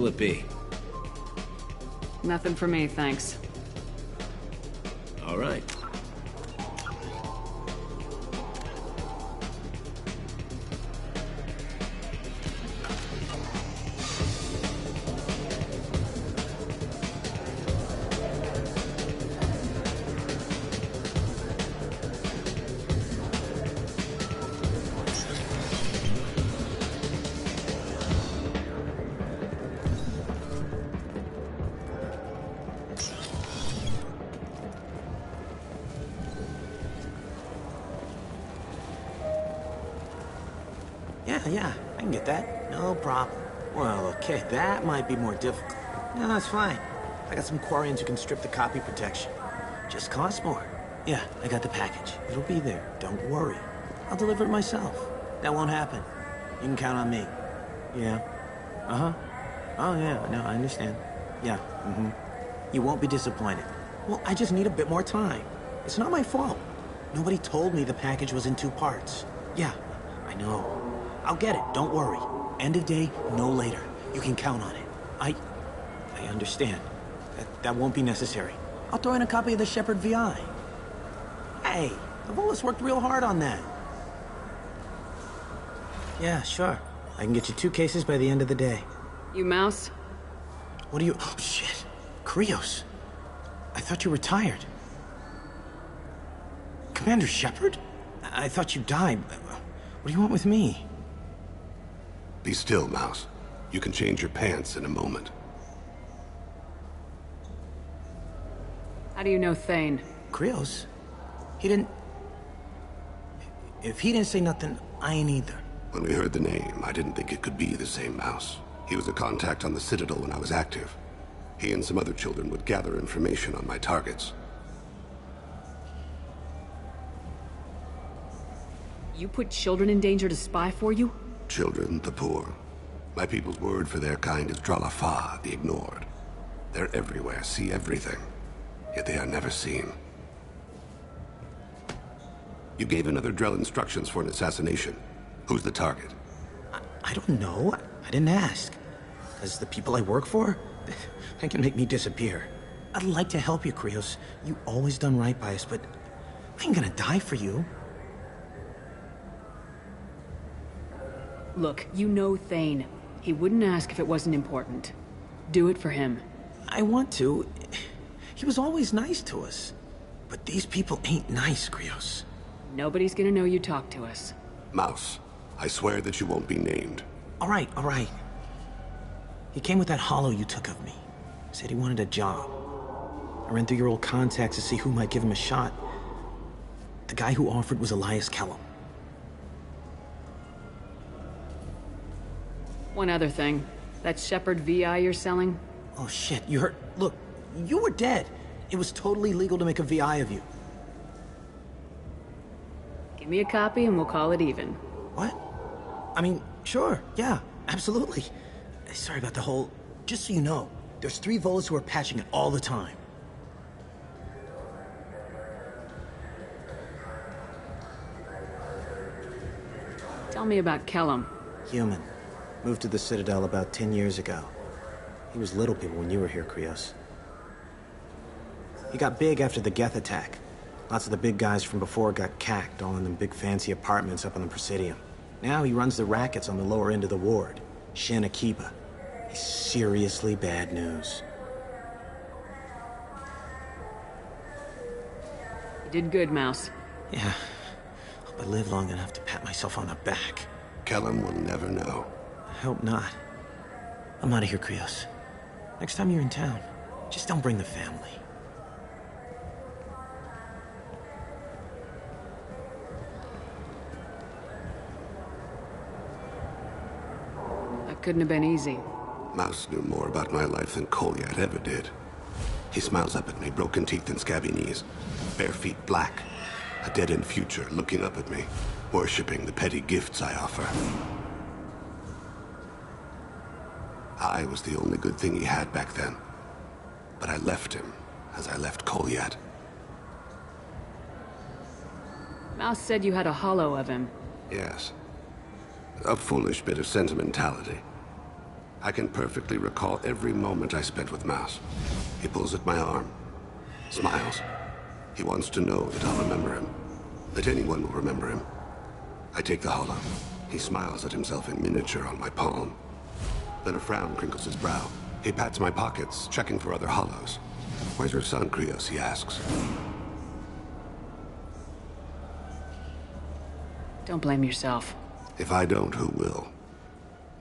What'll it be? Nothing for me, thanks. All right. Yeah, I can get that. No problem. Well, okay, that might be more difficult. No, that's fine. I got some Quarians who can strip the copy protection. Just costs more. Yeah, I got the package. It'll be there. Don't worry. I'll deliver it myself. That won't happen. You can count on me. Yeah. Uh-huh. Oh, yeah, no, I understand. Yeah, You won't be disappointed. Well, I just need a bit more time. It's not my fault. Nobody told me the package was in 2 parts. Yeah, I know. I'll get it, don't worry. End of day, no later. You can count on it. I understand. That won't be necessary. I'll throw in a copy of the Shepard VI. Hey, the Volus worked real hard on that. Yeah, sure. I can get you 2 cases by the end of the day. You mouse? What do you... Oh, shit. Krios. I thought you retired. Commander Shepard? I thought you died. What do you want with me? Be still, Mouse. You can change your pants in a moment. How do you know Thane? Krios? He didn't... If he didn't say nothing, I ain't either. When we heard the name, I didn't think it could be the same Mouse. He was a contact on the Citadel when I was active. He and some other children would gather information on my targets. You put children in danger to spy for you? Children, the poor. My people's word for their kind is Dralafa, the ignored. They're everywhere, see everything. Yet they are never seen. You gave another Drell instructions for an assassination. Who's the target? I don't know. I didn't ask. Because the people I work for, they can make me disappear. I'd like to help you, Krios. You always done right by us, but I ain't gonna die for you. Look, you know Thane. He wouldn't ask if it wasn't important. Do it for him. I want to. He was always nice to us. But these people ain't nice, Krios. Nobody's gonna know you talked to us. Mouse, I swear that you won't be named. All right. He came with that hollow you took of me. Said he wanted a job. I ran through your old contacts to see who might give him a shot. The guy who offered was Elias Kellum. One other thing. That Shepard VI you're selling? Oh shit, you heard? Look, you were dead. It was totally legal to make a VI of you. Give me a copy and we'll call it even. What? I mean, sure, yeah, absolutely. Sorry about the whole... Just so you know, there's 3 Volus who are patching it all the time. Tell me about Kellum. Human. Moved to the Citadel about 10 years ago. He was little people when you were here, Krios. He got big after the Geth attack. Lots of the big guys from before got cacked, all in them big fancy apartments up on the Presidium. Now he runs the rackets on the lower end of the ward, Shin Akiba. He's seriously bad news. You did good, Mouse. Yeah. Hope I live long enough to pat myself on the back. Kellum will never know. I hope not. I'm out of here, Krios. Next time you're in town, just don't bring the family. That couldn't have been easy. Mouse knew more about my life than Kolyat ever did. He smiles up at me, broken teeth and scabby knees. Bare feet black. A dead-end future looking up at me, worshipping the petty gifts I offer. I was the only good thing he had back then. But I left him, as I left Kolyat. Mouse said you had a hollow of him. Yes. A foolish bit of sentimentality. I can perfectly recall every moment I spent with Mouse. He pulls at my arm, smiles. He wants to know that I'll remember him, that anyone will remember him. I take the hollow. He smiles at himself in miniature on my palm. Then a frown crinkles his brow. He pats my pockets, checking for other hollows. Where's your son, Krios? He asks. Don't blame yourself. If I don't, who will?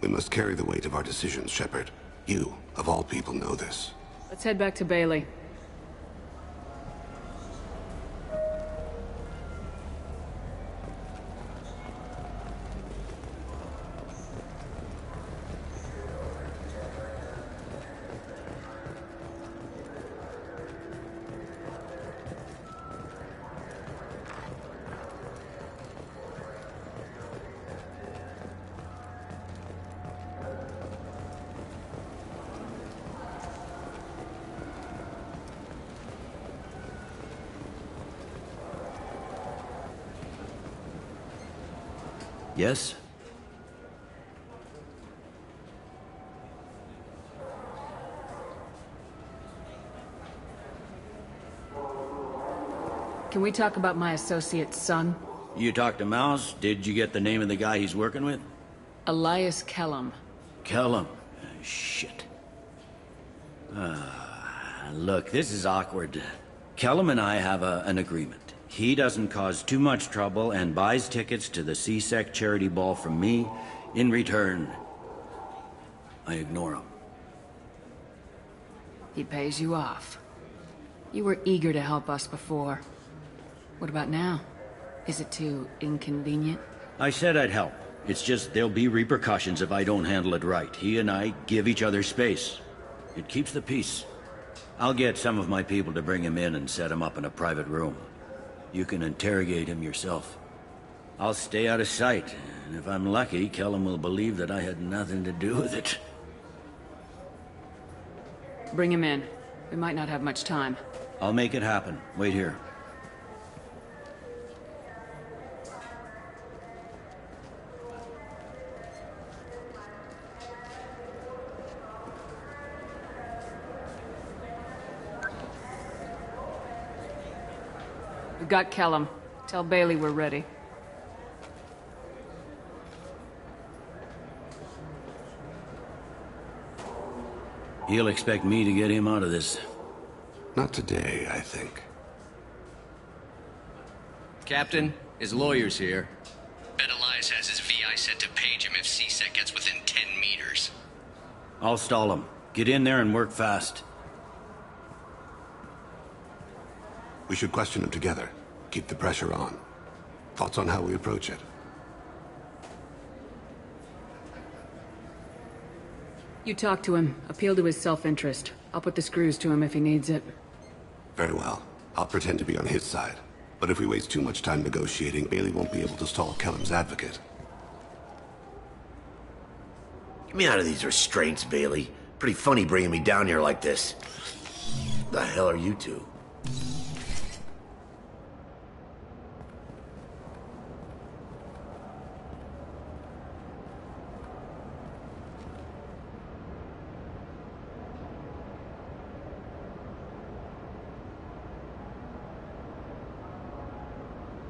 We must carry the weight of our decisions, Shepard. You, of all people, know this. Let's head back to Bailey. Yes? Can we talk about my associate's son? You talked to Mouse? Did you get the name of the guy he's working with? Elias Kellum. Kellum. Shit. Look, this is awkward. Kellum and I have an agreement. He doesn't cause too much trouble and buys tickets to the C-Sec charity ball from me. In return, I ignore him. He pays you off. You were eager to help us before. What about now? Is it too inconvenient? I said I'd help. It's just there'll be repercussions if I don't handle it right. He and I give each other space. It keeps the peace. I'll get some of my people to bring him in and set him up in a private room. You can interrogate him yourself. I'll stay out of sight, and if I'm lucky, Kellum will believe that I had nothing to do with it. Bring him in. We might not have much time. I'll make it happen. Wait here. We've got Kellum. Tell Bailey we're ready. He'll expect me to get him out of this. Not today, I think. Captain, his lawyer's here. Bet Elias has his VI set to page him if C-Sec gets within 10 meters. I'll stall him. Get in there and work fast. We should question him together. Keep the pressure on. Thoughts on how we approach it? You talk to him. Appeal to his self-interest. I'll put the screws to him if he needs it. Very well. I'll pretend to be on his side. But if we waste too much time negotiating, Bailey won't be able to stall Kellum's advocate. Get me out of these restraints, Bailey. Pretty funny bringing me down here like this. The hell are you two?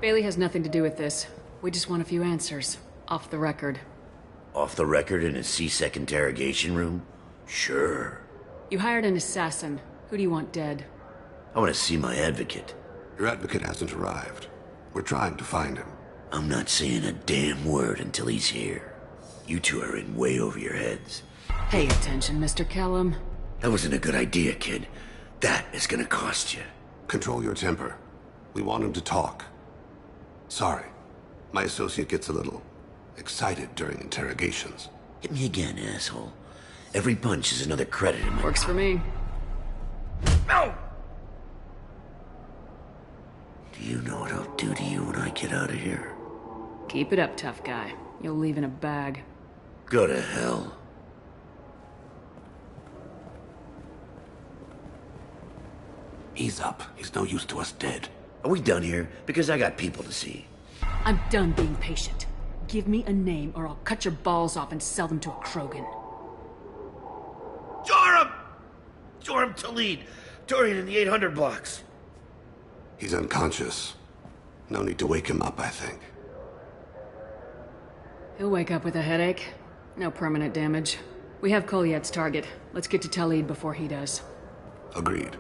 Bailey has nothing to do with this. We just want a few answers. Off the record. Off the record in a C-Sec interrogation room? Sure. You hired an assassin. Who do you want dead? I want to see my advocate. Your advocate hasn't arrived. We're trying to find him. I'm not saying a damn word until he's here. You two are in way over your heads. Pay attention, Mr. Kellum. That wasn't a good idea, kid. That is gonna cost you. Control your temper. We want him to talk. Sorry. My associate gets a little excited during interrogations. Hit me again, asshole. Every punch is another credit in my... Works for me. No! Do you know what I'll do to you when I get out of here? Keep it up, tough guy. You'll leave in a bag. Go to hell. Ease up. He's no use to us dead. Are we done here? Because I got people to see. I'm done being patient. Give me a name or I'll cut your balls off and sell them to a Krogan. Joram Talid, Dorian in the 800 blocks. He's unconscious. No need to wake him up, I think. He'll wake up with a headache. No permanent damage. We have Kolyat's target. Let's get to Talid before he does. Agreed.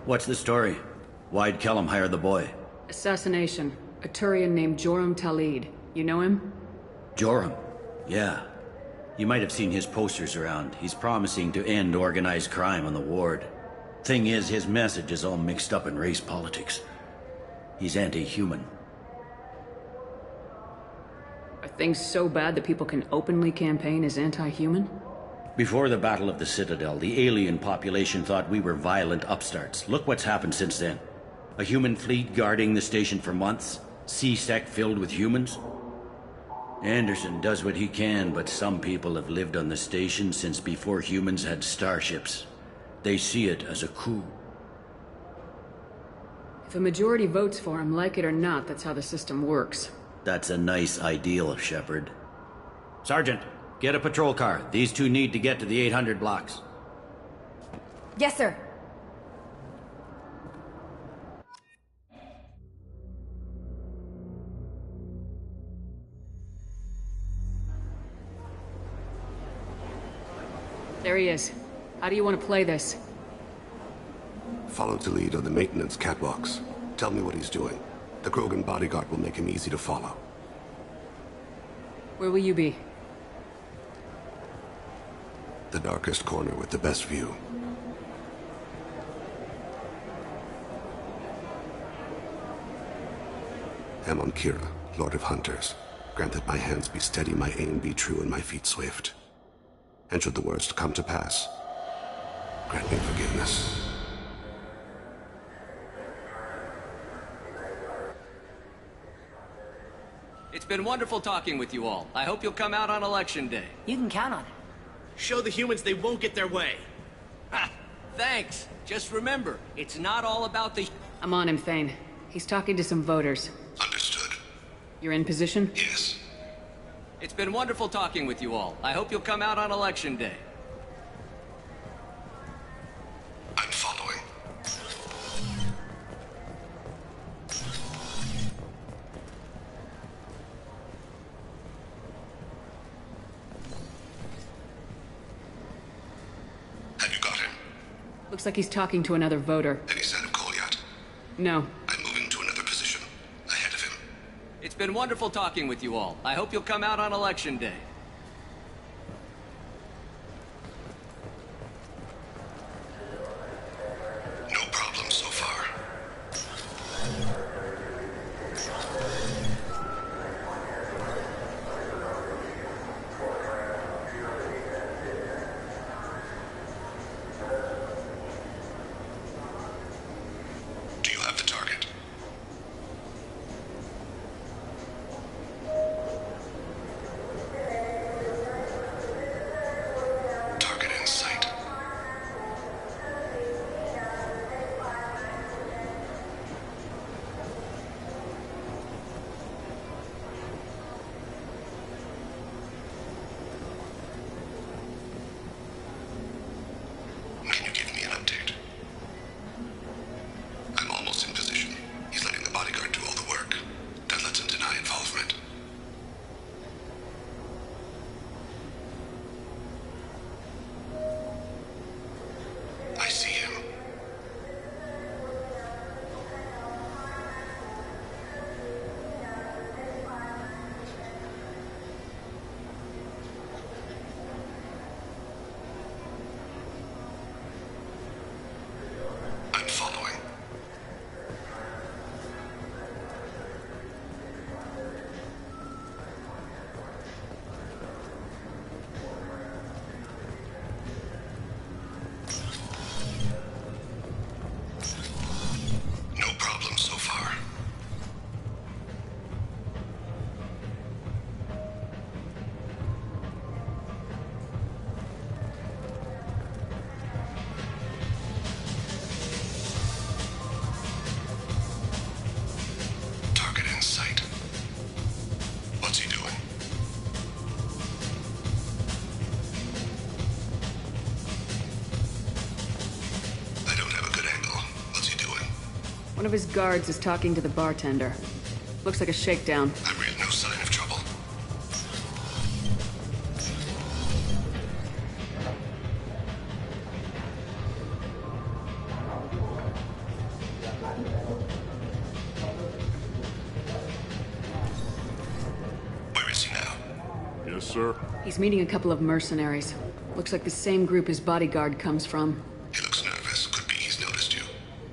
What's the story? Why'd Kellum hire the boy? Assassination. A Turian named Joram Talid. You know him? Joram? Yeah. You might have seen his posters around. He's promising to end organized crime on the ward. Thing is, his message is all mixed up in race politics. He's anti-human. Are things so bad that people can openly campaign as anti-human? Before the Battle of the Citadel, the alien population thought we were violent upstarts. Look what's happened since then. A human fleet guarding the station for months. C-Sec filled with humans. Anderson does what he can, but some people have lived on the station since before humans had starships. They see it as a coup. If a majority votes for him, like it or not, that's how the system works. That's a nice ideal, Shepard. Sergeant, get a patrol car. These two need to get to the 800 blocks. Yes, sir. There he is. How do you want to play this? Follow the lead on the maintenance catwalks. Tell me what he's doing. The Krogan bodyguard will make him easy to follow. Where will you be? The darkest corner with the best view. Amon Kira, Lord of Hunters. Grant that my hands be steady, my aim be true, and my feet swift. And should the worst come to pass, grant me forgiveness. It's been wonderful talking with you all. I hope you'll come out on Election Day. You can count on it. Show the humans they won't get their way. Ha! Thanks. Just remember, it's not all about the... I'm on him, Thane. He's talking to some voters. Understood. You're in position? Yes. It's been wonderful talking with you all. I hope you'll come out on Election Day. I'm following. Have you got him? Looks like he's talking to another voter. Any sign of Kolyat? No. I'm moving to another position. Ahead of him. It's been wonderful talking with you all. I hope you'll come out on Election Day. No problem so far. Do you have the target? Target in sight. Can you give me an update? I'm almost in position. He's letting the bodyguard do all the work. That lets him deny involvement. I see him. I'm following. No problem so far. One of his guards is talking to the bartender. Looks like a shakedown. I read no sign of trouble. Where is he now? Yes, sir. He's meeting a couple of mercenaries. Looks like the same group his bodyguard comes from. He looks nervous. Could be he's noticed you.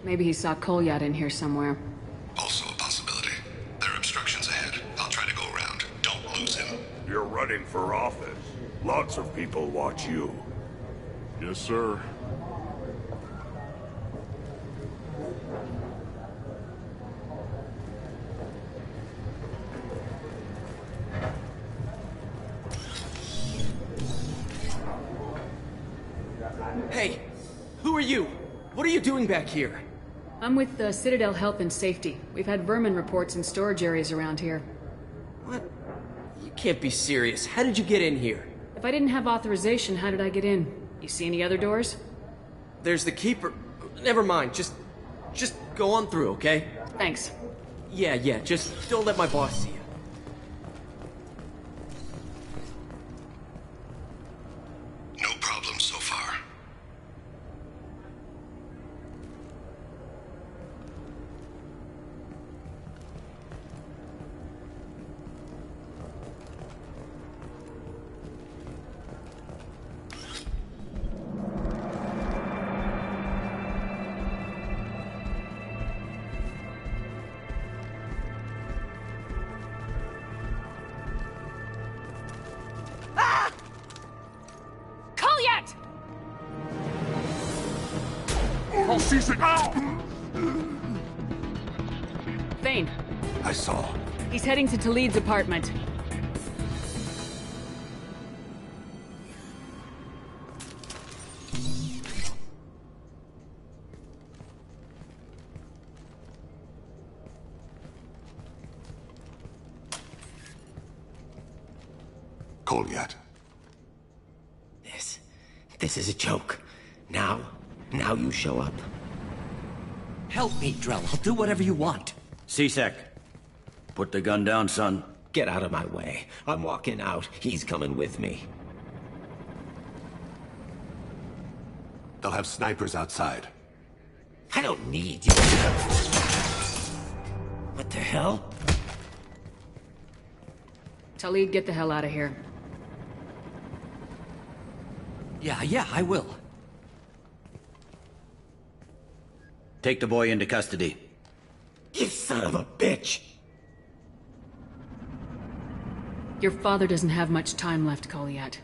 Maybe he saw Kolyat in here somewhere. Also a possibility. There are obstructions ahead. I'll try to go around. Don't lose him. You're running for office. Lots of people watch you. Yes, sir. Hey, who are you? What are you doing back here? I'm with the Citadel Health and Safety. We've had vermin reports in storage areas around here. What? You can't be serious. How did you get in here? If I didn't have authorization, how did I get in? You see any other doors? There's the keeper. Never mind. Just go on through, okay? Thanks. Yeah, just don't let my boss see you. No problem so far. Kolyat! Thane, I saw. he's heading to Talid's apartment. Kolyat. This is a joke. Now you show up. Help me, Drell. I'll do whatever you want. C-Sec, put the gun down, son. Get out of my way. I'm walking out. He's coming with me. They'll have snipers outside. I don't need you. What the hell? Talid, get the hell out of here. Yeah, I will. Take the boy into custody. You son of a bitch! Your father doesn't have much time left, Kolyat.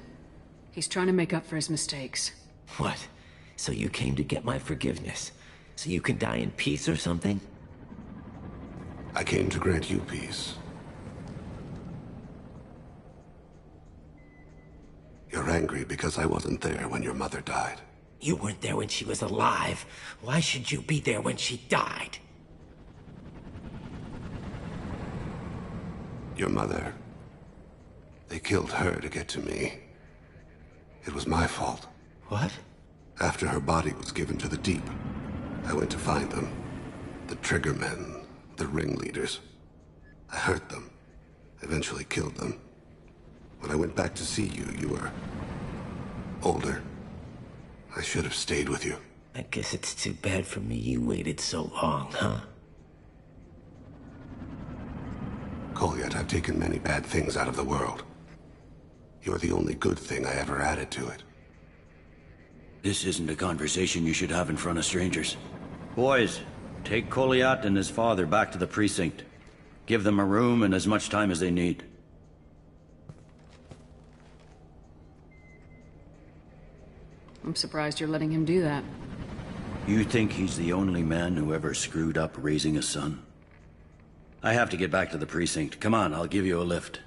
He's trying to make up for his mistakes. What? So you came to get my forgiveness? So you can die in peace or something? I came to grant you peace. You're angry because I wasn't there when your mother died. You weren't there when she was alive. Why should you be there when she died? Your mother. They killed her to get to me. It was my fault. What? After her body was given to the deep, I went to find them. The triggermen, the ringleaders. I hurt them. Eventually killed them. When I went back to see you, you were older. I should have stayed with you. I guess it's too bad for me you waited so long, huh? Kolyat, I've taken many bad things out of the world. You're the only good thing I ever added to it. This isn't a conversation you should have in front of strangers. Boys, take Kolyat and his father back to the precinct. Give them a room and as much time as they need. I'm surprised you're letting him do that. You think he's the only man who ever screwed up raising a son? I have to get back to the precinct. Come on, I'll give you a lift.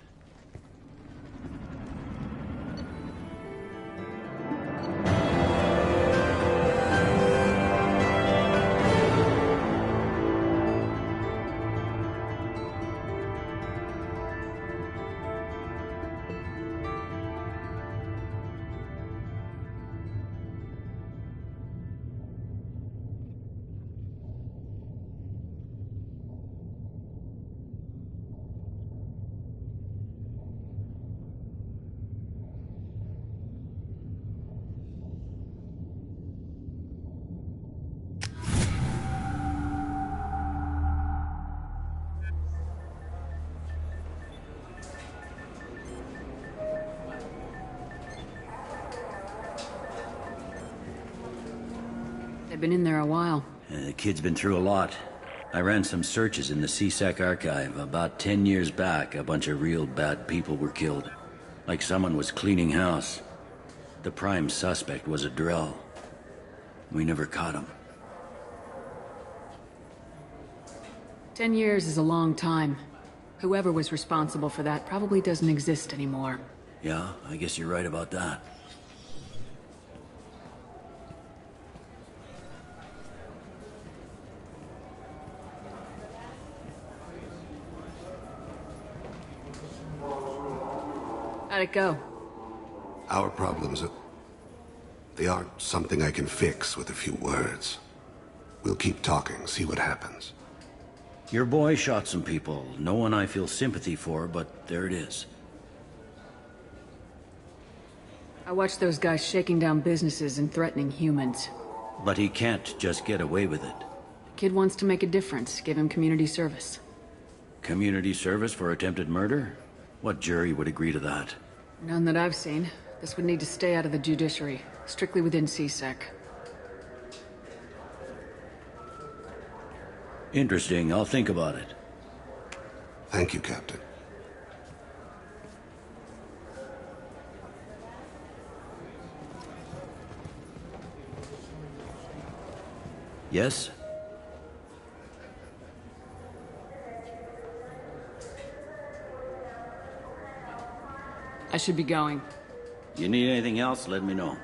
They've been in there a while. The kid's been through a lot. I ran some searches in the CSEC archive. About 10 years back, a bunch of real bad people were killed. Like someone was cleaning house. The prime suspect was a drill. We never caught him. 10 years is a long time. Whoever was responsible for that probably doesn't exist anymore. Yeah, I guess you're right about that. How'd it go? Our problems they aren't something I can fix with a few words. We'll keep talking, see what happens. Your boy shot some people. No one I feel sympathy for, but there it is. I watched those guys shaking down businesses and threatening humans. But he can't just get away with it. The kid wants to make a difference. Give him community service. Community service for attempted murder? What jury would agree to that? None that I've seen. This would need to stay out of the judiciary. Strictly within CSEC. Interesting. I'll think about it. Thank you, Captain. Yes? I should be going. You need anything else, let me know.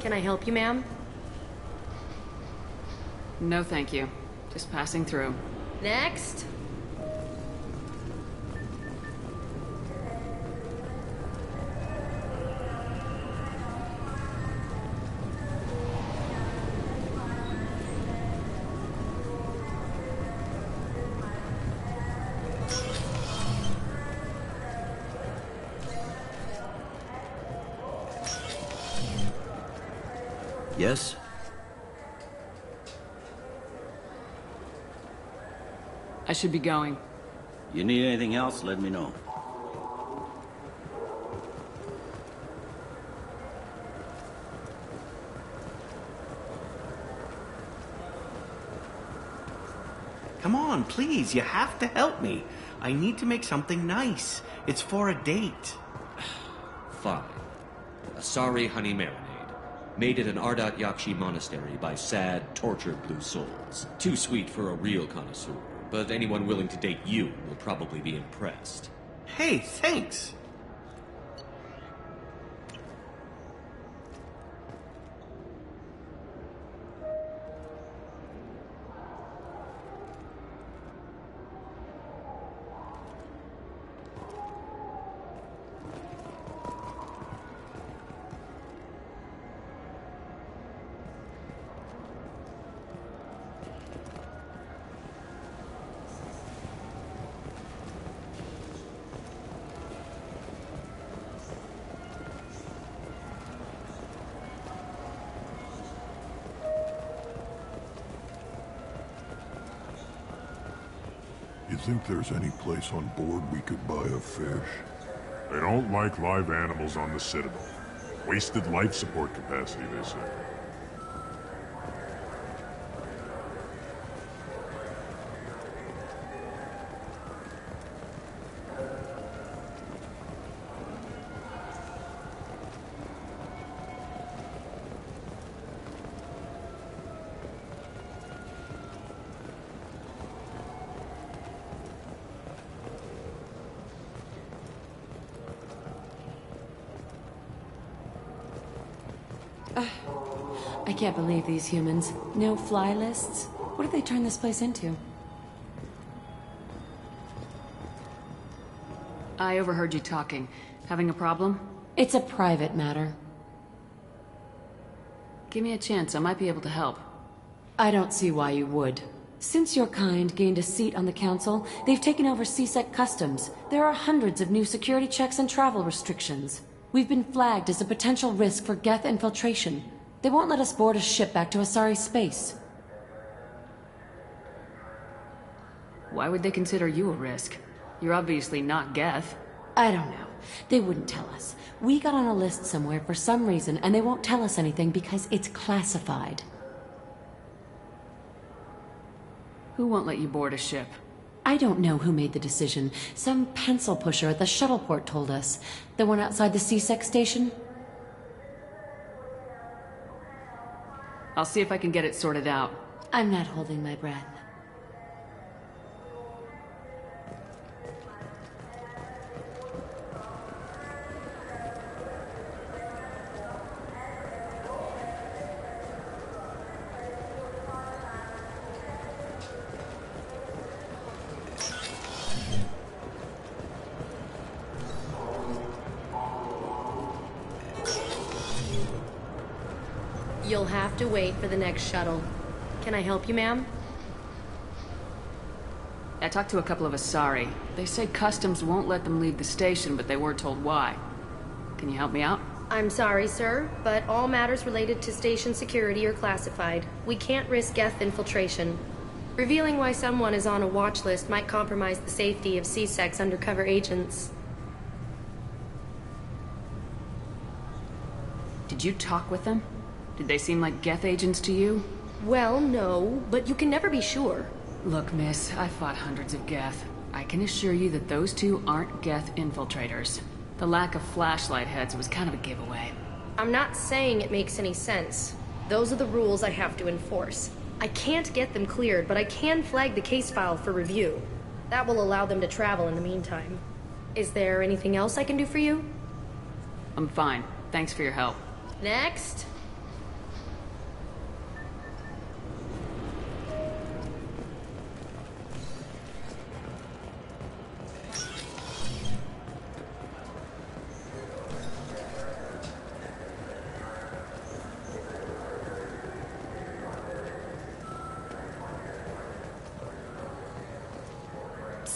Can I help you, ma'am? No, thank you. Just passing through. Next. Yes? I should be going. You need anything else, let me know. Come on, please, you have to help me. I need to make something nice. It's for a date. Fine. A sorry honey marinade. Made at an Ardat Yakshi monastery by sad, tortured blue souls. Too sweet for a real connoisseur, but anyone willing to date you will probably be impressed. Hey, thanks. You think there's any place on board we could buy a fish? They don't like live animals on the Citadel. Wasted life support capacity, they say. I can't believe these humans. No fly lists? What have they turned this place into? I overheard you talking. Having a problem? It's a private matter. Give me a chance, I might be able to help. I don't see why you would. Since your kind gained a seat on the council, they've taken over CSEC customs. There are hundreds of new security checks and travel restrictions. We've been flagged as a potential risk for Geth infiltration. They won't let us board a ship back to Asari space. Why would they consider you a risk? You're obviously not Geth. I don't know. They wouldn't tell us. We got on a list somewhere for some reason, and they won't tell us anything because it's classified. Who won't let you board a ship? I don't know who made the decision. Some pencil pusher at the shuttleport told us. The one outside the CSEC station? I'll see if I can get it sorted out. I'm not holding my breath. You'll have to wait for the next shuttle. Can I help you, ma'am? I talked to a couple of Asari. They say customs won't let them leave the station, but they were told why. Can you help me out? I'm sorry, sir, but all matters related to station security are classified. We can't risk Geth infiltration. Revealing why someone is on a watch list might compromise the safety of CSEC's undercover agents. Did you talk with them? Did they seem like Geth agents to you? Well, no, but you can never be sure. Look, miss, I fought hundreds of Geth. I can assure you that those two aren't Geth infiltrators. The lack of flashlight heads was kind of a giveaway. I'm not saying it makes any sense. Those are the rules I have to enforce. I can't get them cleared, but I can flag the case file for review. That will allow them to travel in the meantime. Is there anything else I can do for you? I'm fine. Thanks for your help. Next.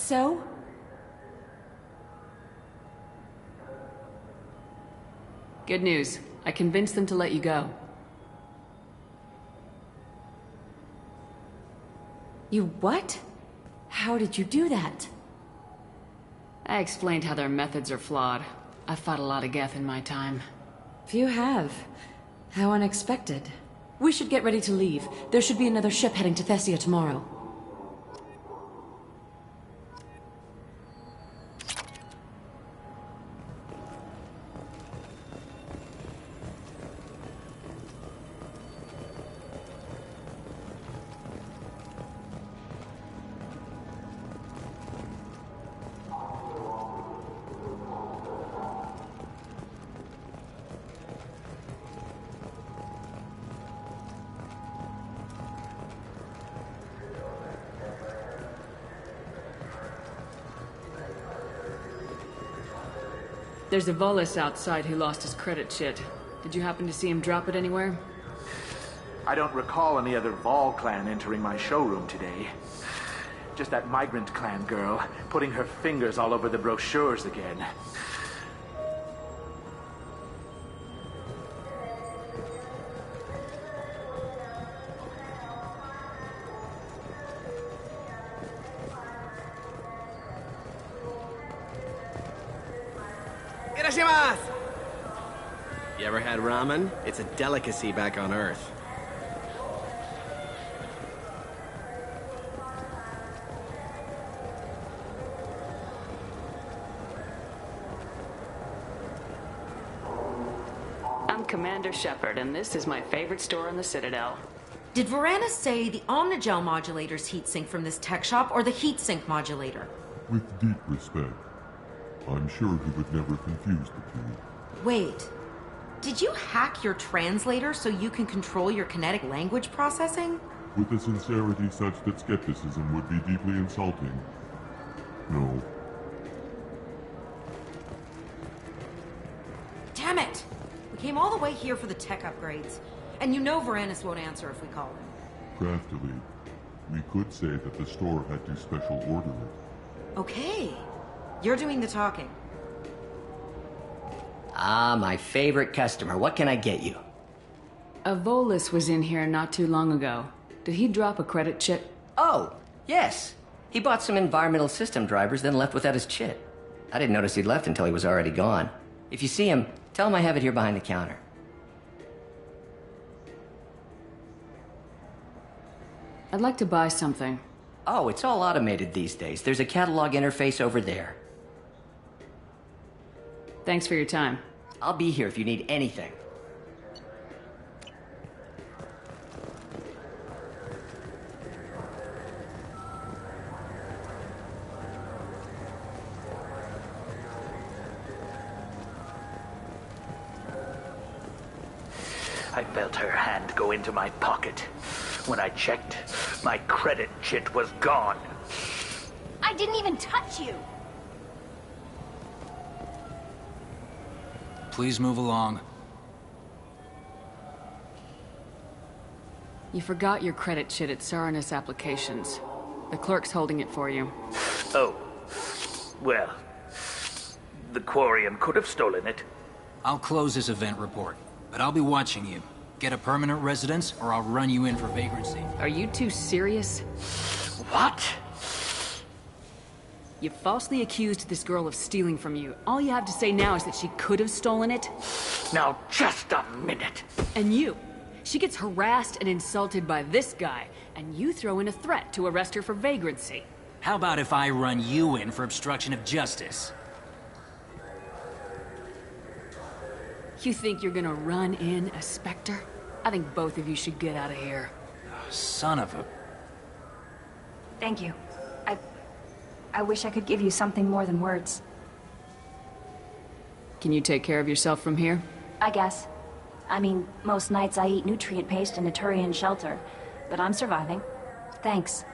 So? Good news. I convinced them to let you go. You what? How did you do that? I explained how their methods are flawed. I've fought a lot of Geth in my time. Few have. How unexpected. We should get ready to leave. There should be another ship heading to Thessia tomorrow. There's a Volus outside who lost his credit chit. Did you happen to see him drop it anywhere? I don't recall any other Vol clan entering my showroom today. Just that migrant clan girl, putting her fingers all over the brochures again. You ever had ramen? It's a delicacy back on Earth. I'm Commander Shepard, and this is my favorite store in the Citadel. Did Varanus say the Omnigel modulator's heatsink from this tech shop, or the heatsink modulator? With deep respect, I'm sure he would never confuse the two. Wait. Did you hack your translator so you can control your kinetic language processing? With a sincerity such that skepticism would be deeply insulting. No. Damn it! We came all the way here for the tech upgrades. And you know Varanus won't answer if we call him. Craftily, we could say that the store had to special order it. Okay. You're doing the talking. Ah, my favorite customer. What can I get you? A Volus was in here not too long ago. Did he drop a credit chit? Oh, yes. He bought some environmental system drivers, then left without his chit. I didn't notice he'd left until he was already gone. If you see him, tell him I have it here behind the counter. I'd like to buy something. Oh, it's all automated these days. There's a catalog interface over there. Thanks for your time. I'll be here if you need anything. I felt her hand go into my pocket. When I checked, my credit chit was gone. I didn't even touch you! Please move along. You forgot your credit chit at Saranus Applications. The clerk's holding it for you. Oh. Well, the Quarian could have stolen it. I'll close this event report, but I'll be watching you. Get a permanent residence, or I'll run you in for vagrancy. Are you two serious? What? You falsely accused this girl of stealing from you. All you have to say now is that she could have stolen it? Now, just a minute. And you. She gets harassed and insulted by this guy, and you throw in a threat to arrest her for vagrancy. How about if I run you in for obstruction of justice? You think you're gonna run in a Spectre? I think both of you should get out of here. Oh, son of a... Thank you. I wish I could give you something more than words. Can you take care of yourself from here? I guess. I mean, most nights I eat nutrient paste in a Turian shelter, but I'm surviving. Thanks.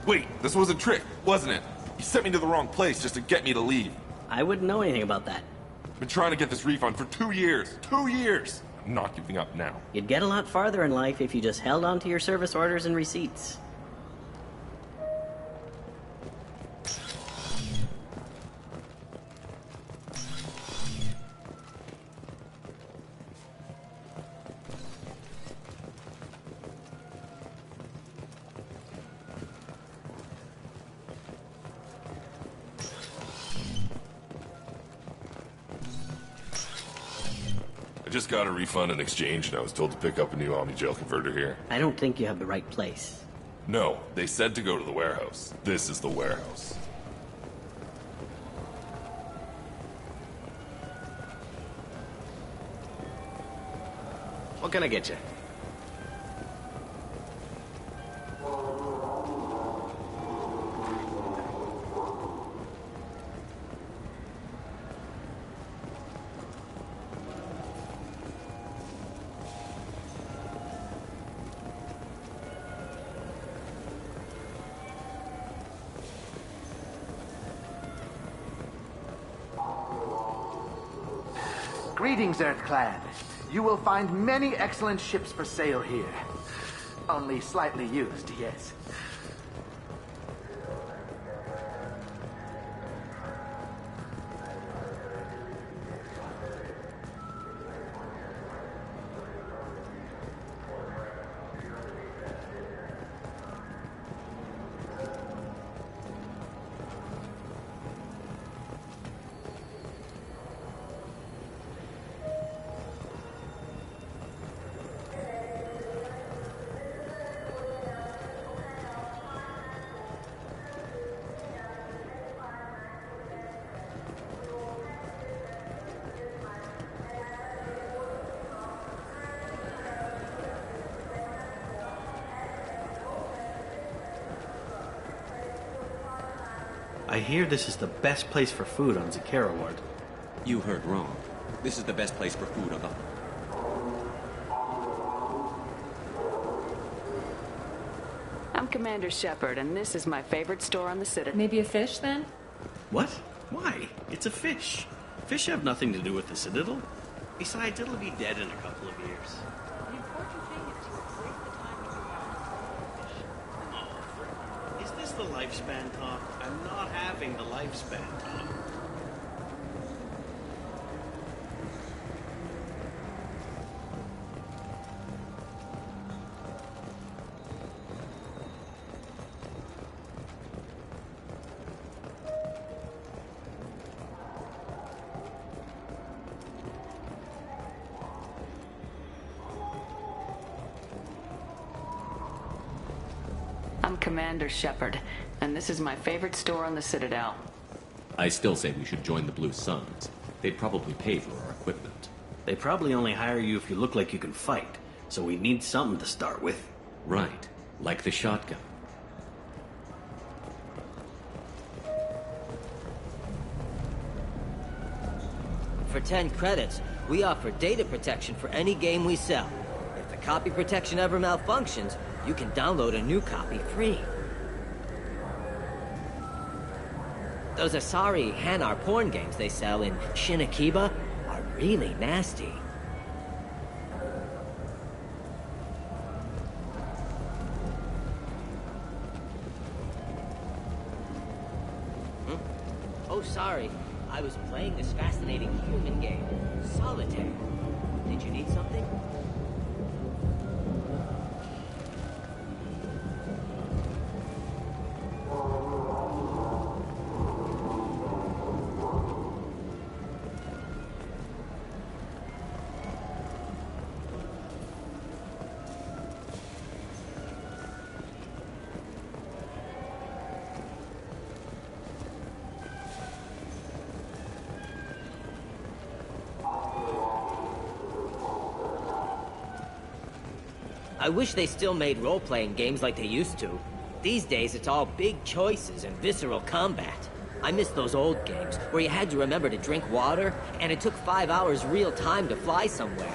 Wait, this was a trick, wasn't it? You sent me to the wrong place just to get me to leave. I wouldn't know anything about that. I've been trying to get this refund for 2 years. 2 years! I'm not giving up now. You'd get a lot farther in life if you just held on to your service orders and receipts. I just got a refund in exchange, and I was told to pick up a new Omni Jail converter here. I don't think you have the right place. No, they said to go to the warehouse. This is the warehouse. What can I get you? Greetings, Earth Clan. You will find many excellent ships for sale here. Only slightly used, yes. I hear this is the best place for food on Zakera Ward. You heard wrong. This is the best place for food on the... I'm Commander Shepard, and this is my favorite store on the Citadel. Maybe a fish, then? What? Why? It's a fish. Fish have nothing to do with the Citadel. Besides, it'll be dead in a couple of years. The important thing is to break the time when you have fish. Oh, frick. Is this the lifespan talk? I'm not having the lifespan talk. I'm Commander Shepard, and this is my favorite store on the Citadel. I still say we should join the Blue Suns. They'd probably pay for our equipment. They probably only hire you if you look like you can fight, so we need something to start with. Right, like the shotgun. For 10 credits, we offer data protection for any game we sell. If the copy protection ever malfunctions, you can download a new copy free. Those Asari Hanar porn games they sell in Shinakiba are really nasty. Oh, sorry. I was playing this fascinating human game, Solitaire. Did you need something? I wish they still made role-playing games like they used to. These days, it's all big choices and visceral combat. I miss those old games, where you had to remember to drink water, and it took 5 hours real time to fly somewhere.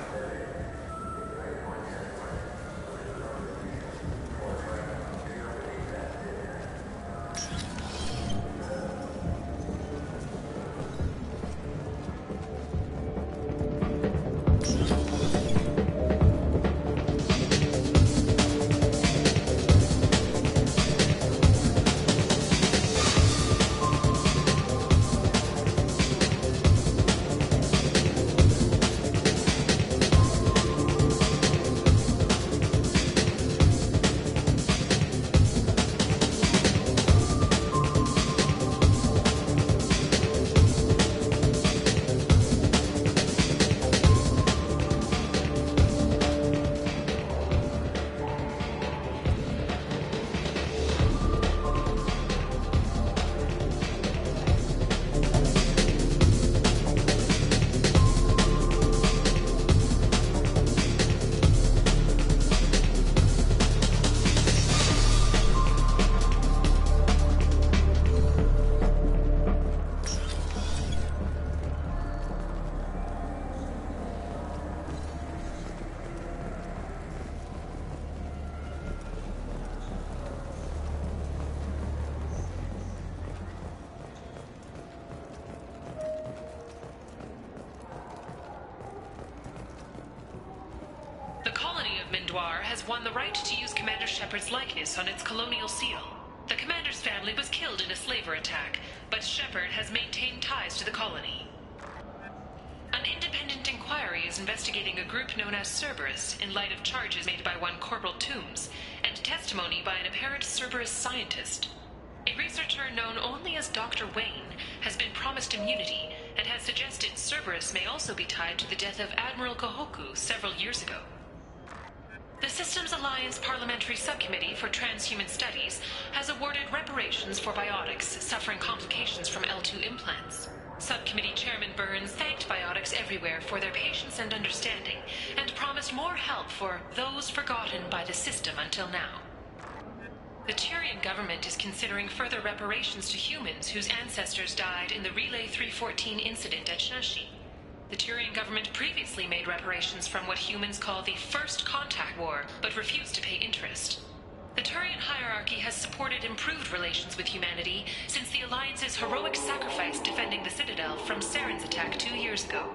of Mindoir has won the right to use Commander Shepard's likeness on its colonial seal. The commander's family was killed in a slaver attack, but Shepard has maintained ties to the colony. An independent inquiry is investigating a group known as Cerberus in light of charges made by one Corporal Toombs and testimony by an apparent Cerberus scientist. A researcher known only as Dr. Wayne has been promised immunity and has suggested Cerberus may also be tied to the death of Admiral Kohoku several years ago. The Systems Alliance Parliamentary Subcommittee for Transhuman Studies has awarded reparations for biotics suffering complications from L2 implants. Subcommittee Chairman Burns thanked biotics everywhere for their patience and understanding, and promised more help for those forgotten by the system until now. The Tyrian government is considering further reparations to humans whose ancestors died in the Relay 314 incident at Shashi. The Tyrian government previously made reparations from what humans call the First Contact War, but refused to pay interest. The Turian hierarchy has supported improved relations with humanity since the Alliance's heroic sacrifice defending the Citadel from Saren's attack 2 years ago.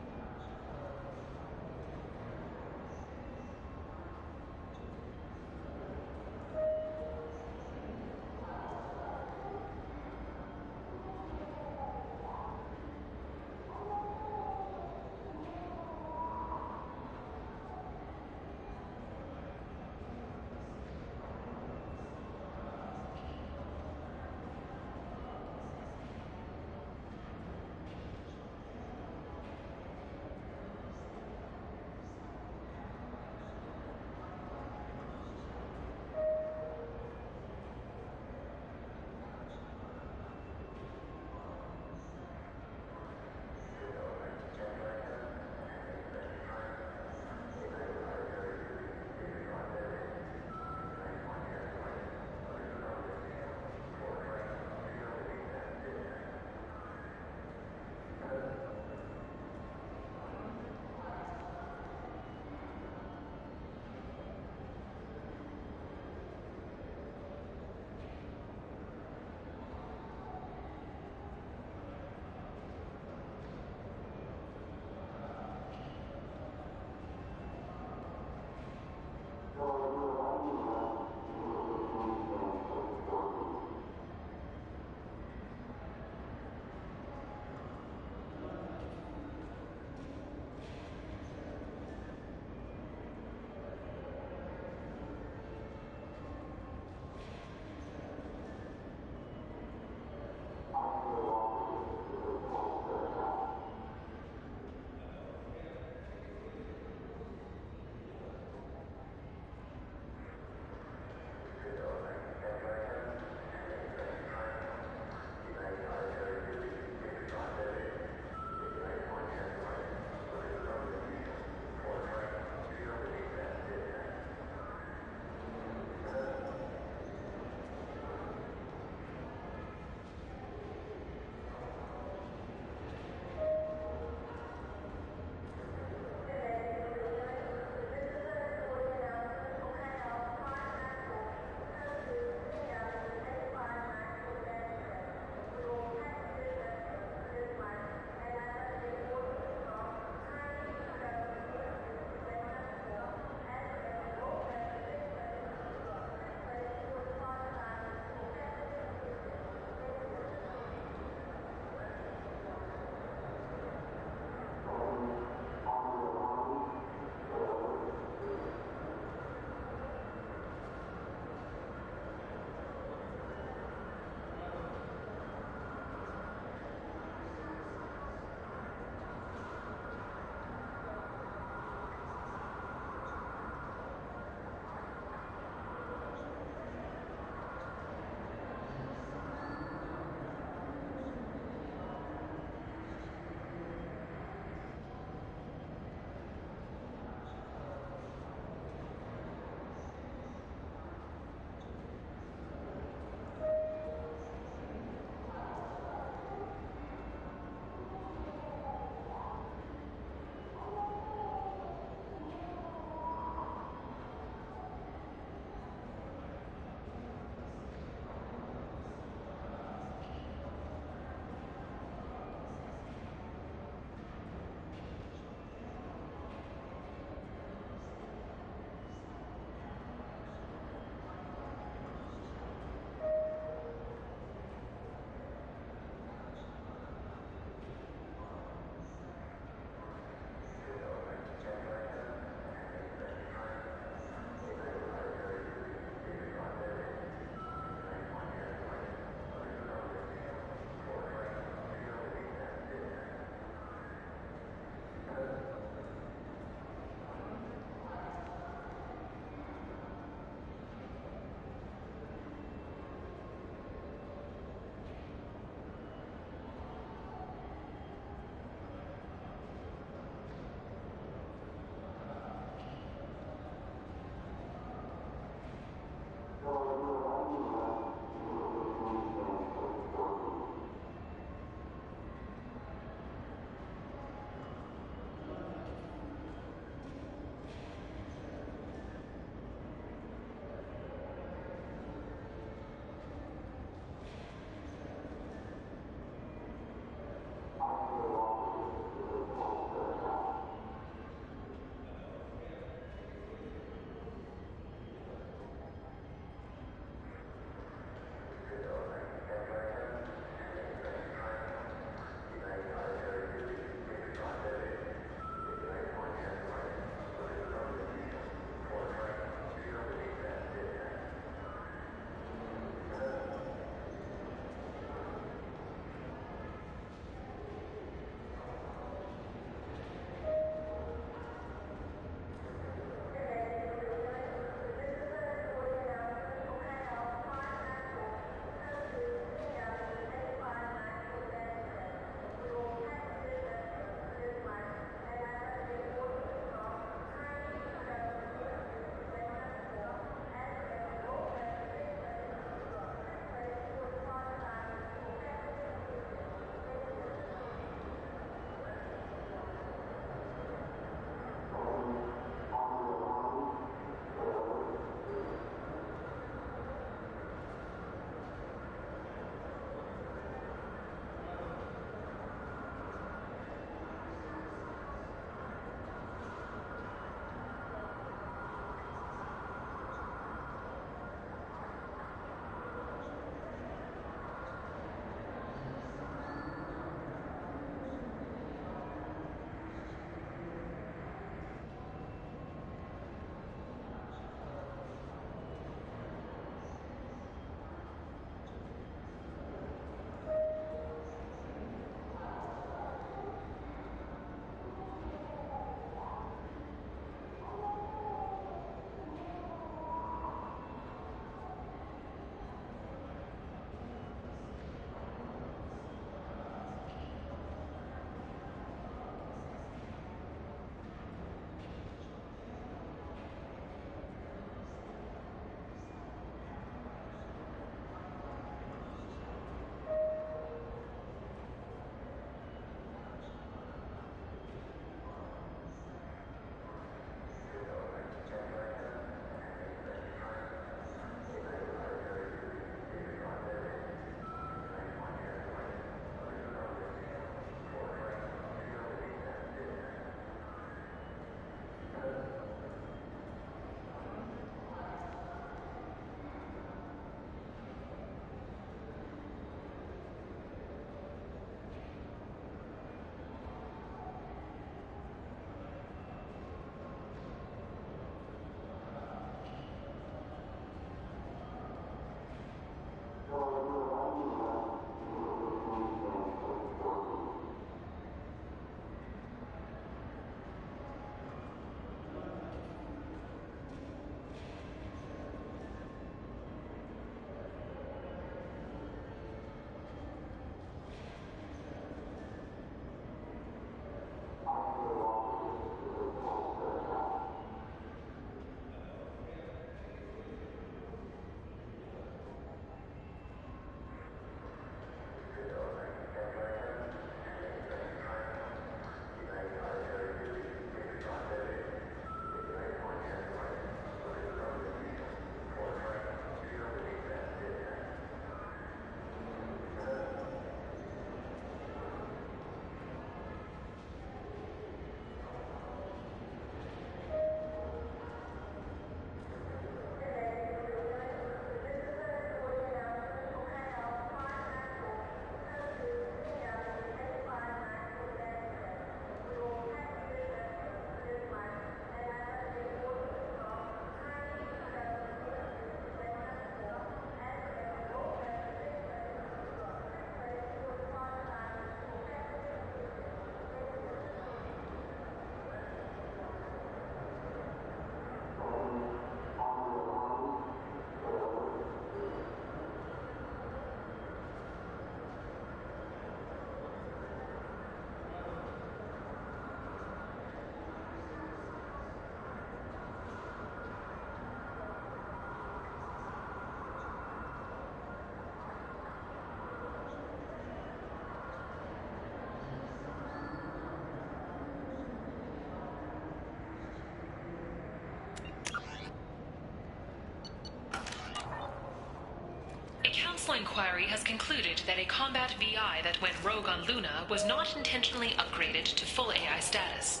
Council inquiry has concluded that a combat VI that went rogue on Luna was not intentionally upgraded to full AI status.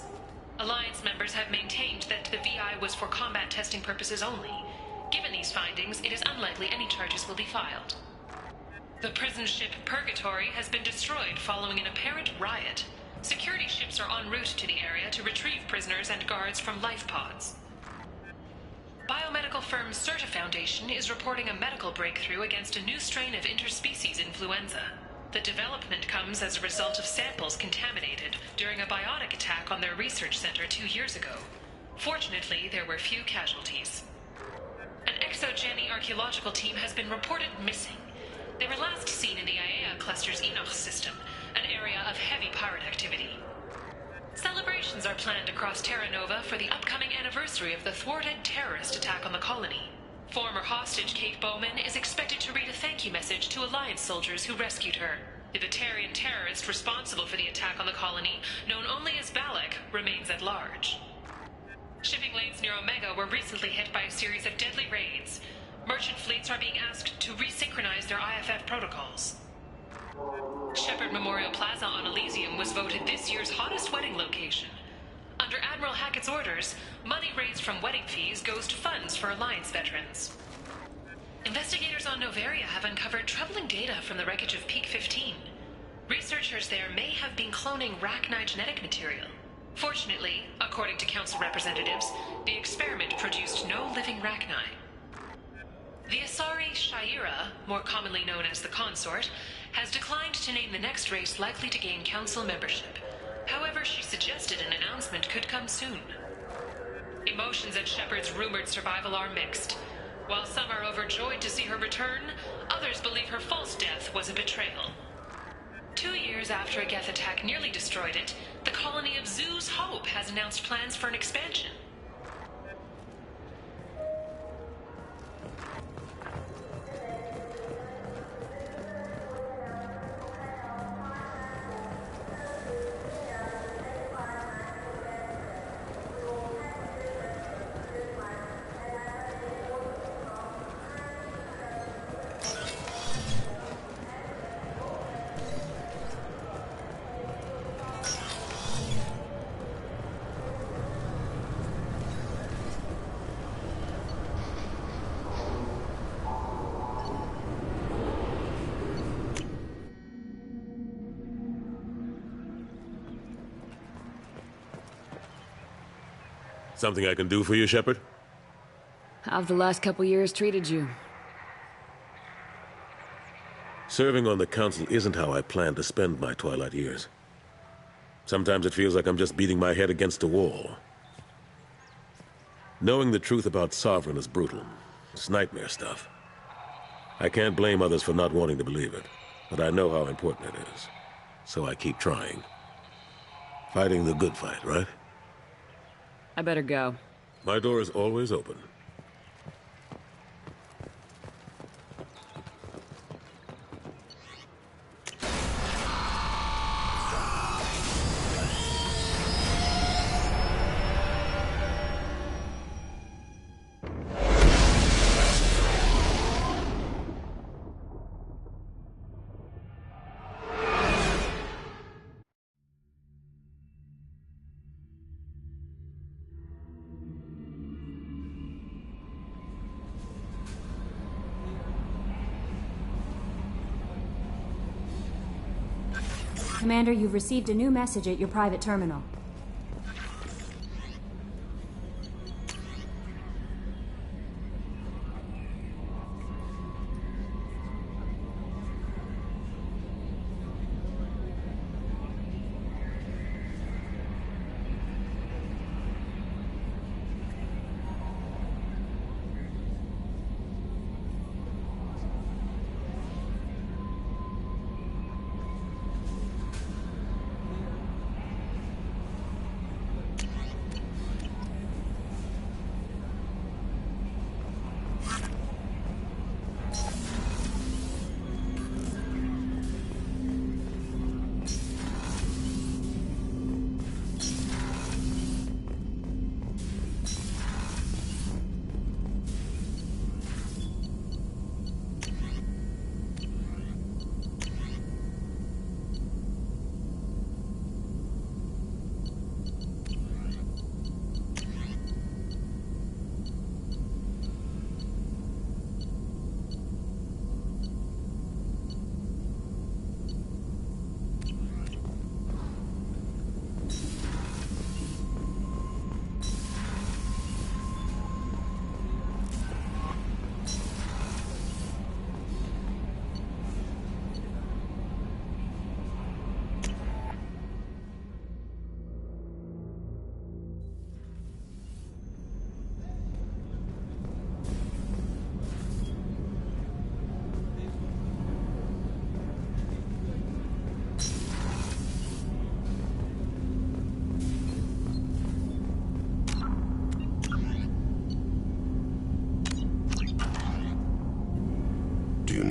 Alliance members have maintained that the VI was for combat testing purposes only. Given these findings, it is unlikely any charges will be filed. The prison ship Purgatory has been destroyed following an apparent riot. Security ships are en route to the area to retrieve prisoners and guards from life pods. Biomedical firm Certa Foundation is reporting a medical breakthrough against a new strain of interspecies influenza. The development comes as a result of samples contaminated during a biotic attack on their research center 2 years ago. Fortunately, there were few casualties. An exogeny archaeological team has been reported missing. They were last seen in the Aea Cluster's Enoch system, an area of heavy pirate activity. Celebrations are planned across Terra Nova for the upcoming anniversary of the thwarted terrorist attack on the colony. Former hostage Kate Bowman is expected to read a thank you message to Alliance soldiers who rescued her. The Batarian terrorist responsible for the attack on the colony, known only as Balak, remains at large. Shipping lanes near Omega were recently hit by a series of deadly raids. Merchant fleets are being asked to resynchronize their IFF protocols. Shepard Memorial Plaza on Elysium was voted this year's hottest wedding location. Under Admiral Hackett's orders, money raised from wedding fees goes to funds for Alliance veterans. Investigators on Noveria have uncovered troubling data from the wreckage of Peak 15. Researchers there may have been cloning Rachni genetic material. Fortunately, according to Council representatives, the experiment produced no living Rachni. The Asari Shaira, more commonly known as the Consort, has declined to name the next race likely to gain Council membership. However, she suggested an announcement could come soon. Emotions at Shepard's rumored survival are mixed. While some are overjoyed to see her return, others believe her false death was a betrayal. 2 years after a Geth attack nearly destroyed it, the colony of Zoo's Hope has announced plans for an expansion. Something I can do for you, Shepard? How have the last couple years treated you? Serving on the Council isn't how I plan to spend my twilight years. Sometimes it feels like I'm just beating my head against a wall. Knowing the truth about Sovereign is brutal. It's nightmare stuff. I can't blame others for not wanting to believe it, but I know how important it is. So I keep trying. Fighting the good fight, right? I better go. My door is always open. Commander, you've received a new message at your private terminal.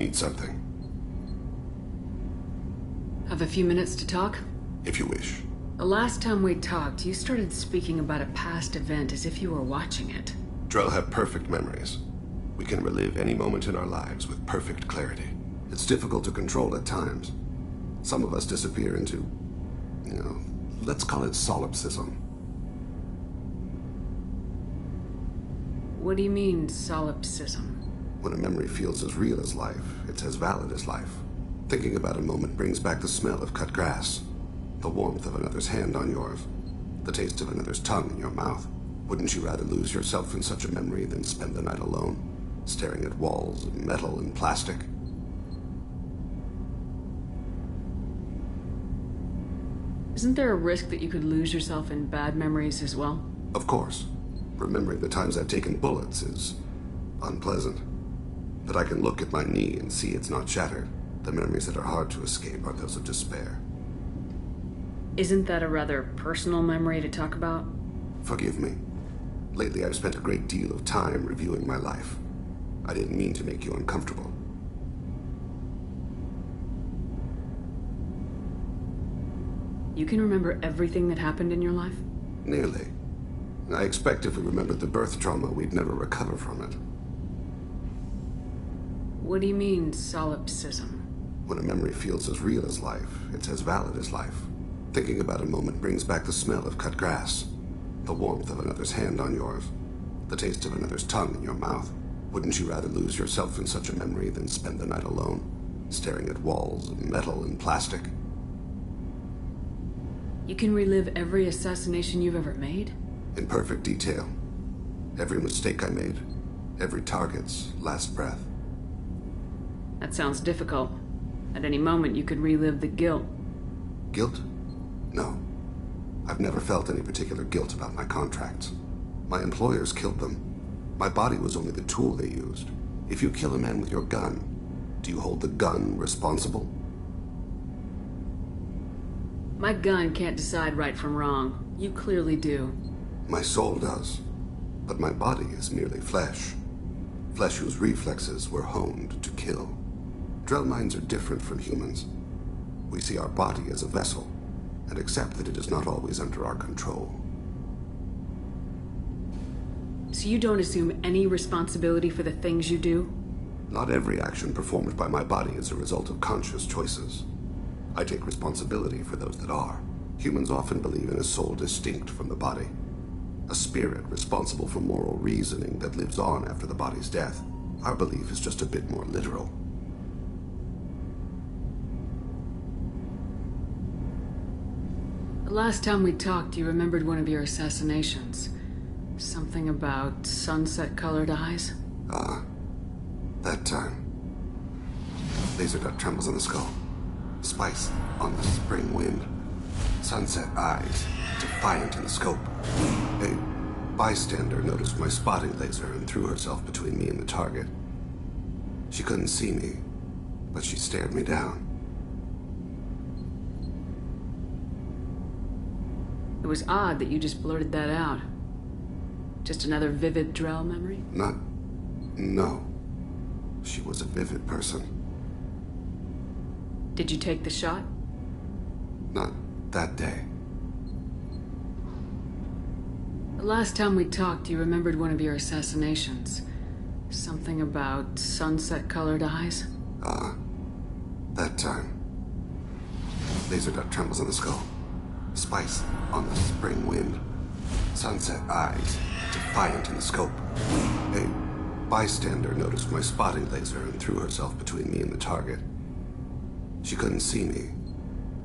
need something. Have a few minutes to talk? If you wish. The last time we talked, you started speaking about a past event as if you were watching it. Drell have perfect memories. We can relive any moment in our lives with perfect clarity. It's difficult to control at times. Some of us disappear into, let's call it solipsism. What do you mean, solipsism? When a memory feels as real as life, it's as valid as life. Thinking about a moment brings back the smell of cut grass, the warmth of another's hand on yours, the taste of another's tongue in your mouth. Wouldn't you rather lose yourself in such a memory than spend the night alone, staring at walls of metal and plastic? Isn't there a risk that you could lose yourself in bad memories as well? Of course. Remembering the times I've taken bullets is unpleasant. But I can look at my knee and see it's not shattered. The memories that are hard to escape are those of despair. Isn't that a rather personal memory to talk about? Forgive me. Lately I've spent a great deal of time reviewing my life. I didn't mean to make you uncomfortable. You can remember everything that happened in your life? Nearly. I expect if we remembered the birth trauma, we'd never recover from it. What do you mean, solipsism? When a memory feels as real as life, it's as valid as life. Thinking about a moment brings back the smell of cut grass, the warmth of another's hand on yours, the taste of another's tongue in your mouth. Wouldn't you rather lose yourself in such a memory than spend the night alone, staring at walls of metal and plastic? You can relive every assassination you've ever made? In perfect detail. Every mistake I made. Every target's last breath. That sounds difficult. At any moment, you could relive the guilt. Guilt? No. I've never felt any particular guilt about my contracts. My employers killed them. My body was only the tool they used. If you kill a man with your gun, do you hold the gun responsible? My gun can't decide right from wrong. You clearly do. My soul does. But my body is merely flesh. Flesh whose reflexes were honed to kill. Drell minds are different from humans. We see our body as a vessel, and accept that it is not always under our control. So you don't assume any responsibility for the things you do? Not every action performed by my body is a result of conscious choices. I take responsibility for those that are. Humans often believe in a soul distinct from the body. A spirit responsible for moral reasoning that lives on after the body's death. Our belief is just a bit more literal. The last time we talked, you remembered one of your assassinations. Something about sunset-colored eyes? Ah, that time. Laser dot trembles on the skull. Spice on the spring wind. Sunset eyes, defiant in the scope. A bystander noticed my spotting laser and threw herself between me and the target. She couldn't see me, but she stared me down. It was odd that you just blurted that out. Just another vivid Drell memory? No. She was a vivid person. Did you take the shot? Not that day. The last time we talked, you remembered one of your assassinations. Something about sunset-colored eyes? Ah, that time. Laser dot trembles on the skull. Spice on the spring wind. Sunset eyes, defiant in the scope. A bystander noticed my spotting laser and threw herself between me and the target. She couldn't see me,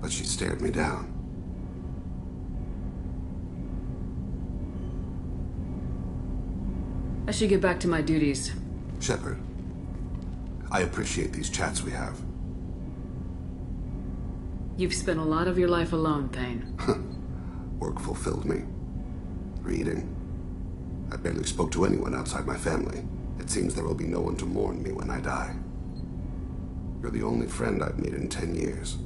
but she stared me down. I should get back to my duties. Shepard, I appreciate these chats we have. You've spent a lot of your life alone, Thane. Work fulfilled me. Reading. I barely spoke to anyone outside my family. It seems there will be no one to mourn me when I die. You're the only friend I've made in 10 years.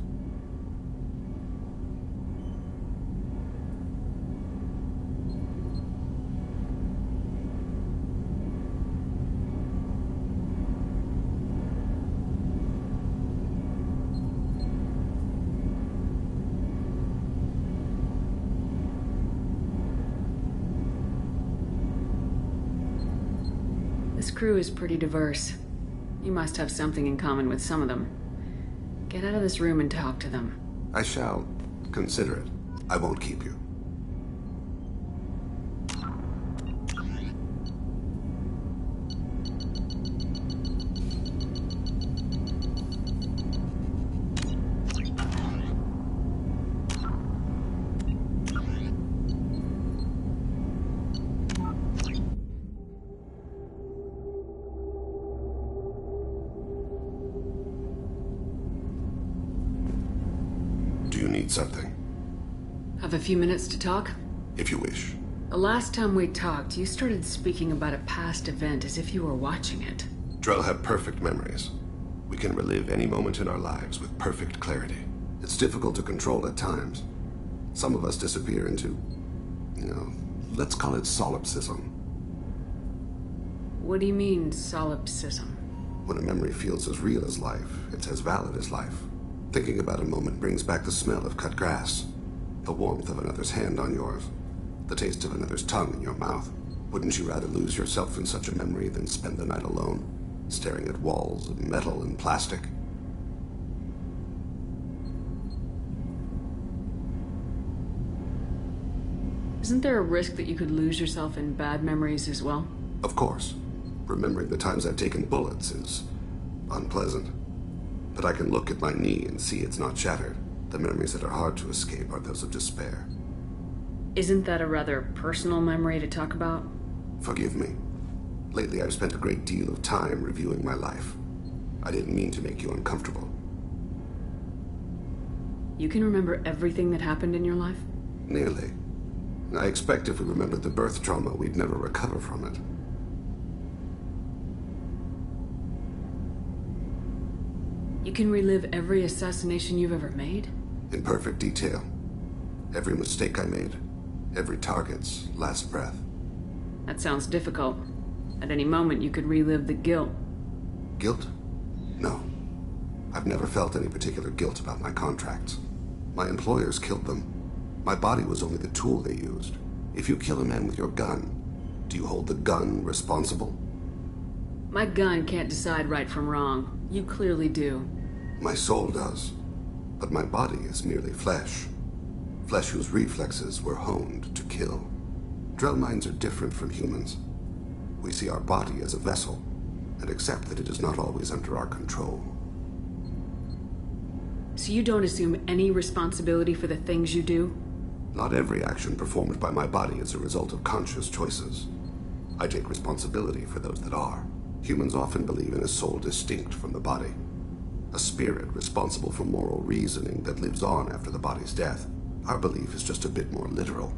This crew is pretty diverse. You must have something in common with some of them. Get out of this room and talk to them. I shall consider it. I won't keep you. Do you need something? Have a few minutes to talk? If you wish. The last time we talked, you started speaking about a past event as if you were watching it. Drell have perfect memories. We can relive any moment in our lives with perfect clarity. It's difficult to control at times. Some of us disappear into, let's call it solipsism. What do you mean, solipsism? When a memory feels as real as life, it's as valid as life. Thinking about a moment brings back the smell of cut grass, the warmth of another's hand on yours, the taste of another's tongue in your mouth. Wouldn't you rather lose yourself in such a memory than spend the night alone, staring at walls of metal and plastic? Isn't there a risk that you could lose yourself in bad memories as well? Of course. Remembering the times I've taken bullets is unpleasant. But I can look at my knee and see it's not shattered. The memories that are hard to escape are those of despair. Isn't that a rather personal memory to talk about? Forgive me. Lately I've spent a great deal of time reviewing my life. I didn't mean to make you uncomfortable. You can remember everything that happened in your life? Nearly. I expect if we remembered the birth trauma, we'd never recover from it. You can relive every assassination you've ever made? In perfect detail. Every mistake I made. Every target's last breath. That sounds difficult. At any moment, you could relive the guilt. Guilt? No. I've never felt any particular guilt about my contracts. My employers killed them. My body was only the tool they used. If you kill a man with your gun, do you hold the gun responsible? My gun can't decide right from wrong. You clearly do. My soul does. But my body is merely flesh. Flesh whose reflexes were honed to kill. Drell minds are different from humans. We see our body as a vessel, and accept that it is not always under our control. So you don't assume any responsibility for the things you do? Not every action performed by my body is a result of conscious choices. I take responsibility for those that are. Humans often believe in a soul distinct from the body. A spirit responsible for moral reasoning that lives on after the body's death. Our belief is just a bit more literal.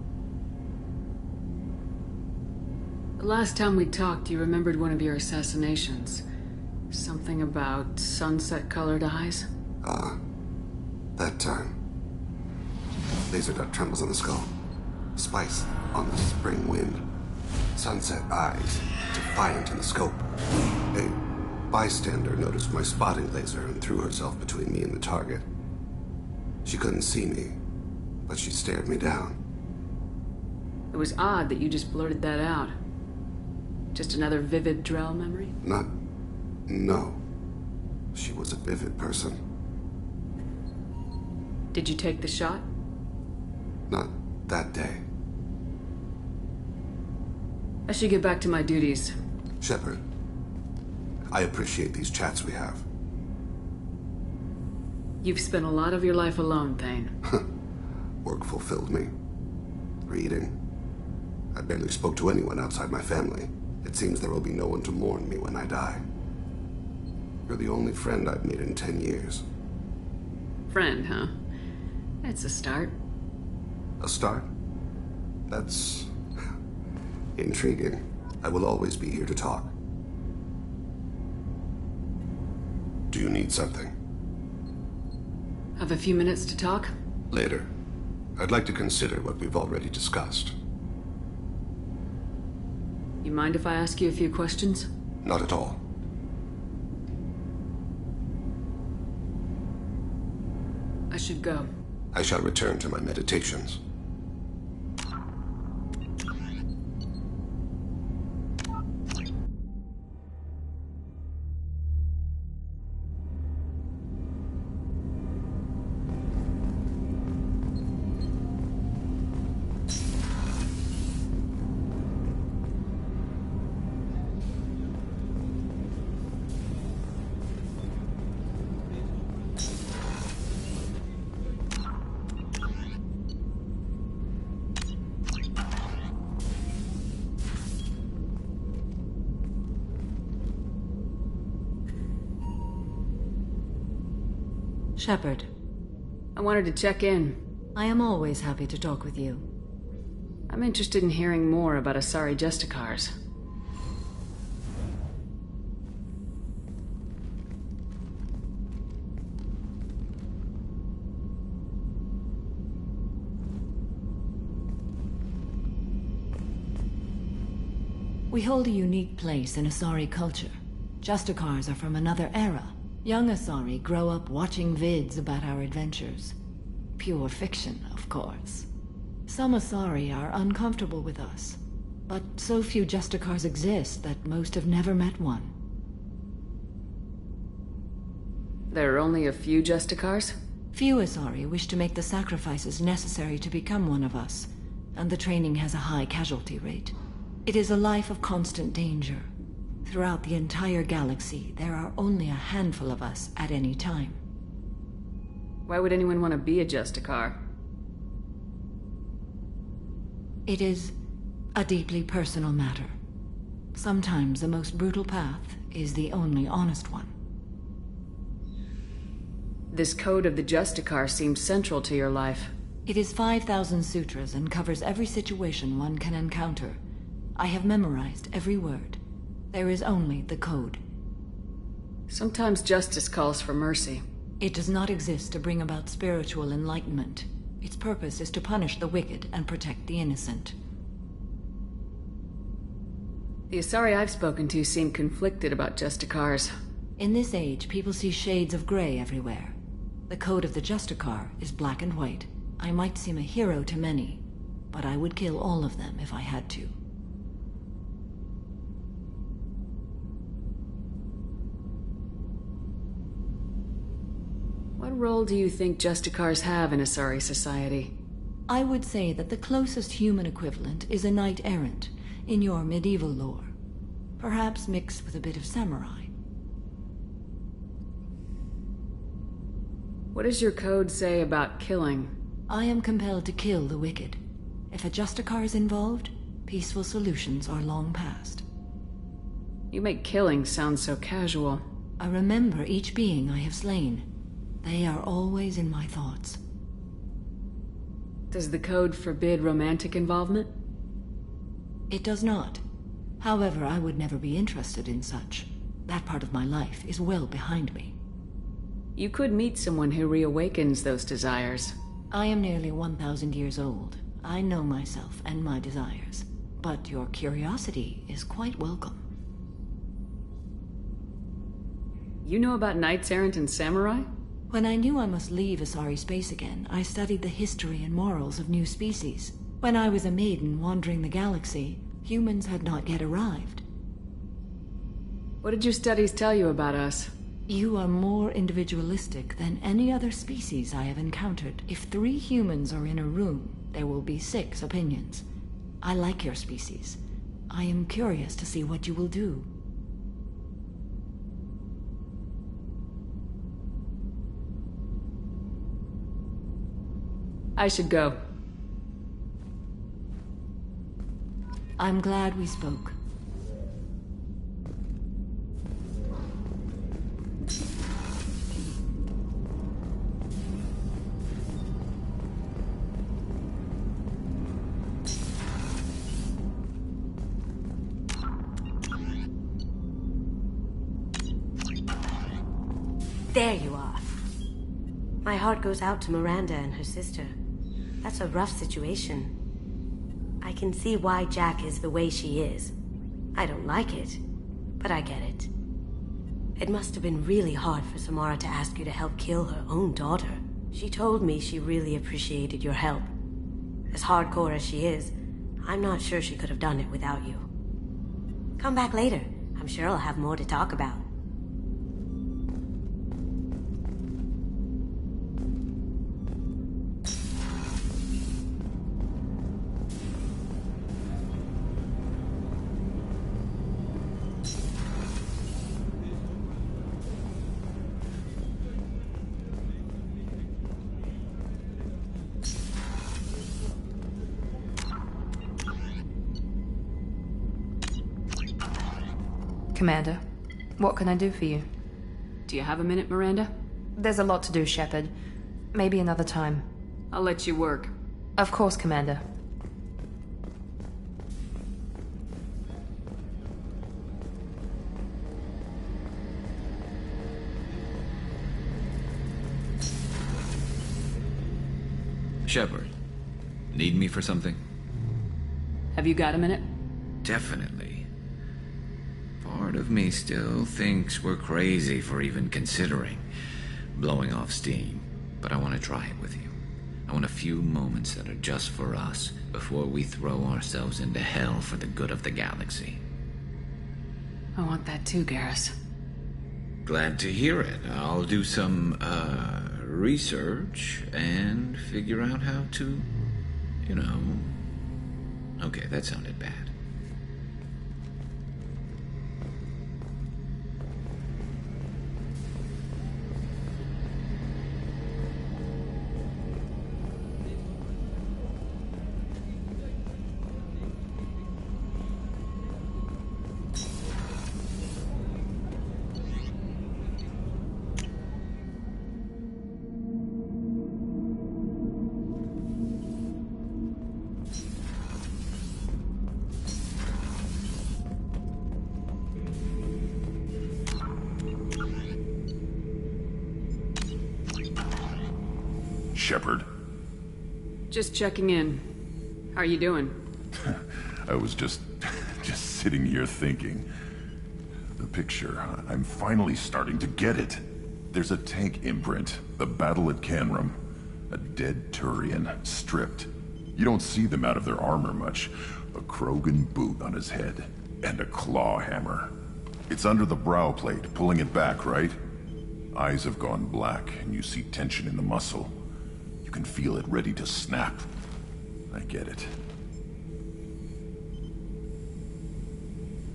The last time we talked, you remembered one of your assassinations. Something about sunset-colored eyes? Ah, that time. Laser dot trembles on the skull. Spice on the spring wind. Sunset eyes, defiant in the scope. A bystander noticed my spotting laser and threw herself between me and the target. She couldn't see me, but she stared me down. It was odd that you just blurted that out. Just another vivid Drell memory? No. She was a vivid person. Did you take the shot? Not that day. I should get back to my duties. Shepard, I appreciate these chats we have. You've spent a lot of your life alone, Thane. Work fulfilled me. Reading. I barely spoke to anyone outside my family. It seems there will be no one to mourn me when I die. You're the only friend I've made in 10 years. Friend, huh? That's a start. A start? That's intriguing. I will always be here to talk. Do you need something? Have a few minutes to talk? Later. I'd like to consider what we've already discussed. You mind if I ask you a few questions? Not at all. I should go. I shall return to my meditations. Shepard. I wanted to check in. I am always happy to talk with you. I'm interested in hearing more about Asari Justicars. We hold a unique place in Asari culture. Justicars are from another era. Young Asari grow up watching vids about our adventures. Pure fiction, of course. Some Asari are uncomfortable with us, but so few Justicars exist that most have never met one. There are only a few Justicars? Few Asari wish to make the sacrifices necessary to become one of us, and the training has a high casualty rate. It is a life of constant danger. Throughout the entire galaxy, there are only a handful of us at any time. Why would anyone want to be a Justicar? It is a deeply personal matter. Sometimes the most brutal path is the only honest one. This code of the Justicar seems central to your life. It is 5,000 sutras and covers every situation one can encounter. I have memorized every word. There is only the code. Sometimes justice calls for mercy. It does not exist to bring about spiritual enlightenment. Its purpose is to punish the wicked and protect the innocent. The Asari I've spoken to seem conflicted about Justicars. In this age, people see shades of gray everywhere. The code of the Justicar is black and white. I might seem a hero to many, but I would kill all of them if I had to. What role do you think Justicars have in Asari society? I would say that the closest human equivalent is a knight-errant in your medieval lore. Perhaps mixed with a bit of samurai. What does your code say about killing? I am compelled to kill the wicked. If a Justicar is involved, peaceful solutions are long past. You make killing sound so casual. I remember each being I have slain. They are always in my thoughts. Does the code forbid romantic involvement? It does not. However, I would never be interested in such. That part of my life is well behind me. You could meet someone who reawakens those desires. I am nearly 1,000 years old. I know myself and my desires. But your curiosity is quite welcome. You know about knights errant and samurai? When I knew I must leave Asari space again, I studied the history and morals of new species. When I was a maiden wandering the galaxy, humans had not yet arrived. What did your studies tell you about us? You are more individualistic than any other species I have encountered. If 3 humans are in a room, there will be 6 opinions. I like your species. I am curious to see what you will do. I should go. I'm glad we spoke. There you are. My heart goes out to Miranda and her sister. That's a rough situation. I can see why Jack is the way she is. I don't like it, but I get it. It must have been really hard for Samara to ask you to help kill her own daughter. She told me she really appreciated your help. As hardcore as she is, I'm not sure she could have done it without you. Come back later. I'm sure I'll have more to talk about. Commander, what can I do for you? Do you have a minute, Miranda? There's a lot to do, Shepard. Maybe another time. I'll let you work. Of course, Commander. Shepard, need me for something? Have you got a minute? Definitely. Part of me still thinks we're crazy for even considering blowing off steam, but I want to try it with you. I want a few moments that are just for us before we throw ourselves into hell for the good of the galaxy. I want that too, Garrus. Glad to hear it. I'll do some, research and figure out how to, you know... Okay, that sounded bad. Shepard? Just checking in. How are you doing? I was just sitting here thinking. The picture, I'm finally starting to get it. There's a tank imprint, the battle at Canrum. A dead Turian, stripped. You don't see them out of their armor much. A Krogan boot on his head, and a claw hammer. It's under the brow plate, pulling it back, right? Eyes have gone black, and you see tension in the muscle. You can feel it ready to snap. I get it.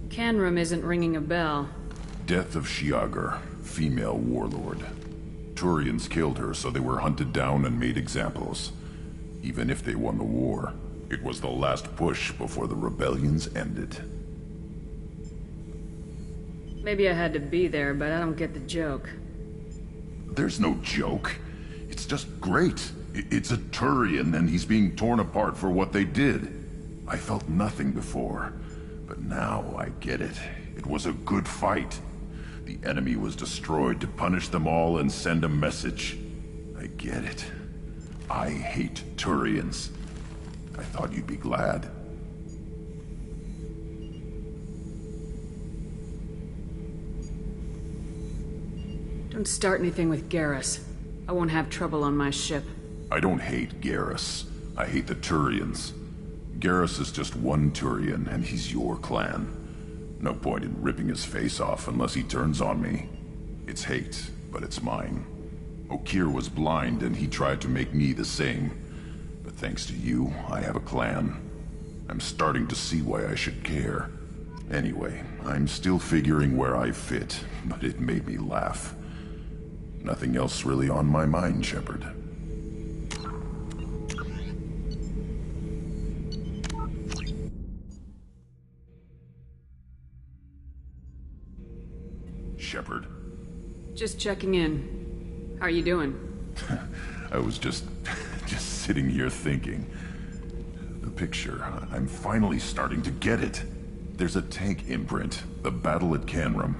Canrum isn't ringing a bell. Death of Shiagar, female warlord. Turians killed her, so they were hunted down and made examples. Even if they won the war, it was the last push before the rebellions ended. Maybe I had to be there, but I don't get the joke. There's no joke. It's just great. It's a Turian, and he's being torn apart for what they did. I felt nothing before, but now I get it. It was a good fight. The enemy was destroyed to punish them all and send a message. I get it. I hate Turians. I thought you'd be glad. Don't start anything with Garrus. I won't have trouble on my ship. I don't hate Garrus. I hate the Turians. Garrus is just one Turian, and he's your clan. No point in ripping his face off unless he turns on me. It's hate, but it's mine. Okir was blind, and he tried to make me the same. But thanks to you, I have a clan. I'm starting to see why I should care. Anyway, I'm still figuring where I fit, but it made me laugh. Nothing else really on my mind, Shepard. Shepard? Just checking in. How are you doing? I was just sitting here thinking. The picture, I'm finally starting to get it. There's a tank imprint, the battle at Canrum.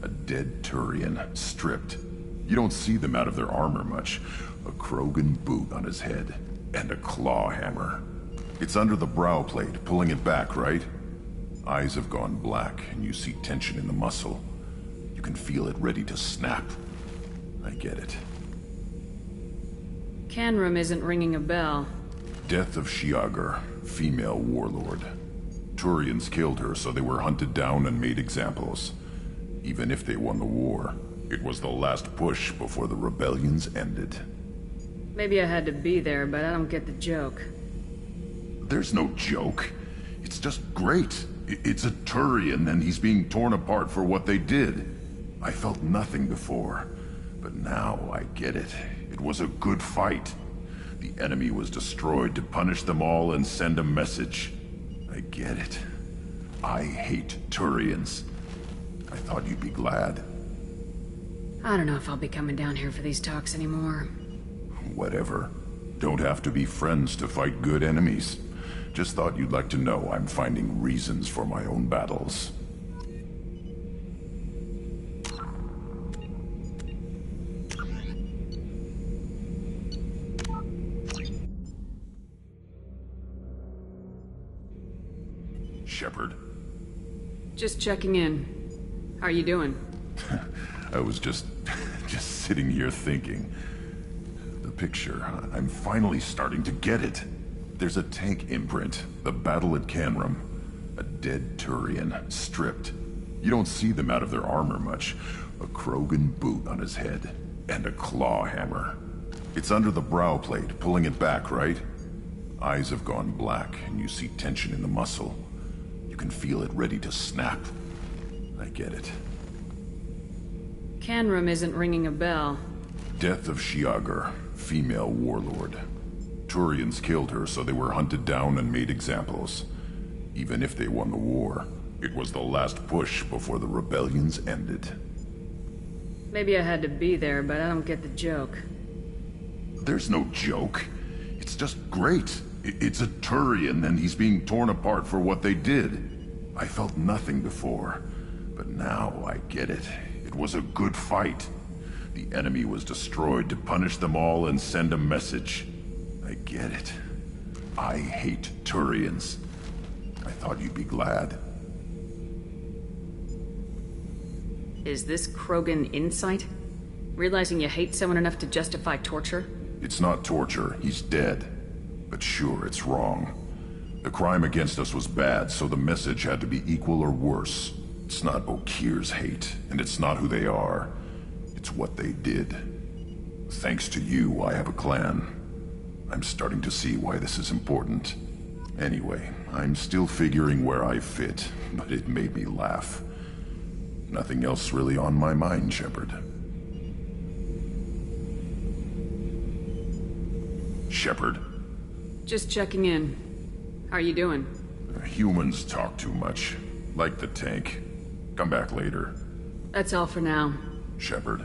A dead Turian, stripped. You don't see them out of their armor much. A Krogan boot on his head, and a claw hammer. It's under the brow plate, pulling it back, right? Eyes have gone black, and you see tension in the muscle. You can feel it ready to snap. I get it. Canrum isn't ringing a bell. Death of Shiagar, female warlord. Turians killed her, so they were hunted down and made examples. Even if they won the war, it was the last push before the rebellions ended. Maybe I had to be there, but I don't get the joke. There's no joke. It's just great. It's a Turian, and he's being torn apart for what they did. I felt nothing before, but now I get it. It was a good fight. The enemy was destroyed to punish them all and send a message. I get it. I hate Turians. I thought you'd be glad. I don't know if I'll be coming down here for these talks anymore. Whatever. Don't have to be friends to fight good enemies. Just thought you'd like to know I'm finding reasons for my own battles. Shepard? Just checking in. How are you doing? I was just sitting here thinking. The picture, I'm finally starting to get it. There's a tank imprint, the battle at Canrum. A dead Turian, stripped. You don't see them out of their armor much. A Krogan boot on his head, and a claw hammer. It's under the brow plate, pulling it back, right? Eyes have gone black, and you see tension in the muscle. You can feel it ready to snap. I get it. Canrum isn't ringing a bell. Death of Shiagar, female warlord. Turians killed her, so they were hunted down and made examples. Even if they won the war, it was the last push before the rebellions ended. Maybe I had to be there, but I don't get the joke. There's no joke. It's just great. It's a Turian, and he's being torn apart for what they did. I felt nothing before, but now I get it. It was a good fight. The enemy was destroyed to punish them all and send a message. I get it. I hate Turians. I thought you'd be glad. Is this Krogan insight? Realizing you hate someone enough to justify torture? It's not torture. He's dead. But sure, it's wrong. The crime against us was bad, so the message had to be equal or worse. It's not Okir's hate, and it's not who they are. It's what they did. Thanks to you, I have a clan. I'm starting to see why this is important. Anyway, I'm still figuring where I fit, but it made me laugh. Nothing else really on my mind, Shepard. Shepard? Just checking in. How are you doing? Humans talk too much. Like the tank. Come back later. That's all for now. Shepard.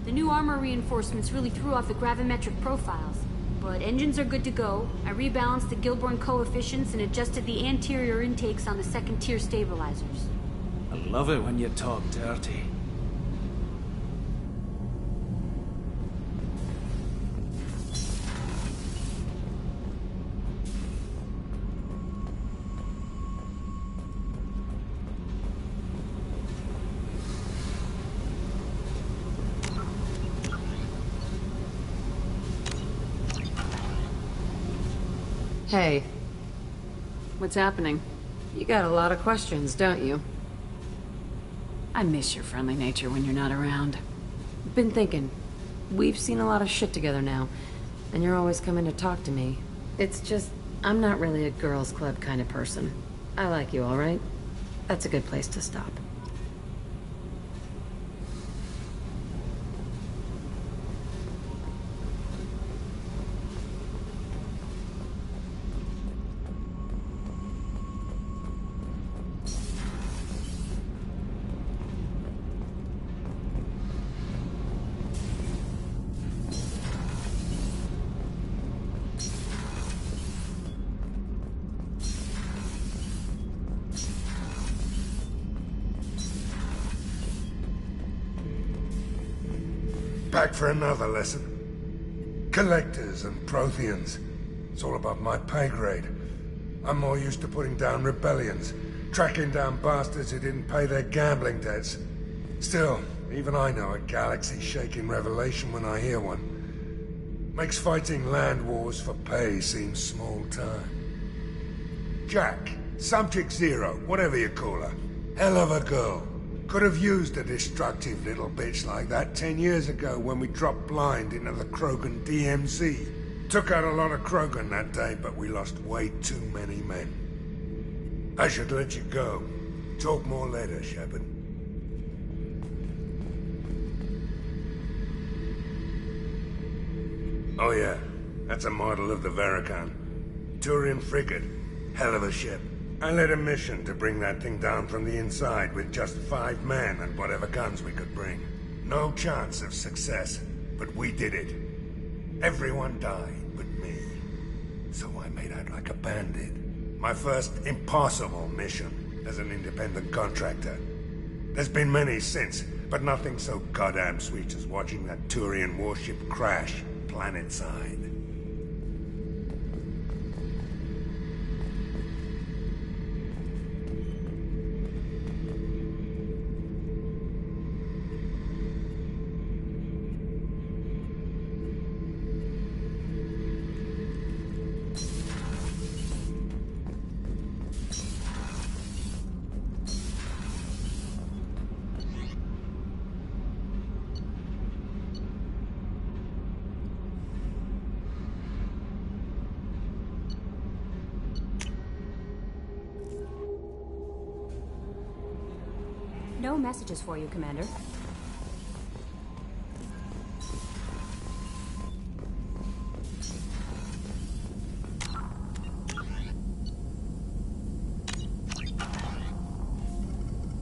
The new armor reinforcements really threw off the gravimetric profiles. But engines are good to go. I rebalanced the Gilborn coefficients and adjusted the anterior intakes on the second-tier stabilizers. I love it when you talk dirty. Hey. What's happening? You got a lot of questions, don't you? I miss your friendly nature when you're not around. Been thinking. We've seen a lot of shit together now, and you're always coming to talk to me. It's just, I'm not really a girls' club kind of person. I like you, all right? That's a good place to stop. Back for another lesson. Collectors and Protheans. It's all above my pay grade. I'm more used to putting down rebellions, tracking down bastards who didn't pay their gambling debts. Still, even I know a galaxy-shaking revelation when I hear one. Makes fighting land wars for pay seem small time. Jack, Subject Zero, whatever you call her. Hell of a girl. Could have used a destructive little bitch like that 10 years ago when we dropped blind into the Krogan DMZ. Took out a lot of Krogan that day, but we lost way too many men. I should let you go. Talk more later, Shepard. Oh yeah, That's a model of the Veracon. Turian frigate. Hell of a ship. I led a mission to bring that thing down from the inside with just 5 men and whatever guns we could bring. No chance of success, but we did it. Everyone died but me. So I made out like a bandit. My first impossible mission as an independent contractor. There's been many since, but nothing so goddamn sweet as watching that Turian warship crash planet-side. No messages for you, Commander.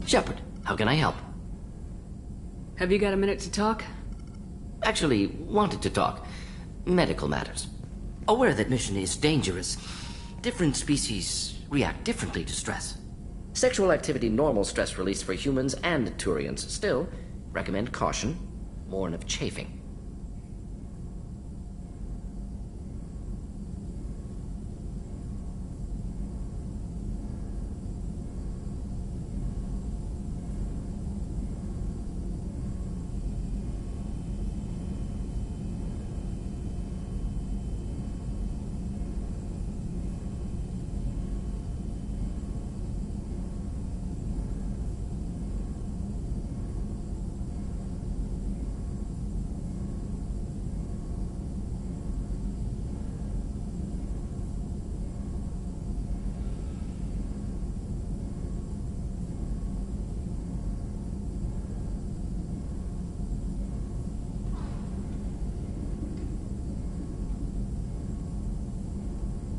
Shepard, how can I help? Have you got a minute to talk? Actually, wanted to talk. Medical matters. Aware that mission is dangerous. Different species react differently to stress. Sexual activity normal stress release for humans and Turians. Still, recommend caution. Warn of chafing.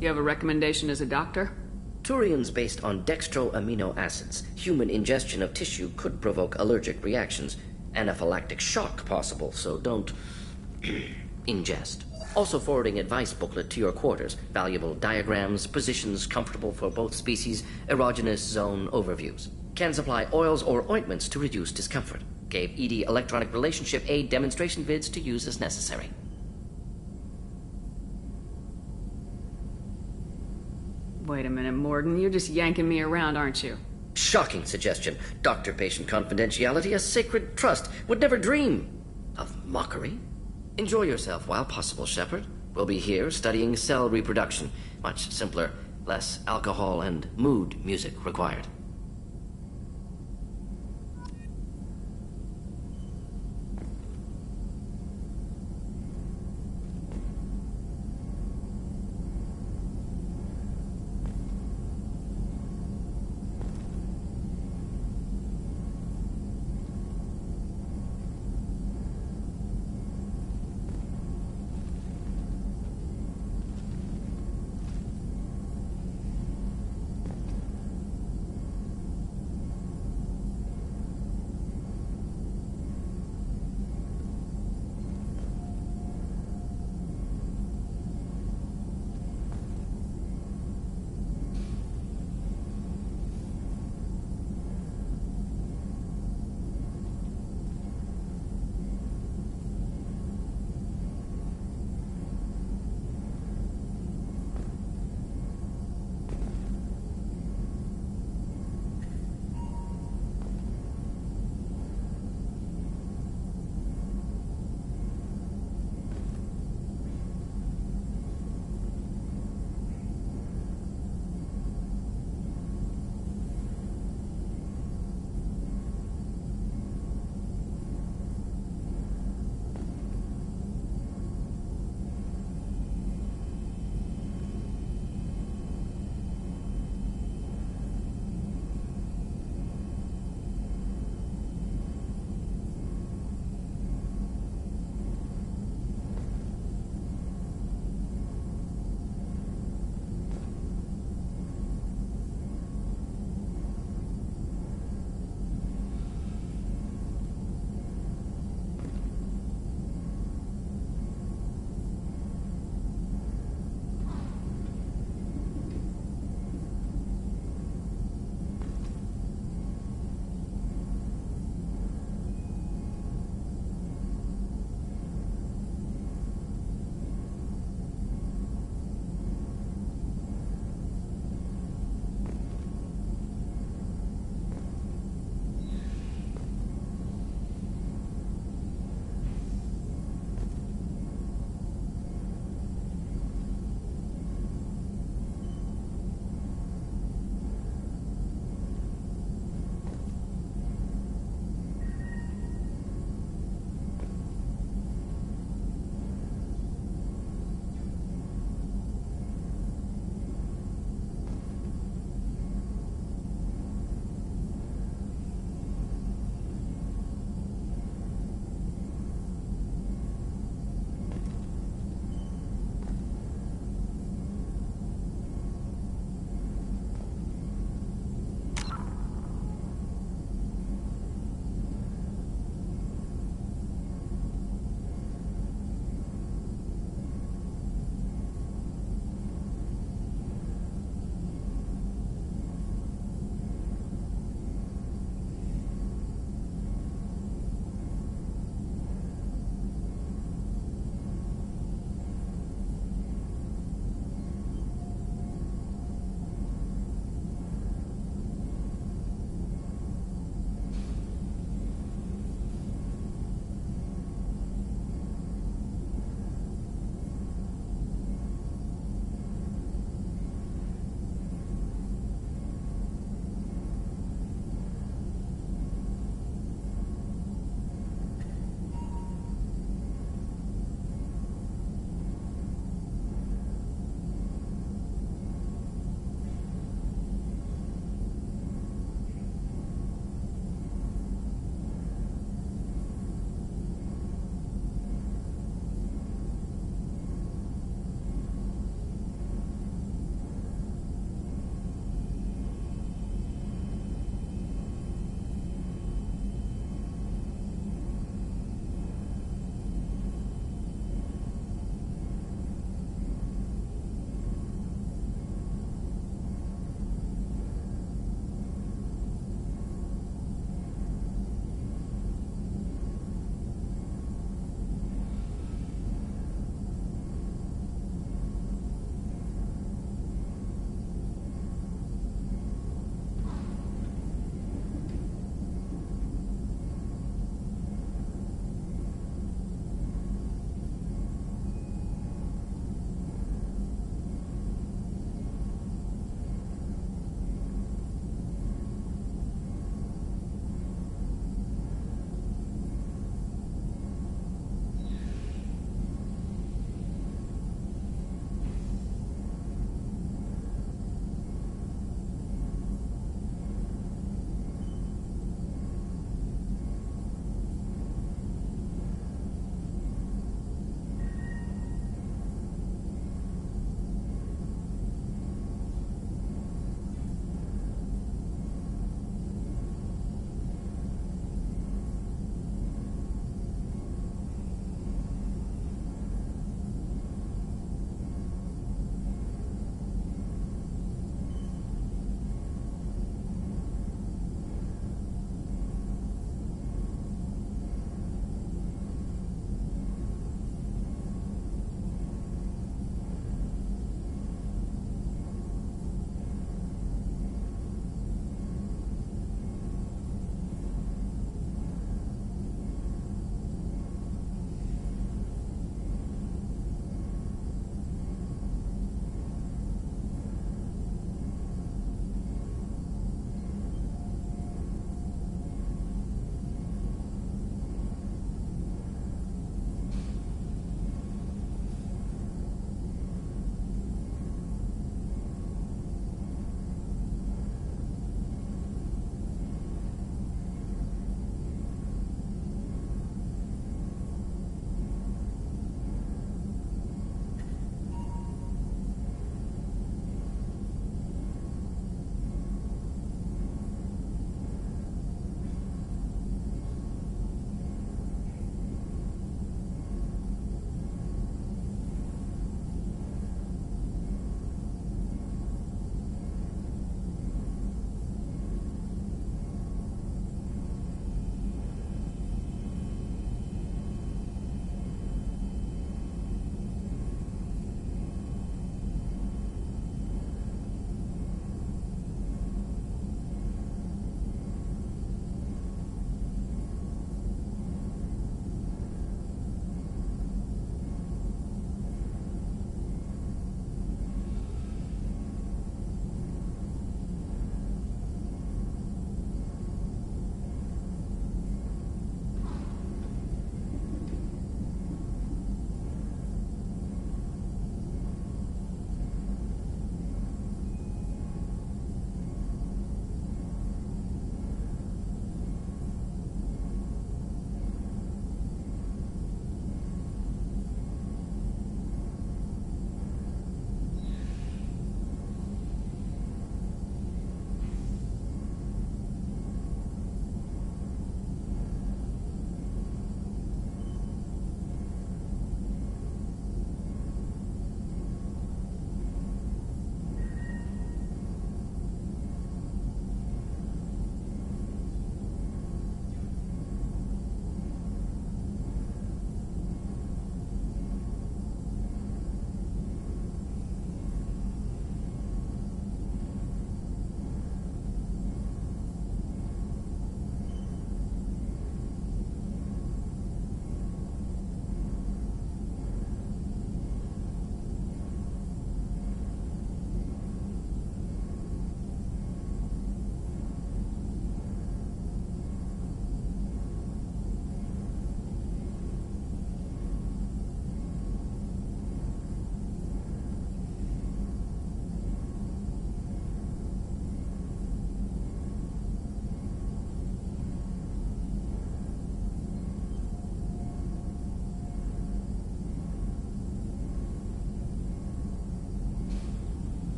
You have a recommendation as a doctor? Turians based on dextro amino acids. Human ingestion of tissue could provoke allergic reactions. Anaphylactic shock possible, so don't ingest. Also forwarding advice booklet to your quarters. Valuable diagrams, positions comfortable for both species, erogenous zone overviews. Can supply oils or ointments to reduce discomfort. Gave ED electronic relationship aid demonstration vids to use as necessary. Wait a minute, Morden. You're just yanking me around, aren't you? Shocking suggestion. Doctor-patient confidentiality, a sacred trust. Would never dream of mockery. Enjoy yourself while possible, Shepard. We'll be here studying cell reproduction. Much simpler, less alcohol and mood music required.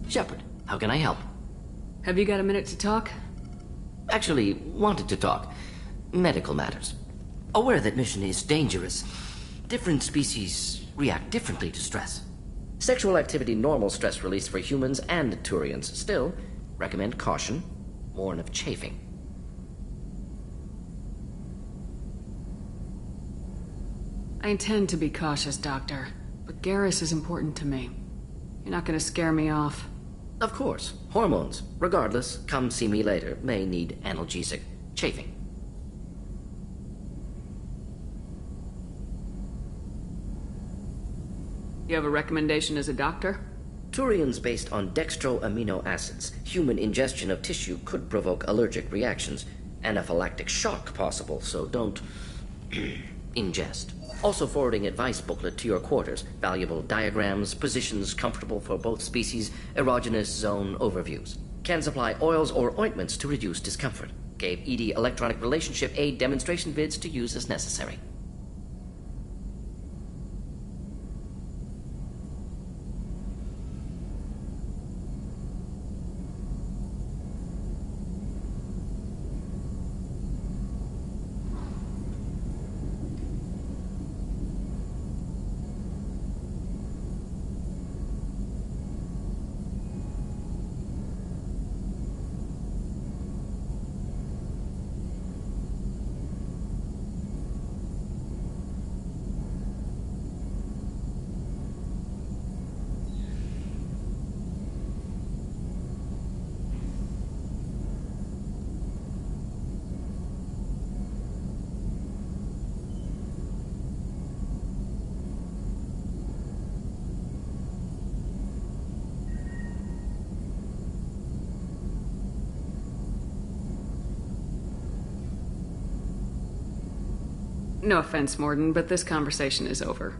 Shepard, how can I help? Have you got a minute to talk? Actually, wanted to talk. Medical matters. Aware that mission is dangerous. Different species react differently to stress. Sexual activity normal stress release for humans and Turians. Still, recommend caution. Warn of chafing. I intend to be cautious, Doctor. But Garrus is important to me. You're not gonna scare me off. Of course. Hormones. Regardless, come see me later. May need analgesic. Chafing. You have a recommendation as a doctor? Turians based on dextro amino acids. Human ingestion of tissue could provoke allergic reactions. Anaphylactic shock possible, so don't ingest. Also forwarding advice booklet to your quarters. Valuable diagrams, positions comfortable for both species, erogenous zone overviews. Can supply oils or ointments to reduce discomfort. Gave ED electronic relationship aid demonstration vids to use as necessary. No offense, Morden, but this conversation is over.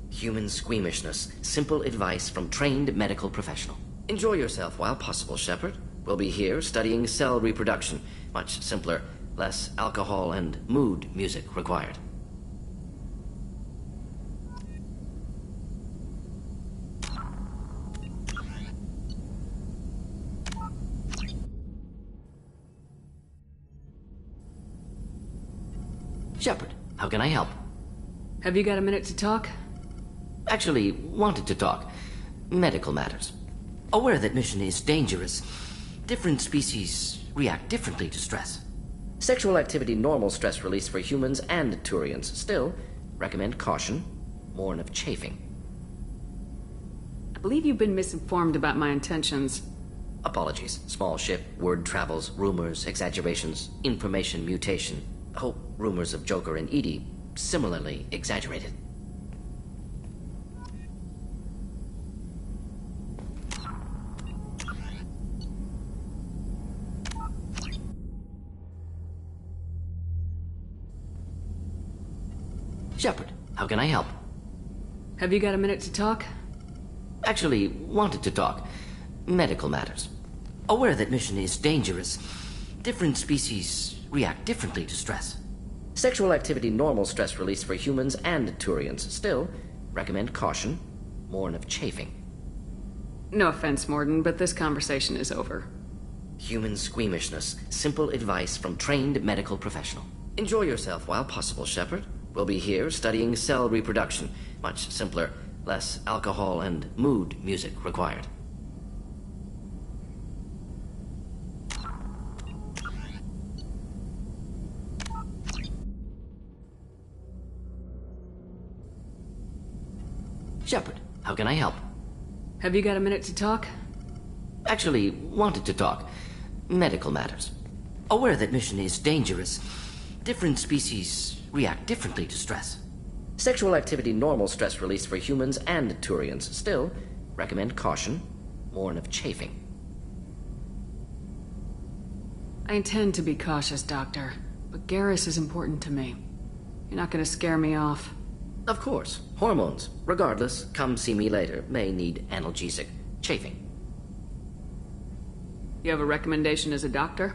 Human squeamishness. Simple advice from trained medical professional. Enjoy yourself while possible, Shepard. We'll be here studying cell reproduction. Much simpler, less alcohol and mood music required. Shepard, how can I help? Have you got a minute to talk? Actually, wanted to talk. Medical matters. Aware that mission is dangerous. Different species react differently to stress. Sexual activity normal stress release for humans and Turians. Still, recommend caution. Warn of chafing. I believe you've been misinformed about my intentions. Apologies. Small ship, word travels, rumors, exaggerations, information mutation. Hope rumors of Joker and Edie similarly exaggerated. Shepard, how can I help? Have you got a minute to talk? Actually, wanted to talk. Medical matters. Aware that mission is dangerous. Different species react differently to stress. Sexual activity normal stress release for humans and Turians. Still, recommend caution. Warn of chafing. No offense, Morden, but this conversation is over. Human squeamishness. Simple advice from trained medical professional. Enjoy yourself while possible, Shepard. We'll be here studying cell reproduction. Much simpler, less alcohol and mood music required. Shepard, how can I help? Have you got a minute to talk? Actually, wanted to talk. Medical matters. Aware that mission is dangerous. Different species react differently to stress. Sexual activity normal stress release for humans and Turians. Still, recommend caution. Warn of chafing. I intend to be cautious, Doctor. But Garrus is important to me. You're not gonna scare me off. Of course. Hormones. Regardless, come see me later. May need analgesic. Chafing. You have a recommendation as a doctor?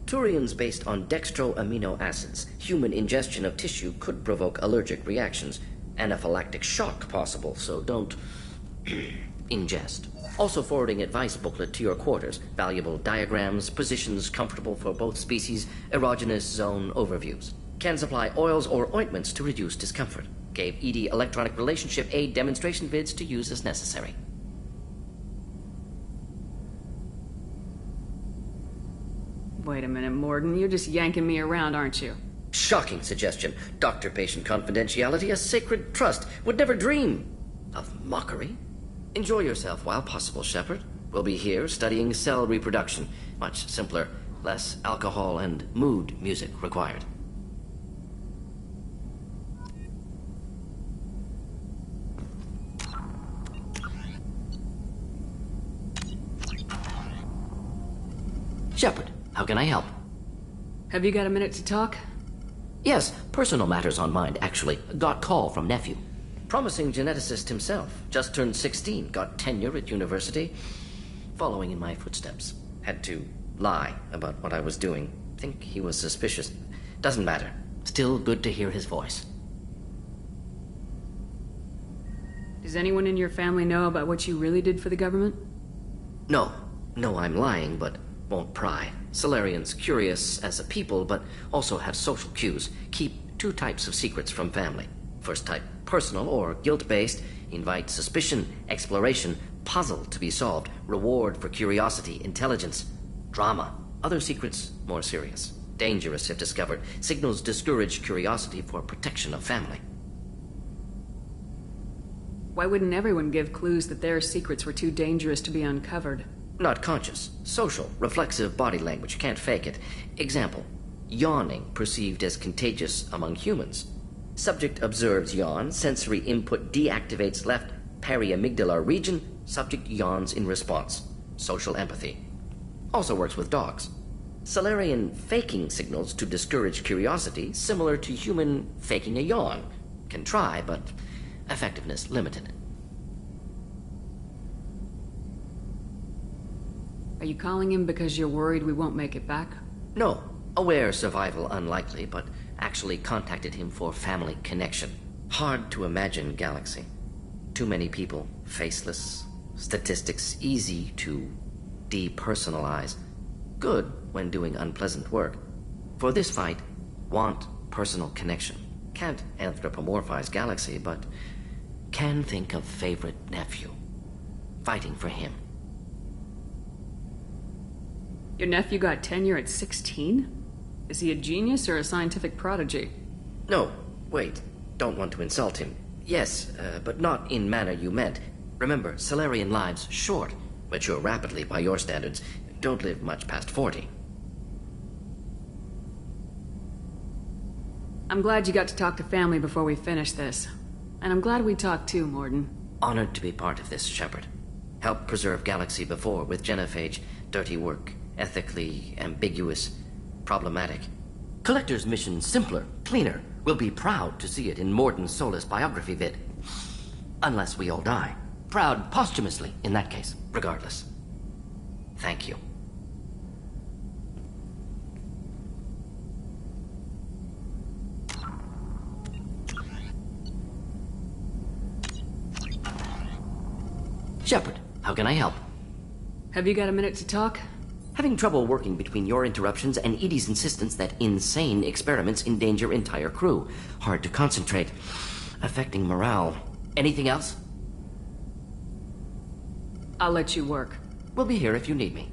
Turians based on dextro amino acids. Human ingestion of tissue could provoke allergic reactions. Anaphylactic shock possible, so don't ingest. Also forwarding advice booklet to your quarters, valuable diagrams, positions comfortable for both species, erogenous zone overviews. Can supply oils or ointments to reduce discomfort. Gave ED electronic relationship aid demonstration vids to use as necessary. Wait a minute, Morden. You're just yanking me around, aren't you? Shocking suggestion. Doctor-patient confidentiality, a sacred trust. Would never dream of mockery. Enjoy yourself while possible, Shepard. We'll be here studying cell reproduction. Much simpler, less alcohol and mood music required. Shepard, how can I help? Have you got a minute to talk? Yes, personal matters on mind, actually. Got call from nephew. Promising geneticist himself. Just turned 16, got tenure at university. Following in my footsteps. Had to lie about what I was doing. Think he was suspicious. Doesn't matter. Still good to hear his voice. Does anyone in your family know about what you really did for the government? No. No, I'm lying, but won't pry. Solarians curious as a people, but also have social cues. Keep two types of secrets from family. First type, personal or guilt-based. Invite suspicion, exploration, puzzle to be solved, reward for curiosity, intelligence. Drama. Other secrets, more serious. Dangerous if discovered. Signals discourage curiosity for protection of family. Why wouldn't everyone give clues that their secrets were too dangerous to be uncovered? Not conscious. Social, reflexive body language. Can't fake it. Example. Yawning perceived as contagious among humans. Subject observes yawn. Sensory input deactivates left periamygdala region. Subject yawns in response. Social empathy. Also works with dogs. Solarian faking signals to discourage curiosity, similar to human faking a yawn. Can try, but effectiveness limited. Are you calling him because you're worried we won't make it back? No. Aware survival unlikely, but actually contacted him for family connection. Hard to imagine galaxy. Too many people, faceless. Statistics easy to depersonalize. Good when doing unpleasant work. For this fight, want personal connection. Can't anthropomorphize galaxy, but can think of favorite nephew. Fighting for him. Your nephew got tenure at 16? Is he a genius or a scientific prodigy? No, wait. Don't want to insult him. Yes, but not in manner you meant. Remember, Solarian lives short. Mature rapidly by your standards. Don't live much past 40. I'm glad you got to talk to family before we finish this. And I'm glad we talked too, Morden. Honored to be part of this, Shepard. Helped preserve Galaxy before with genophage. Dirty work. Ethically ambiguous. Problematic. Collector's mission simpler, cleaner. We'll be proud to see it in Morden Solis biography vid. Unless we all die. Proud posthumously, in that case. Regardless. Thank you. Shepard, how can I help? Have you got a minute to talk? Having trouble working between your interruptions and Edie's insistence that insane experiments endanger entire crew. Hard to concentrate. Affecting morale. Anything else? I'll let you work. We'll be here if you need me.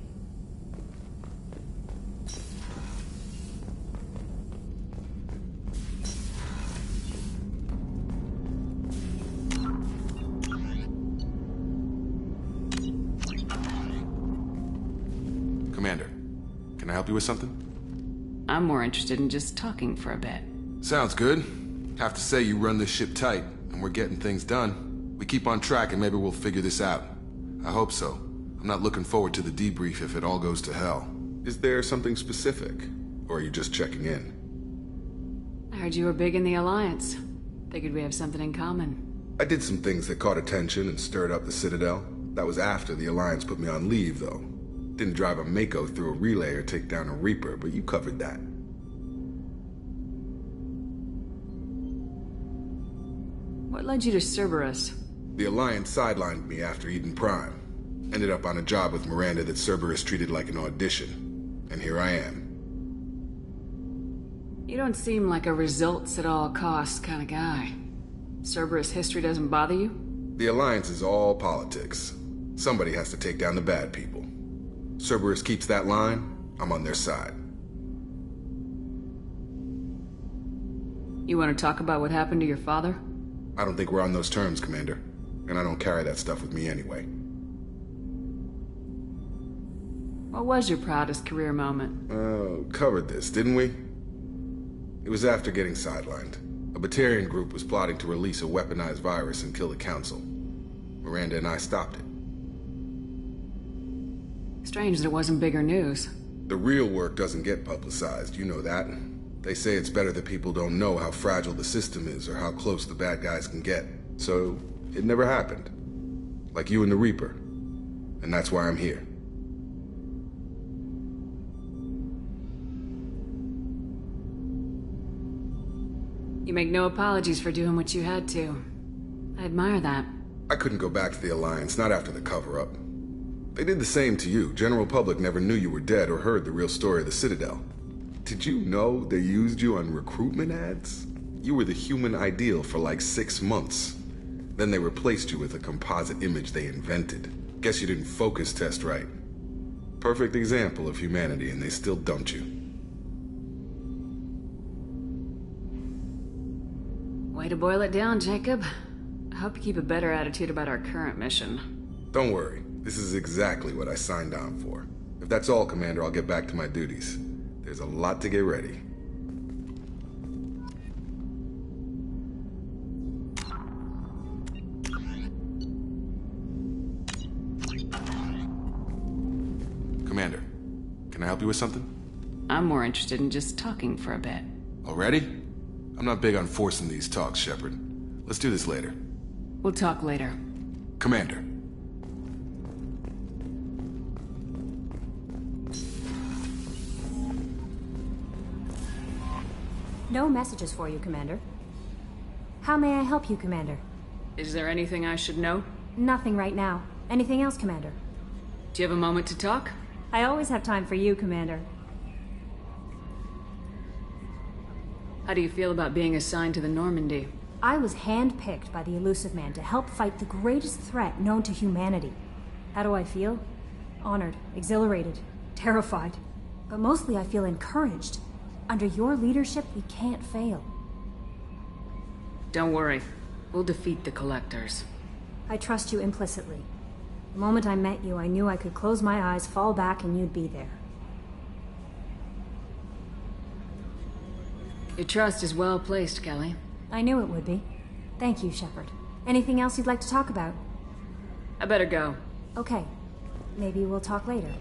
Commander, can I help you with something? I'm more interested in just talking for a bit. Sounds good. Have to say you run this ship tight, and we're getting things done. We keep on track and maybe we'll figure this out. I hope so. I'm not looking forward to the debrief if it all goes to hell. Is there something specific, or are you just checking in? I heard you were big in the Alliance. Figured we have something in common. I did some things that caught attention and stirred up the Citadel. That was after the Alliance put me on leave, though. Didn't drive a Mako through a relay or take down a Reaper, but you covered that. What led you to Cerberus? The Alliance sidelined me after Eden Prime. Ended up on a job with Miranda that Cerberus treated like an audition. And here I am. You don't seem like a results-at-all-costs kind of guy. Cerberus history doesn't bother you? The Alliance is all politics. Somebody has to take down the bad people. Cerberus keeps that line, I'm on their side. You want to talk about what happened to your father? I don't think we're on those terms, Commander. And I don't carry that stuff with me anyway. What was your proudest career moment? Covered this, didn't we? It was after getting sidelined. A Batarian group was plotting to release a weaponized virus and kill the Council. Miranda and I stopped it. Strange that it wasn't bigger news. The real work doesn't get publicized, you know that. They say it's better that people don't know how fragile the system is or how close the bad guys can get. So, it never happened. Like you and the Reaper. And that's why I'm here. You make no apologies for doing what you had to. I admire that. I couldn't go back to the Alliance, not after the cover-up. They did the same to you. General public never knew you were dead or heard the real story of the Citadel. Did you know they used you on recruitment ads? You were the human ideal for like 6 months. Then they replaced you with a composite image they invented. Guess you didn't focus test right. Perfect example of humanity, and they still dumped you. Way to boil it down, Jacob. I hope you keep a better attitude about our current mission. Don't worry. This is exactly what I signed on for. If that's all, Commander, I'll get back to my duties. There's a lot to get ready. Commander, can I help you with something? I'm more interested in just talking for a bit. Already? I'm not big on forcing these talks, Shepard. Let's do this later. We'll talk later. Commander. No messages for you, Commander. How may I help you, Commander? Is there anything I should know? Nothing right now. Anything else, Commander? Do you have a moment to talk? I always have time for you, Commander. How do you feel about being assigned to the Normandy? I was handpicked by the Elusive Man to help fight the greatest threat known to humanity. How do I feel? Honored, exhilarated, terrified. But mostly I feel encouraged. Under your leadership, we can't fail. Don't worry. We'll defeat the Collectors. I trust you implicitly. The moment I met you, I knew I could close my eyes, fall back, and you'd be there. Your trust is well placed, Kelly. I knew it would be. Thank you, Shepard. Anything else you'd like to talk about? I better go. Okay. Maybe we'll talk later.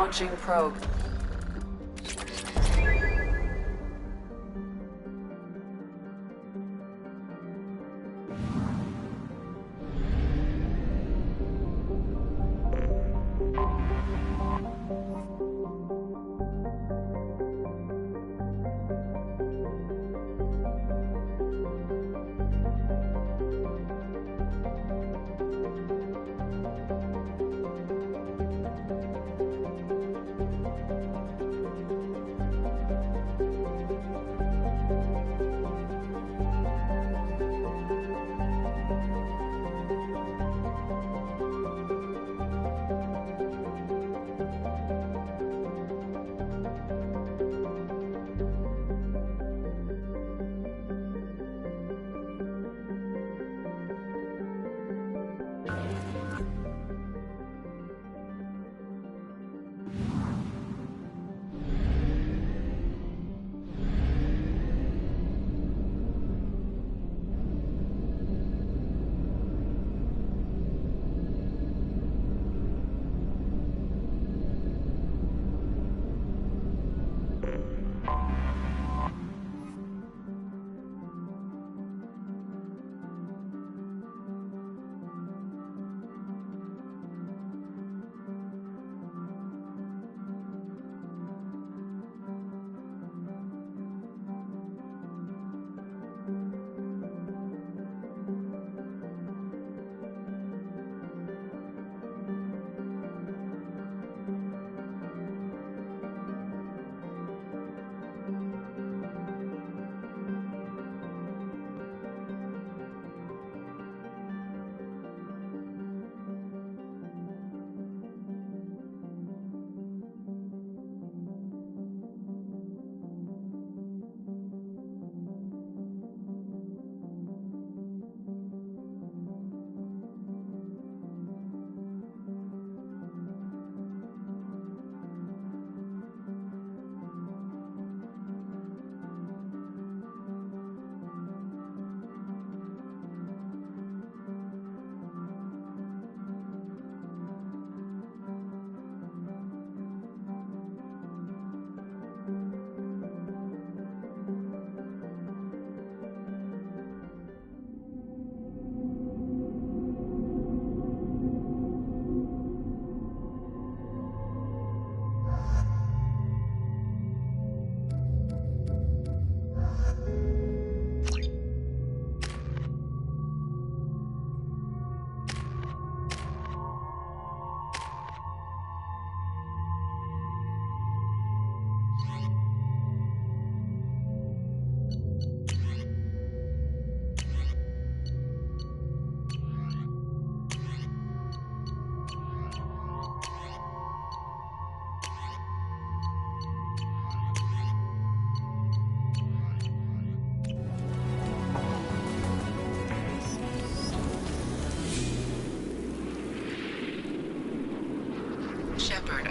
Launching probe.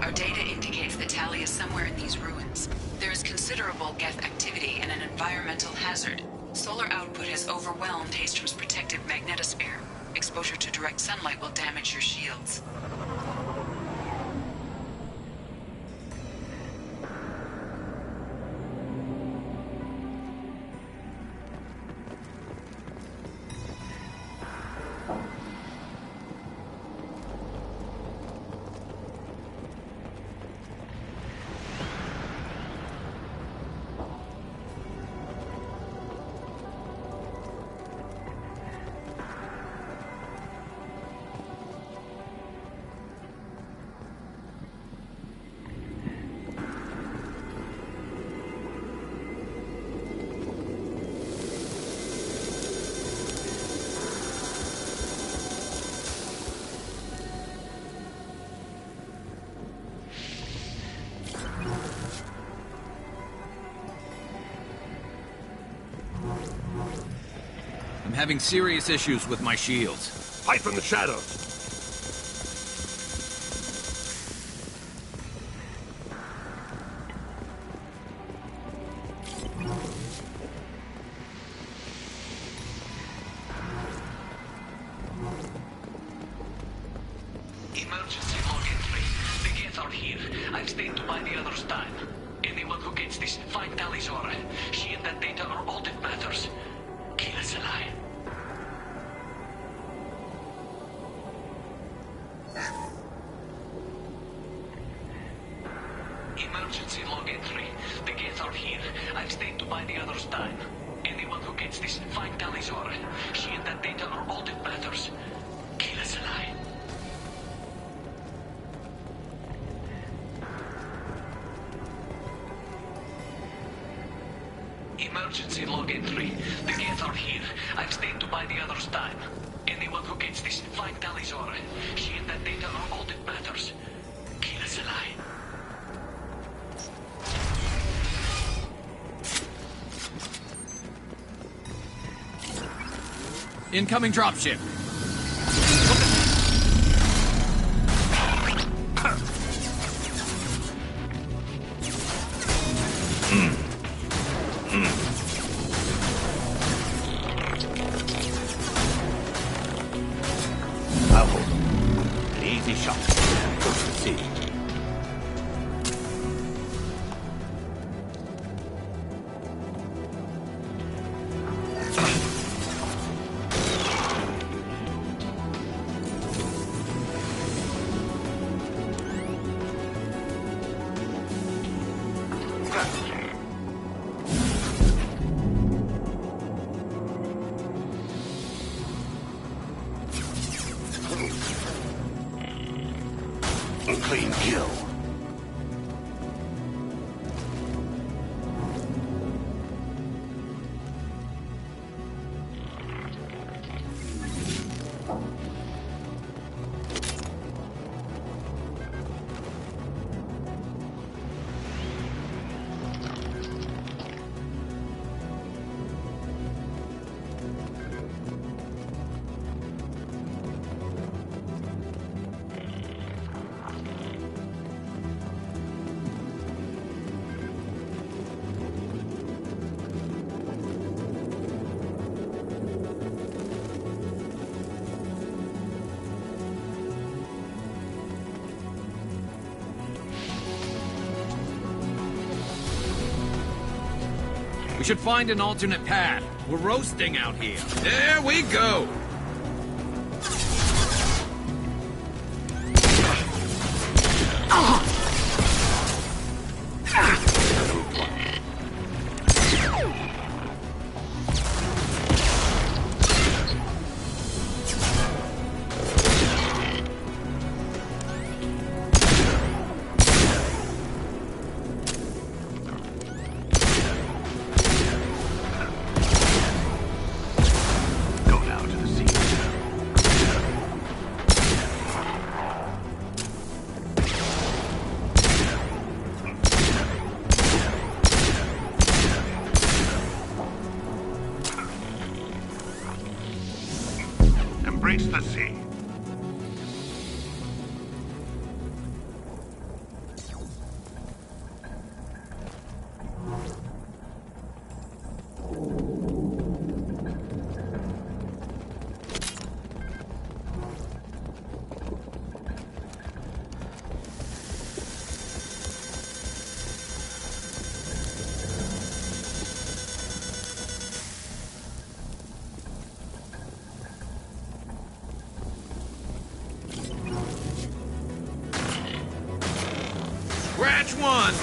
Our data indicates that Tali is somewhere in these ruins. There is considerable geth activity and an environmental hazard. Solar output has overwhelmed Haystrom's protective magnetosphere. Exposure to direct sunlight will damage your shields. I'm having serious issues with my shields. Fight from the shadows! Emergency, Morgan 3. The geth are here. I've time. Anyone who gets this, find Talizora. She and that data are all that matters. Kill us alive. Emergency log entry. The gates are here. I've stayed to buy the others time. Anyone who gets this, find Talizora. She and that data are all that matters. Kill us alive. Emergency log entry. The gates are here. I've stayed to buy the others time. Anyone who gets this, find Talizora. She and that data are all that matters. Kill us alive. Incoming dropship. An easy shot. Close to sea. Clean kill. We should find an alternate path. We're roasting out here. There we go! Embrace the sea. Scratch one!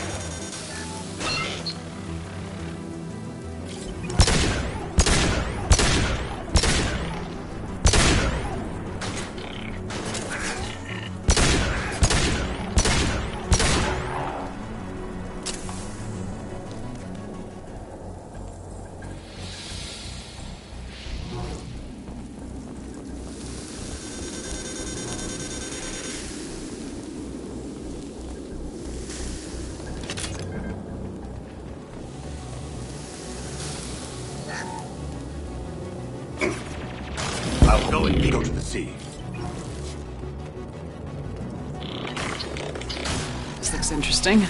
I'll go and go to the sea. This looks interesting.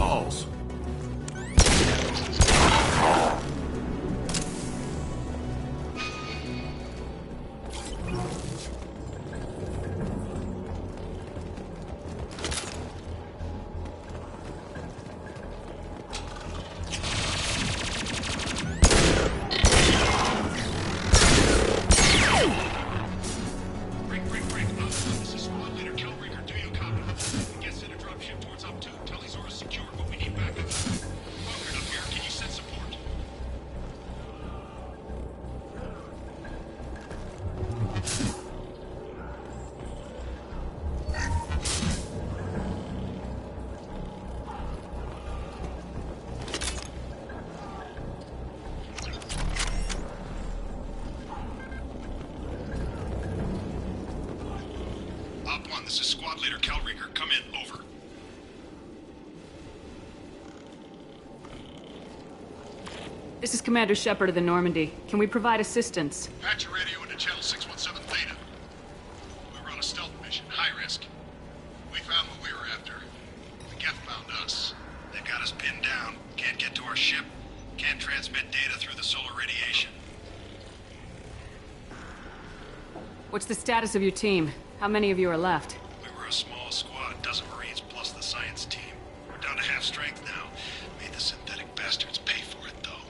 balls. This is Squad Leader Calringer. Come in. Over. This is Commander Shepard of the Normandy. Can we provide assistance? Patch your radio into channel 617 Beta. We were on a stealth mission, high risk. We found what we were after. The Geth found us. They've got us pinned down. Can't get to our ship. Can't transmit data through the solar radiation. What's the status of your team? How many of you are left? We were a small squad, dozen Marines plus the science team. We're down to half strength now. Made the synthetic bastards pay for it, though.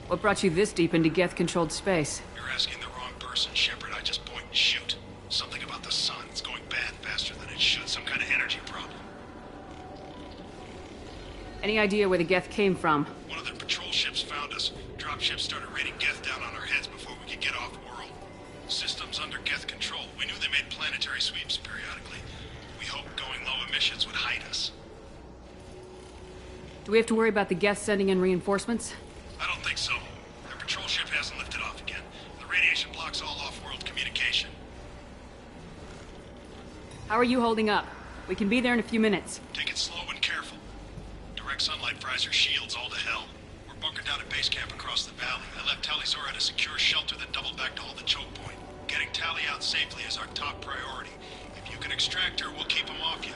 What brought you this deep into Geth-controlled space? You're asking the wrong person, Shepard. I just point and shoot. Something about the sun. It's going bad faster than it should. Some kind of energy problem. Any idea where the Geth came from? One of their patrol ships found us. Dropships started raining Geth down on our heads before we could get off world. Systems under Geth control. We knew they made planetary sweeps periodically. We hoped going low emissions would hide us. Do we have to worry about the Geth sending in reinforcements? I don't think so. Their patrol ship hasn't lifted off again. The radiation blocks all off-world communication. How are you holding up? We can be there in a few minutes. Take it slow and careful. Direct sunlight fries our shields all to hell. We're bunkered down at base camp across the valley. I left Talizora at a secure shelter that doubled back to hold the choke point. Getting Tali out safely is our top priority. If you can extract her, we'll keep them off you.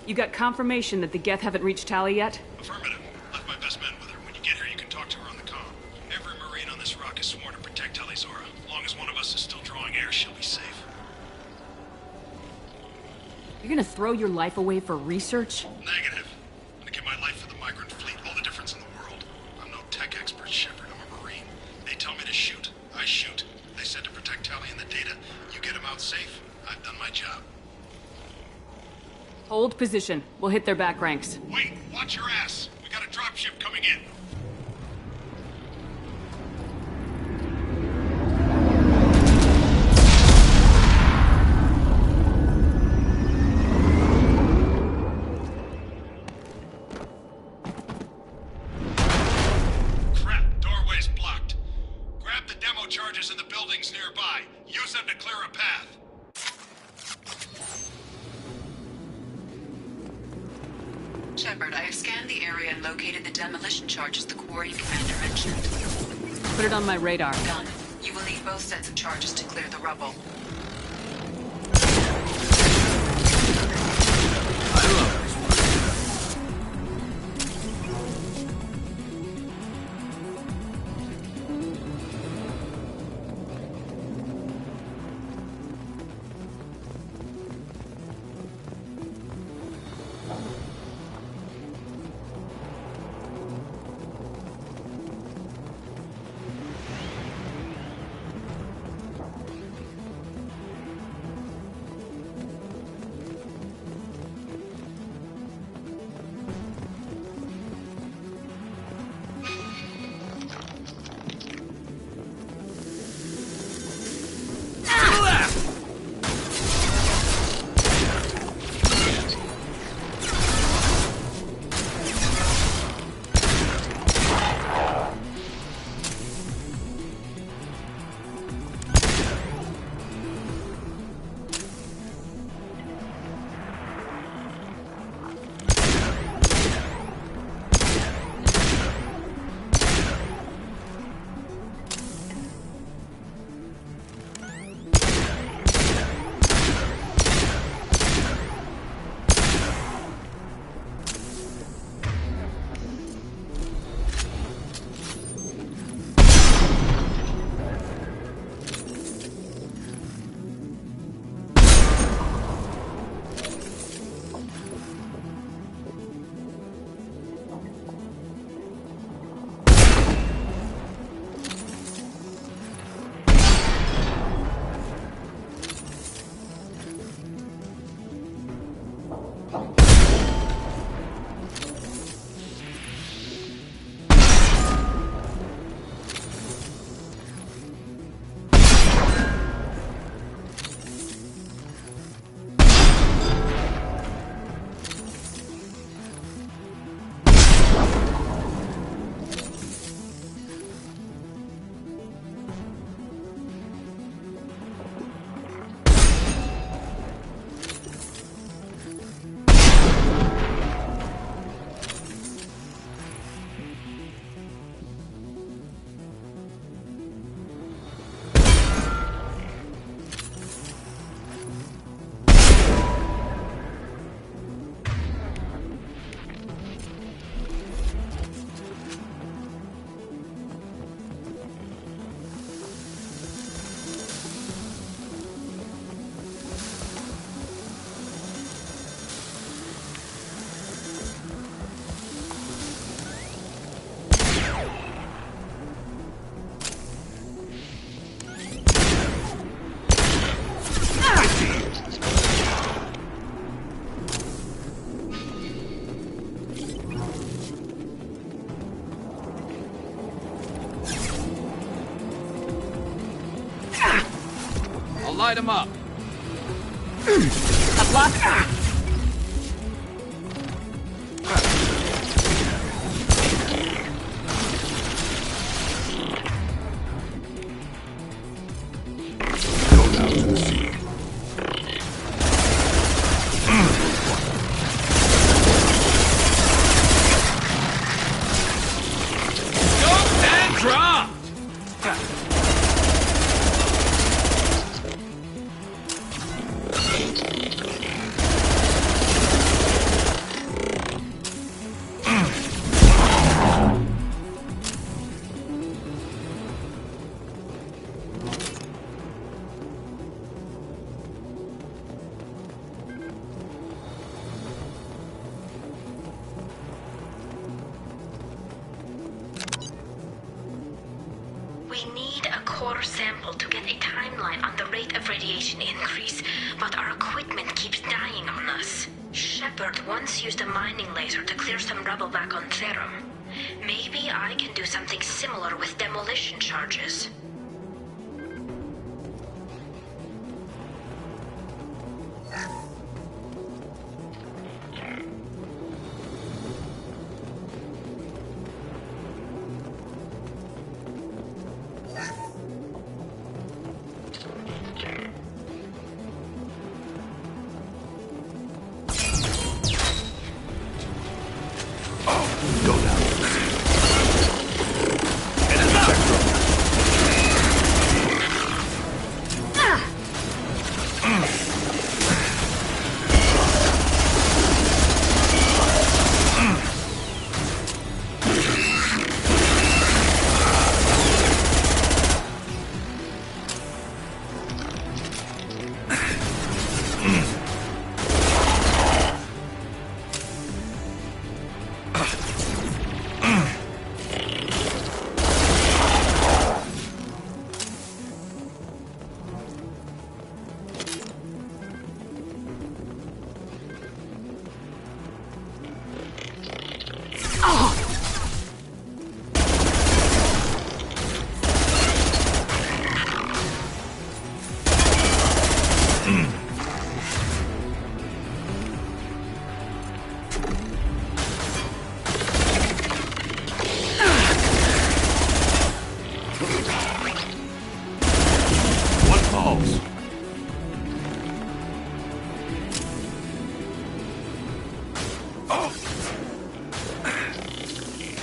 You got confirmation that the Geth haven't reached Tali yet? Affirmative. Left my best men with her. When you get her, you can talk to her on the comm. Every Marine on this rock is sworn to protect Talizora. As long as one of us is still drawing air, she'll be safe. You're gonna throw your life away for research? Negative. I'm gonna give my life for the migrant fleet. All the difference in the world. I'm no tech expert, Shepard. I'm a Marine. They tell me to shoot. I shoot. They said to protect Tali and the data. You get them out safe. I've done my job. Hold position. We'll hit their back ranks. Wait, watch your ass. We got a dropship coming in. Crap, doorway's blocked. Grab the demo charges in the buildings nearby. Use them to clear a path. Shepard, I have scanned the area and located the demolition charges the quarry commander mentioned. Put it on my radar. Done. You will need both sets of charges to clear the rubble. I love this one. light him up. Go down to the sea. Go and drop! We need a core sample to get a timeline on the rate of radiation increase, but our equipment keeps dying on us. Shepard once used a mining laser to clear some rubble back on Therum. Maybe I can do something similar with demolition charges. Go down to the sea.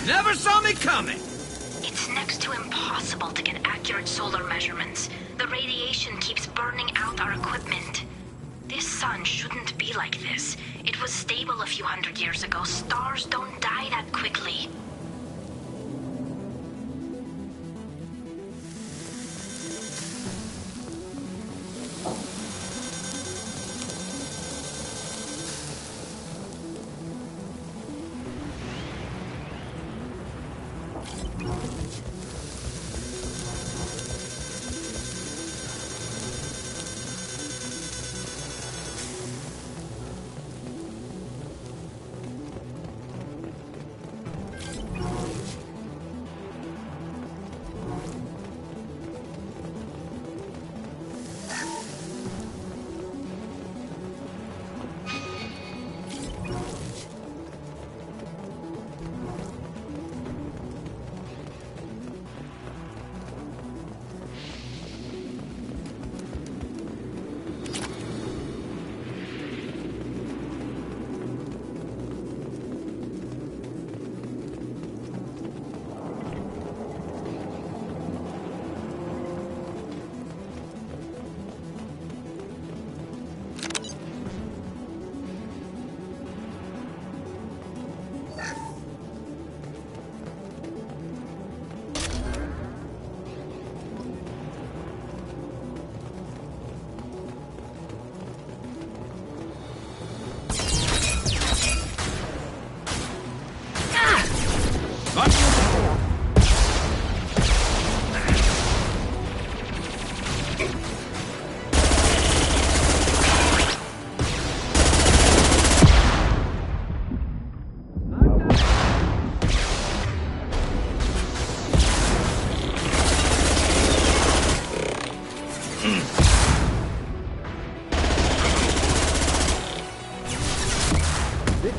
Never saw me coming! It's next to impossible to get accurate solar measurements. The radiation keeps burning out our equipment. This sun shouldn't be like this. It was stable a few hundred years ago. Stars don't die that quickly.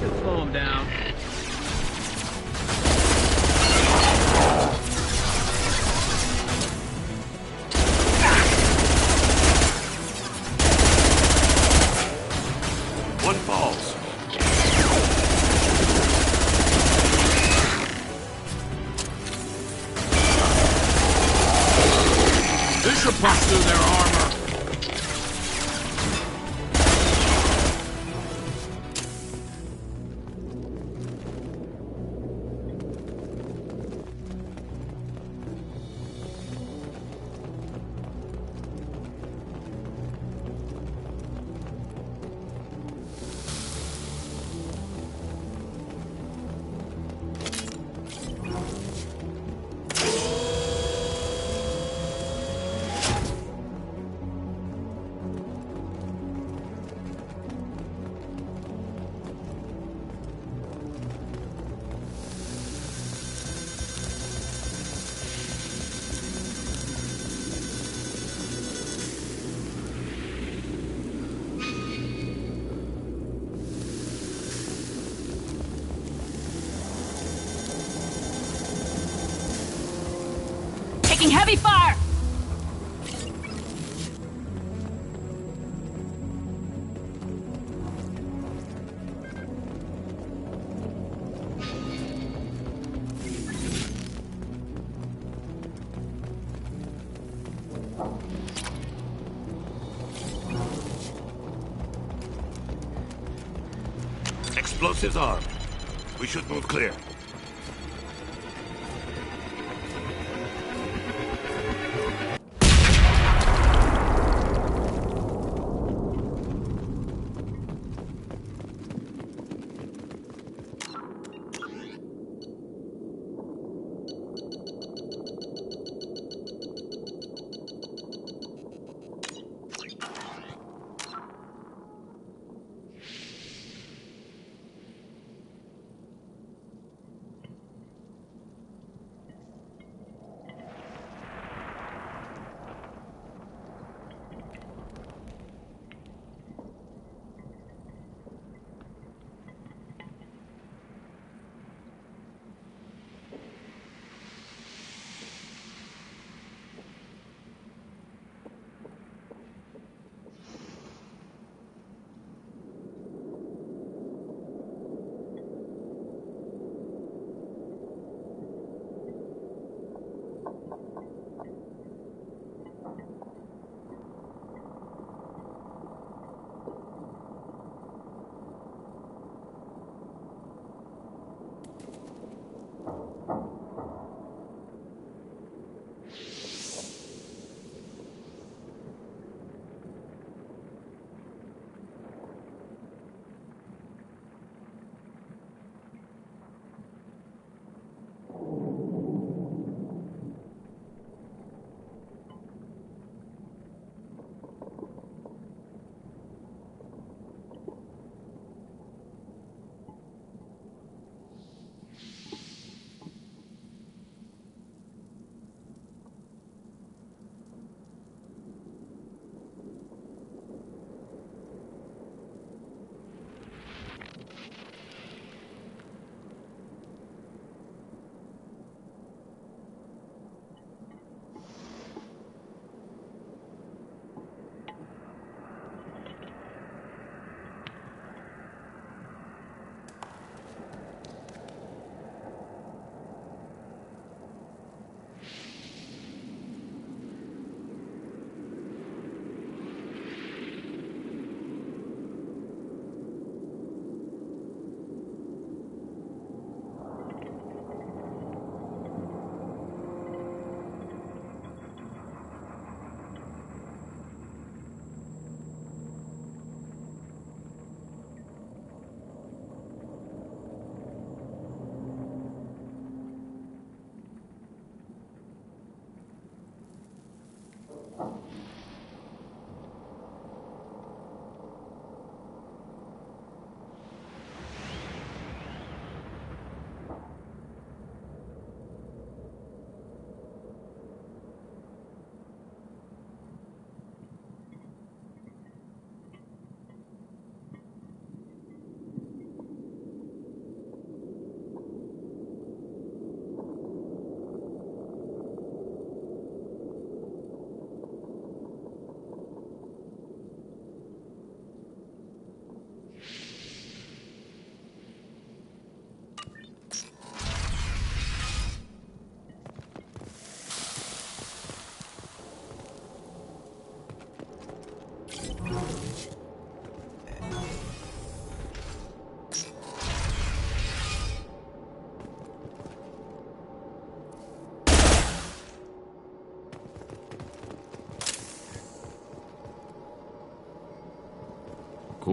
Should slow him down. One falls. This should punch through their armor. Taking heavy fire! Explosives armed. We should move clear.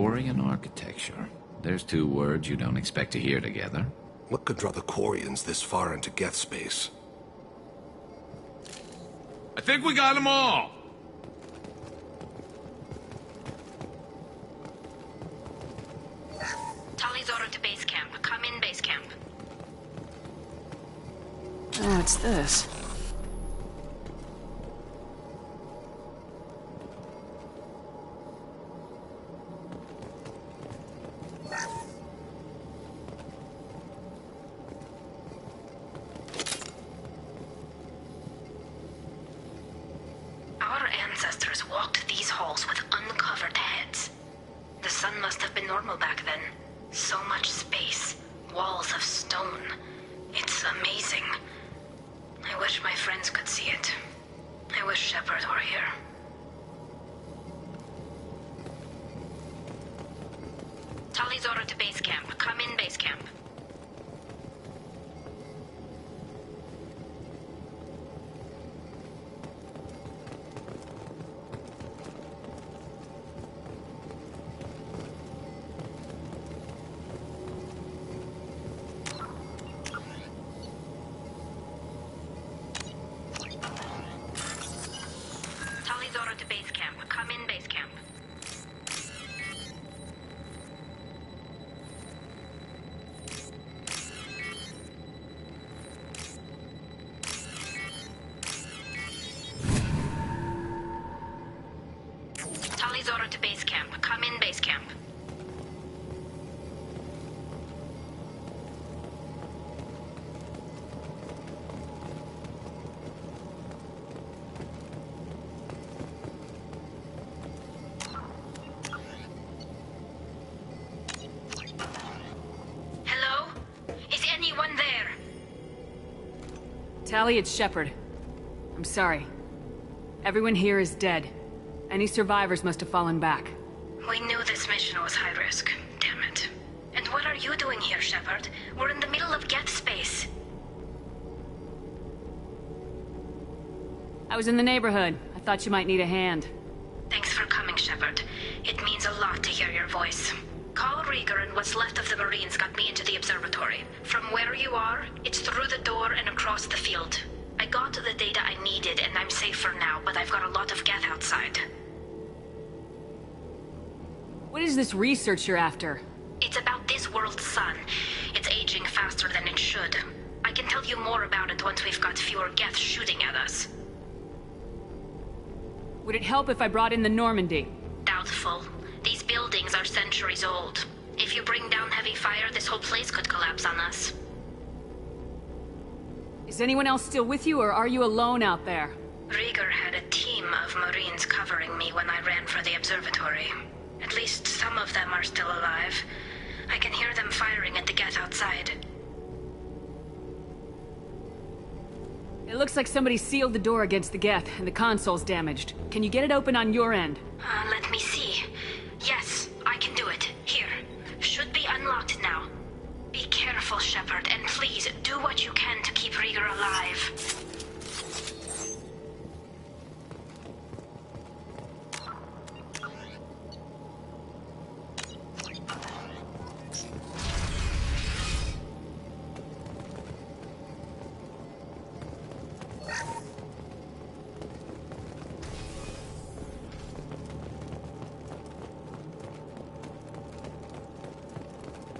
Quarian architecture. There's two words you don't expect to hear together. What could draw the Quarians this far into Geth space? I think we got them all! Tali's order to base camp. Come in, base camp. What's this? Our ancestors walked these halls with uncovered heads. The sun must have been normal back then. So much space, walls of stone. It's amazing. I wish my friends could see it. I wish Shepard were here. Tali's order to base camp. Come in, base camp. Tali's order to base camp. Come in, base camp. Tali's order to base camp. Come in, base camp. Hello? Is anyone there? Tali, it's Shepard. I'm sorry. Everyone here is dead. Any survivors must have fallen back. We knew this mission was high risk. Damn it. And what are you doing here, Shepard? We're in the middle of Geth space. I was in the neighborhood. I thought you might need a hand. Thanks for coming, Shepard. It means a lot to hear your voice. Call Rieger and what's left of the Marines got me into the observatory. From where you are, it's through the door and across the field. I got the data I needed and I'm safe for now, but I've got a lot of Geth outside. What is this research you're after? It's about this world's sun. It's aging faster than it should. I can tell you more about it once we've got fewer Geth shooting at us. Would it help if I brought in the Normandy? Doubtful. These buildings are centuries old. If you bring down heavy fire, this whole place could collapse on us. Is anyone else still with you, or are you alone out there? Rieger had a team of Marines covering me when I ran for the observatory. At least some of them are still alive. I can hear them firing at the Geth outside. It looks like somebody sealed the door against the Geth, and the console's damaged. Can you get it open on your end? Let me see. Yes, I can do it. Here. Should be unlocked now. Be careful, Shepard, and please do what you can to keep Rieger alive.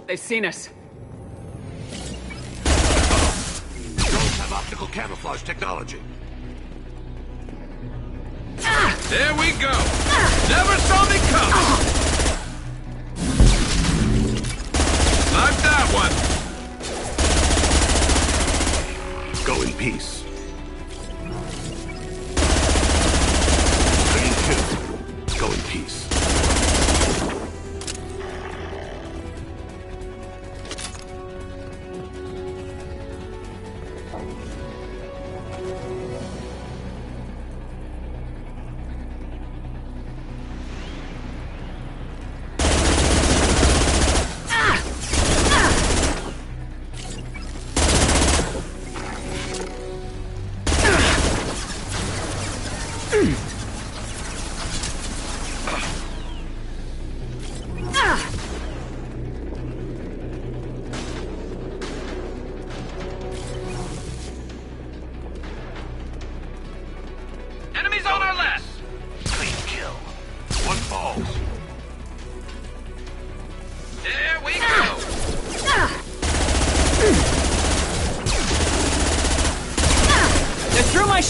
They've seen us. Drones have optical camouflage technology. There we go! Never saw me come! Like that one! Go in peace. Green 2. Go in peace.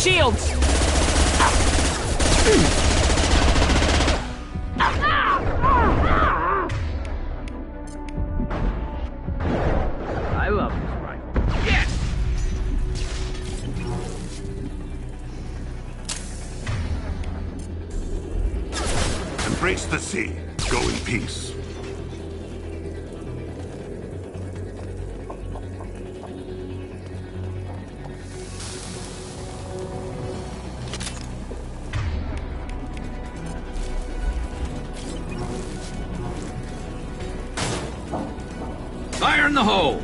shields! I love this rifle. Yes! Embrace the sea. Go in peace. Fire in the hole!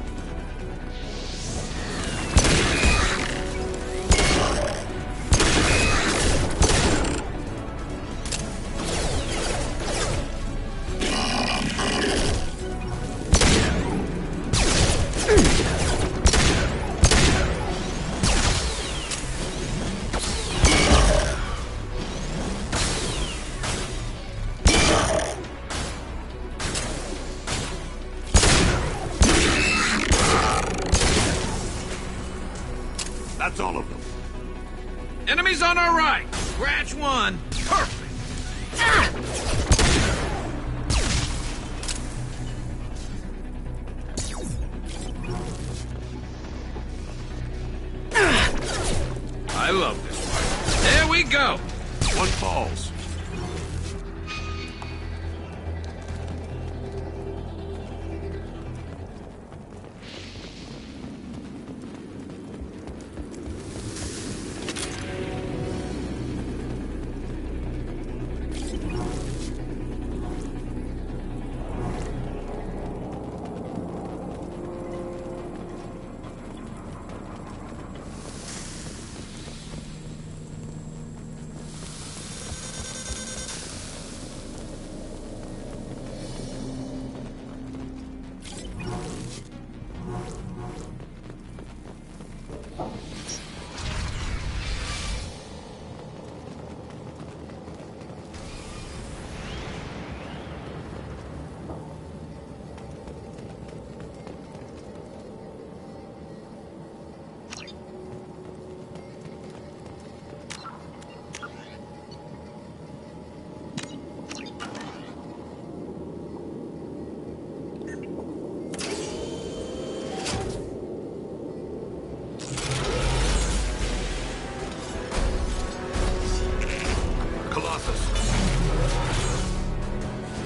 That's all of them. Enemies on our right! Scratch one! Perfect! I love this one. There we go! One falls.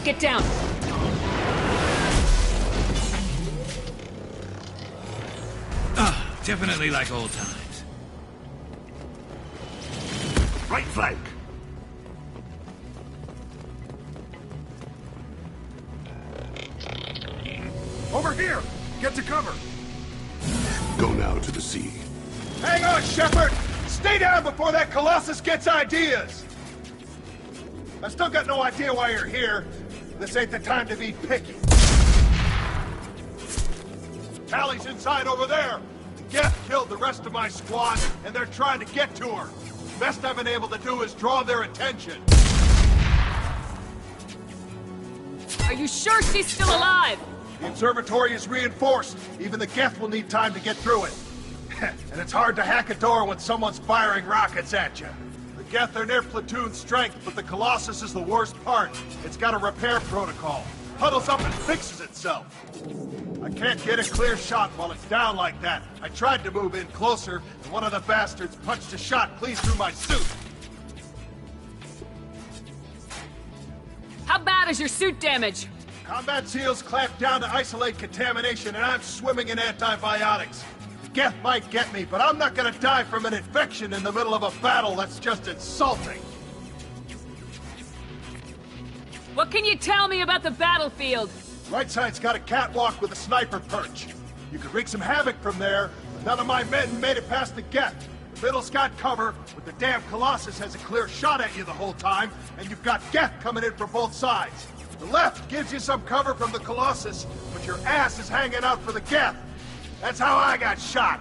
Get down! Definitely like old times. Right flank! Over here! Get to cover! Go now to the sea. Hang on, Shepard! Stay down before that Colossus gets ideas! I still got no idea why you're here. This ain't the time to be picky. Tally's inside over there. Geth killed the rest of my squad, and they're trying to get to her. Best I've been able to do is draw their attention. Are you sure she's still alive? The observatory is reinforced. Even the Geth will need time to get through it. And it's hard to hack a door when someone's firing rockets at you. The Geth are near platoon strength, but the Colossus is the worst part. It's got a repair protocol. Huddles up and fixes itself. I can't get a clear shot while it's down like that. I tried to move in closer, and one of the bastards punched a shot clean through my suit. How bad is your suit damage? Combat SEALs clamped down to isolate contamination, and I'm swimming in antibiotics. The Geth might get me, but I'm not gonna die from an infection in the middle of a battle. That's just insulting. What can you tell me about the battlefield? Right side's got a catwalk with a sniper perch. You could wreak some havoc from there, but none of my men made it past the Geth. The middle's got cover, but the damn Colossus has a clear shot at you the whole time, and you've got Geth coming in from both sides. The left gives you some cover from the Colossus, but your ass is hanging out for the Geth. That's how I got shot.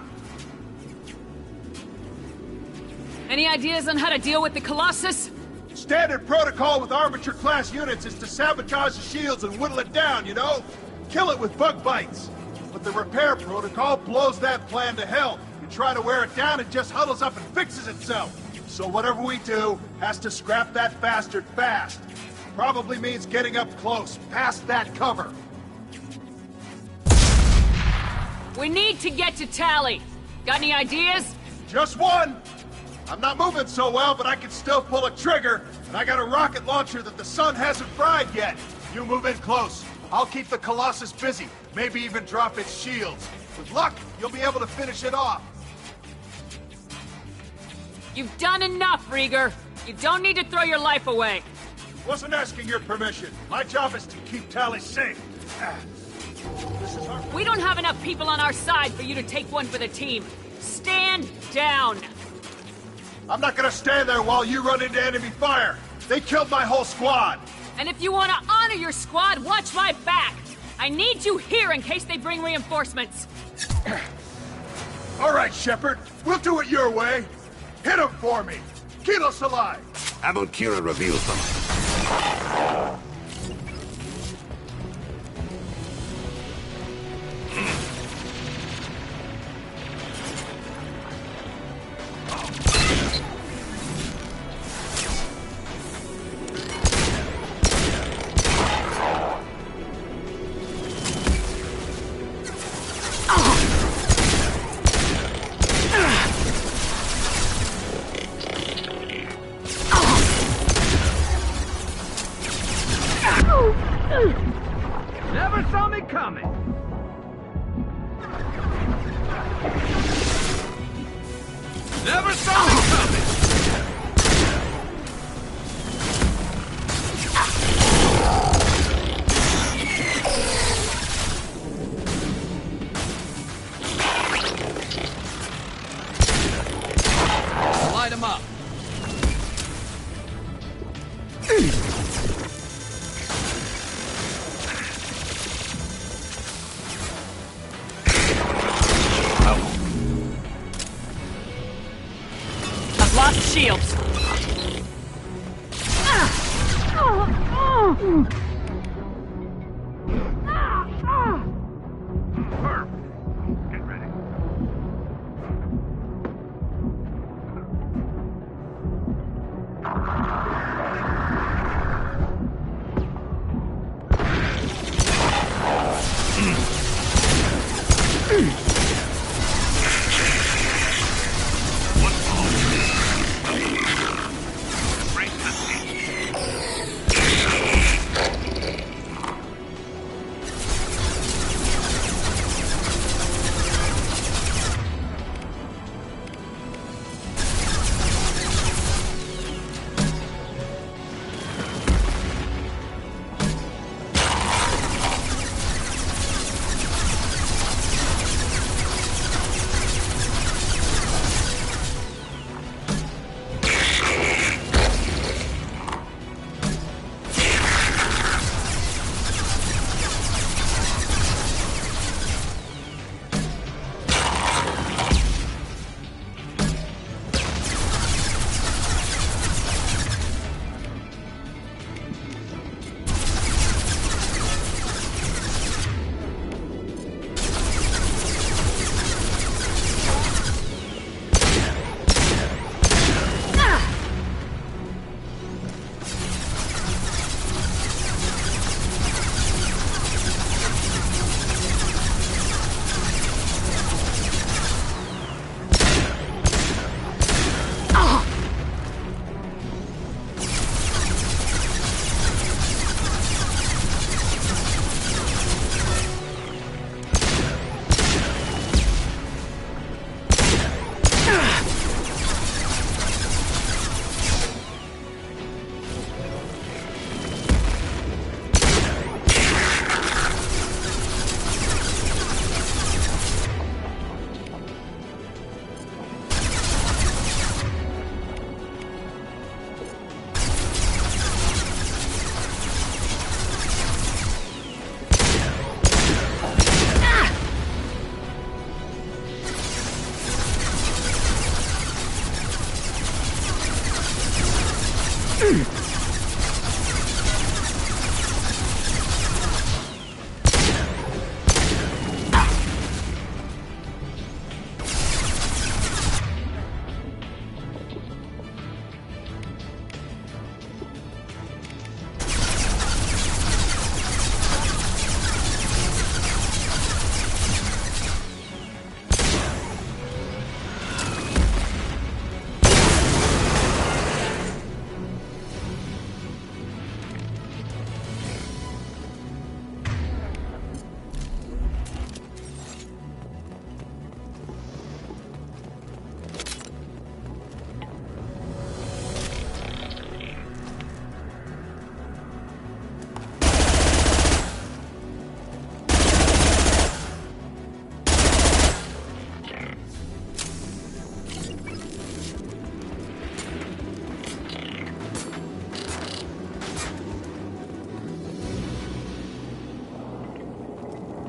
Any ideas on how to deal with the Colossus? Standard protocol with armature-class units is to sabotage the shields and whittle it down, you know? Kill it with bug bites. But the repair protocol blows that plan to hell. You try to wear it down, it just huddles up and fixes itself. So whatever we do has to scrap that bastard fast. Probably means getting up close, past that cover. We need to get to Tally. Got any ideas? Just one. I'm not moving so well, but I can still pull a trigger, and I got a rocket launcher that the sun hasn't fried yet. You move in close. I'll keep the Colossus busy, maybe even drop its shields. With luck, you'll be able to finish it off. You've done enough, Rieger. You don't need to throw your life away. Wasn't asking your permission. My job is to keep Tally safe. We don't have enough people on our side for you to take one for the team. Stand down. I'm not gonna stand there while you run into enemy fire. They killed my whole squad. And if you want to honor your squad, watch my back. I need you here in case they bring reinforcements. All right, Shepard. We'll do it your way. Hit him for me. Kilos alive. How about Kira reveals them? Never saw me coming. Never saw me coming. Light him up. Lost shields. Get ready.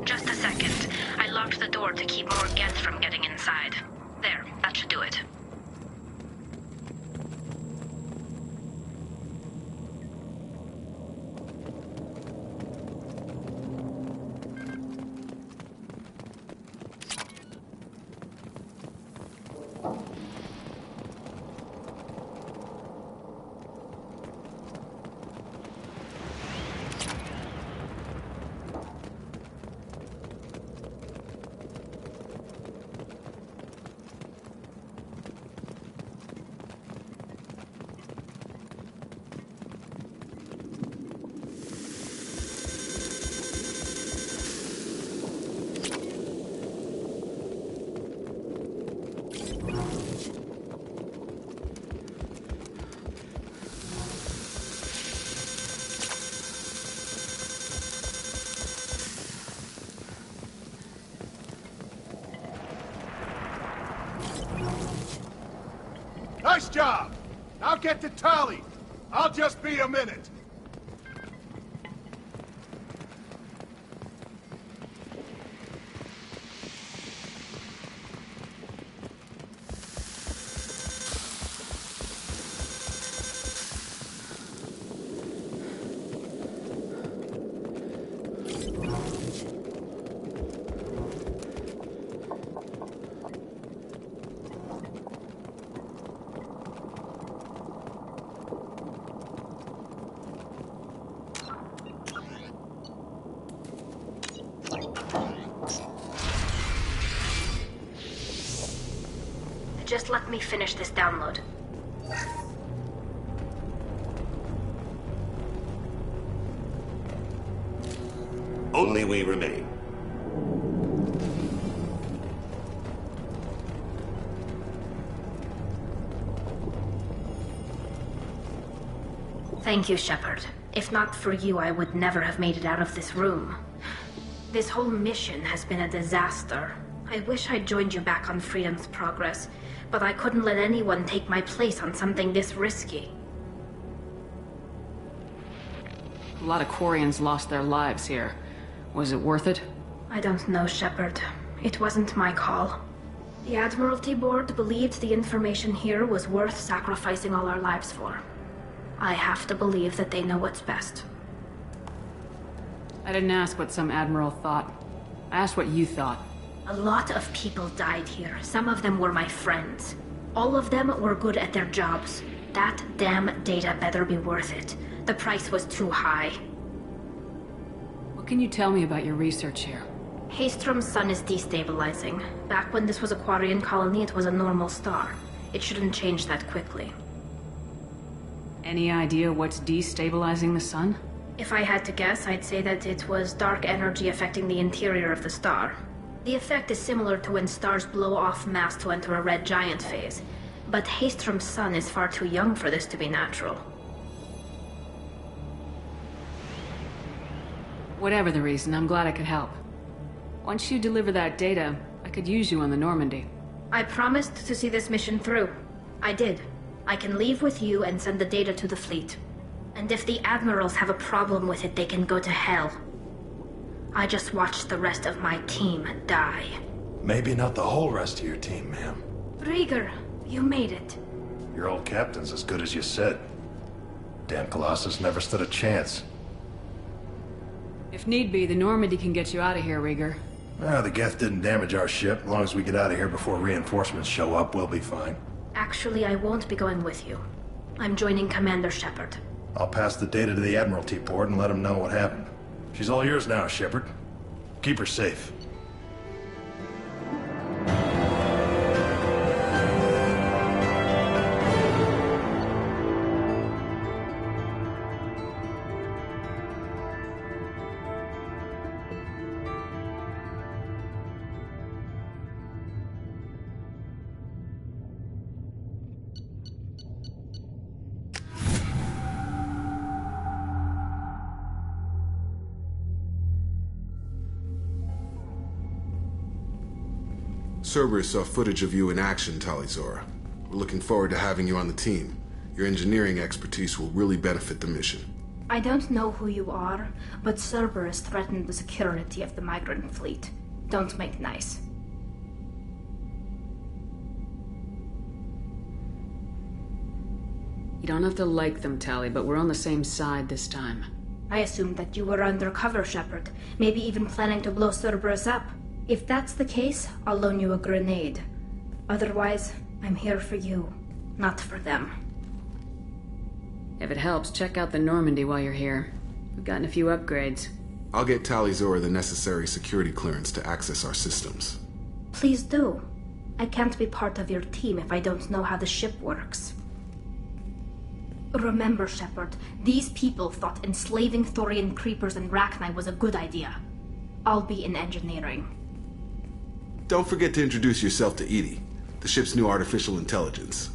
Just a second. I locked the door to keep more geth from getting inside. There, that should do it. Nice job! Now get to Tali. I'll just be a minute. Just let me finish this download. Only we remain. Thank you, Shepard. If not for you, I would never have made it out of this room. This whole mission has been a disaster. I wish I'd joined you back on Freedom's Progress, but I couldn't let anyone take my place on something this risky. A lot of Quarians lost their lives here. Was it worth it? I don't know, Shepard. It wasn't my call. The Admiralty Board believed the information here was worth sacrificing all our lives for. I have to believe that they know what's best. I didn't ask what some admiral thought. I asked what you thought. A lot of people died here. Some of them were my friends. All of them were good at their jobs. That damn data better be worth it. The price was too high. What can you tell me about your research here? Haystrom's sun is destabilizing. Back when this was a Quarian colony, it was a normal star. It shouldn't change that quickly. Any idea what's destabilizing the sun? If I had to guess, I'd say that it was dark energy affecting the interior of the star. The effect is similar to when stars blow off mass to enter a red giant phase. But Haystrom's sun is far too young for this to be natural. Whatever the reason, I'm glad I could help. Once you deliver that data, I could use you on the Normandy. I promised to see this mission through. I did. I can leave with you and send the data to the fleet. And if the admirals have a problem with it, they can go to hell. I just watched the rest of my team die. Maybe not the whole rest of your team, ma'am. Rieger, you made it. Your old captain's as good as you said. Damn Colossus never stood a chance. If need be, the Normandy can get you out of here, Rieger. The Geth didn't damage our ship. As long as we get out of here before reinforcements show up, we'll be fine. Actually, I won't be going with you. I'm joining Commander Shepard. I'll pass the data to the Admiralty Board and let them know what happened. She's all yours now, Shepard. Keep her safe. Cerberus saw footage of you in action, Talizora. We're looking forward to having you on the team. Your engineering expertise will really benefit the mission. I don't know who you are, but Cerberus threatened the security of the migrant fleet. Don't make nice. You don't have to like them, Tali, but we're on the same side this time. I assumed that you were undercover, Shepard. Maybe even planning to blow Cerberus up. If that's the case, I'll loan you a grenade. Otherwise, I'm here for you, not for them. If it helps, check out the Normandy while you're here. We've gotten a few upgrades. I'll get Tali Zora the necessary security clearance to access our systems. Please do. I can't be part of your team if I don't know how the ship works. Remember, Shepard, these people thought enslaving Thorian creepers and Rachni was a good idea. I'll be in engineering. Don't forget to introduce yourself to Edie, the ship's new artificial intelligence.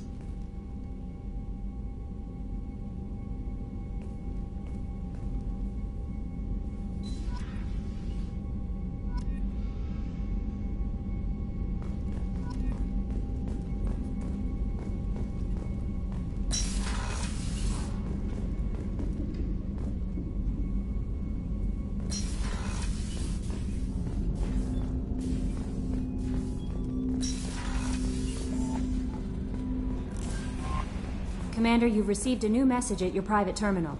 Commander, you've received a new message at your private terminal.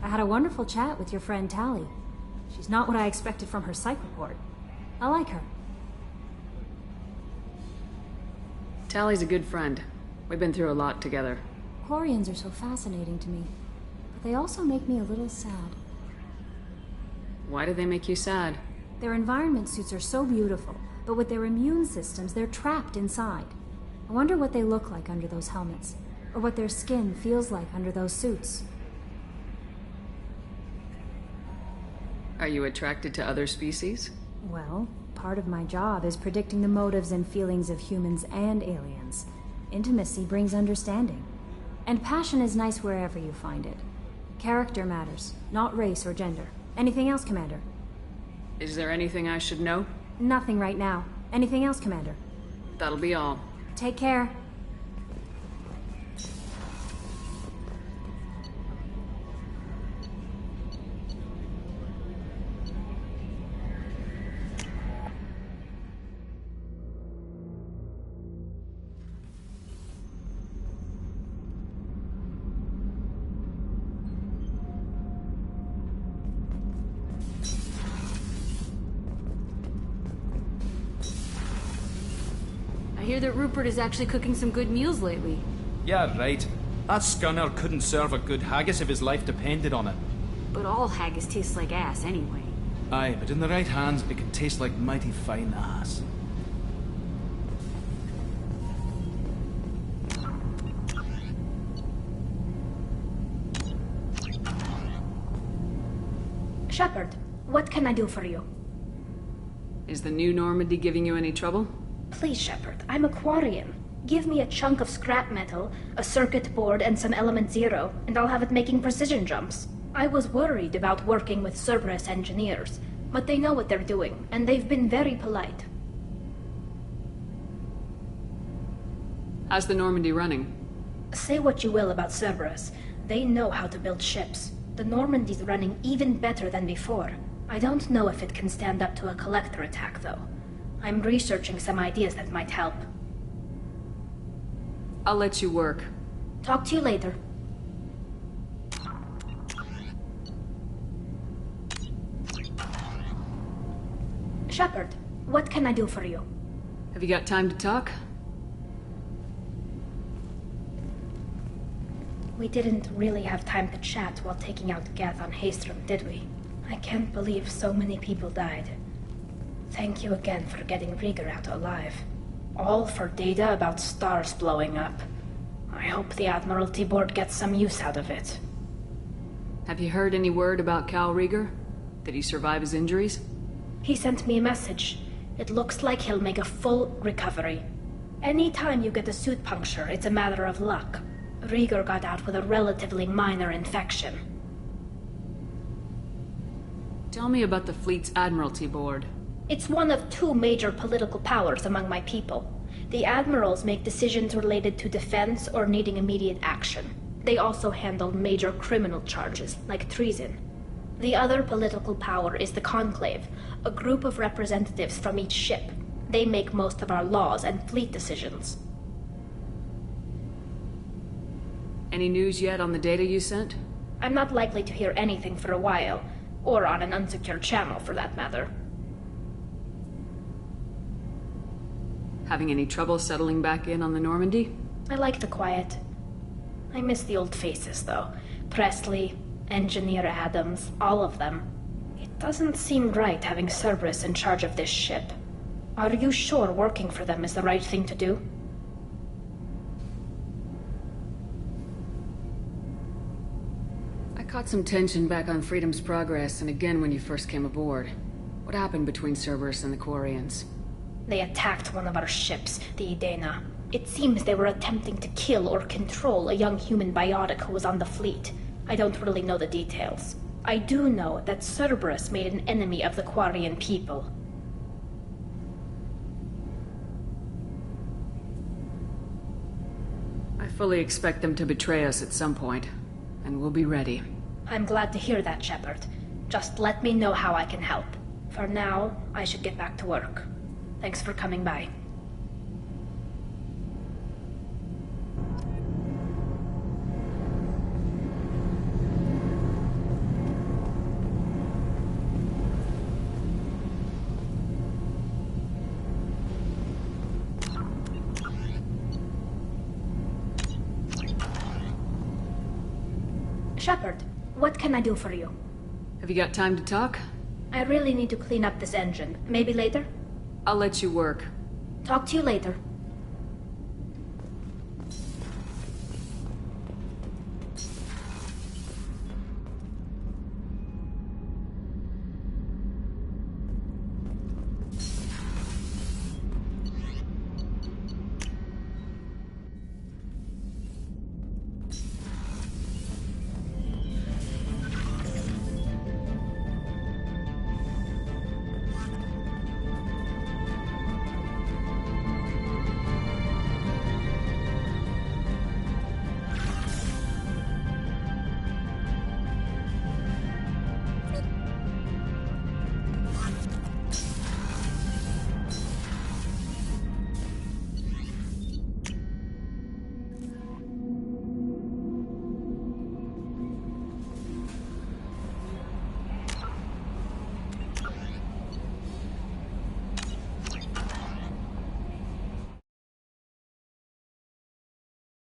I had a wonderful chat with your friend Tali. She's not what I expected from her psych report. I like her. Tali's a good friend. We've been through a lot together. Quarians are so fascinating to me, but they also make me a little sad. Why do they make you sad? Their environment suits are so beautiful, but with their immune systems, they're trapped inside. I wonder what they look like under those helmets, or what their skin feels like under those suits. Are you attracted to other species? Well, part of my job is predicting the motives and feelings of humans and aliens. Intimacy brings understanding. And passion is nice wherever you find it. Character matters, not race or gender. Anything else, Commander? Is there anything I should know? Nothing right now. Anything else, Commander? That'll be all. Take care. I hear that Rupert is actually cooking some good meals lately. Yeah, right. That scunner couldn't serve a good haggis if his life depended on it. But all haggis tastes like ass anyway. Aye, but in the right hands, it can taste like mighty fine ass. Shepard, what can I do for you? Is the new Normandy giving you any trouble? Please, Shepard, I'm a Quarian. Give me a chunk of scrap metal, a circuit board, and some element zero, and I'll have it making precision jumps. I was worried about working with Cerberus engineers, but they know what they're doing, and they've been very polite. How's the Normandy running? Say what you will about Cerberus. They know how to build ships. The Normandy's running even better than before. I don't know if it can stand up to a collector attack, though. I'm researching some ideas that might help. I'll let you work. Talk to you later. Shepard, what can I do for you? Have you got time to talk? We didn't really have time to chat while taking out Geth on Haestrom, did we? I can't believe so many people died. Thank you again for getting Rieger out alive. All for data about stars blowing up. I hope the Admiralty Board gets some use out of it. Have you heard any word about Cal Rieger? Did he survive his injuries? He sent me a message. It looks like he'll make a full recovery. Anytime you get a suit puncture, it's a matter of luck. Rieger got out with a relatively minor infection. Tell me about the fleet's Admiralty Board. It's one of two major political powers among my people. The admirals make decisions related to defense or needing immediate action. They also handle major criminal charges, like treason. The other political power is the Conclave, a group of representatives from each ship. They make most of our laws and fleet decisions. Any news yet on the data you sent? I'm not likely to hear anything for a while, or on an unsecured channel for that matter. Having any trouble settling back in on the Normandy? I like the quiet. I miss the old faces, though. Presley, Engineer Adams, all of them. It doesn't seem right having Cerberus in charge of this ship. Are you sure working for them is the right thing to do? I caught some tension back on Freedom's Progress and again when you first came aboard. What happened between Cerberus and the Quarians? They attacked one of our ships, the Edena. It seems they were attempting to kill or control a young human biotic who was on the fleet. I don't really know the details. I do know that Cerberus made an enemy of the Quarian people. I fully expect them to betray us at some point, and we'll be ready. I'm glad to hear that, Shepard. Just let me know how I can help. For now, I should get back to work. Thanks for coming by. Shepard, what can I do for you? Have you got time to talk? I really need to clean up this engine. Maybe later? I'll let you work. Talk to you later.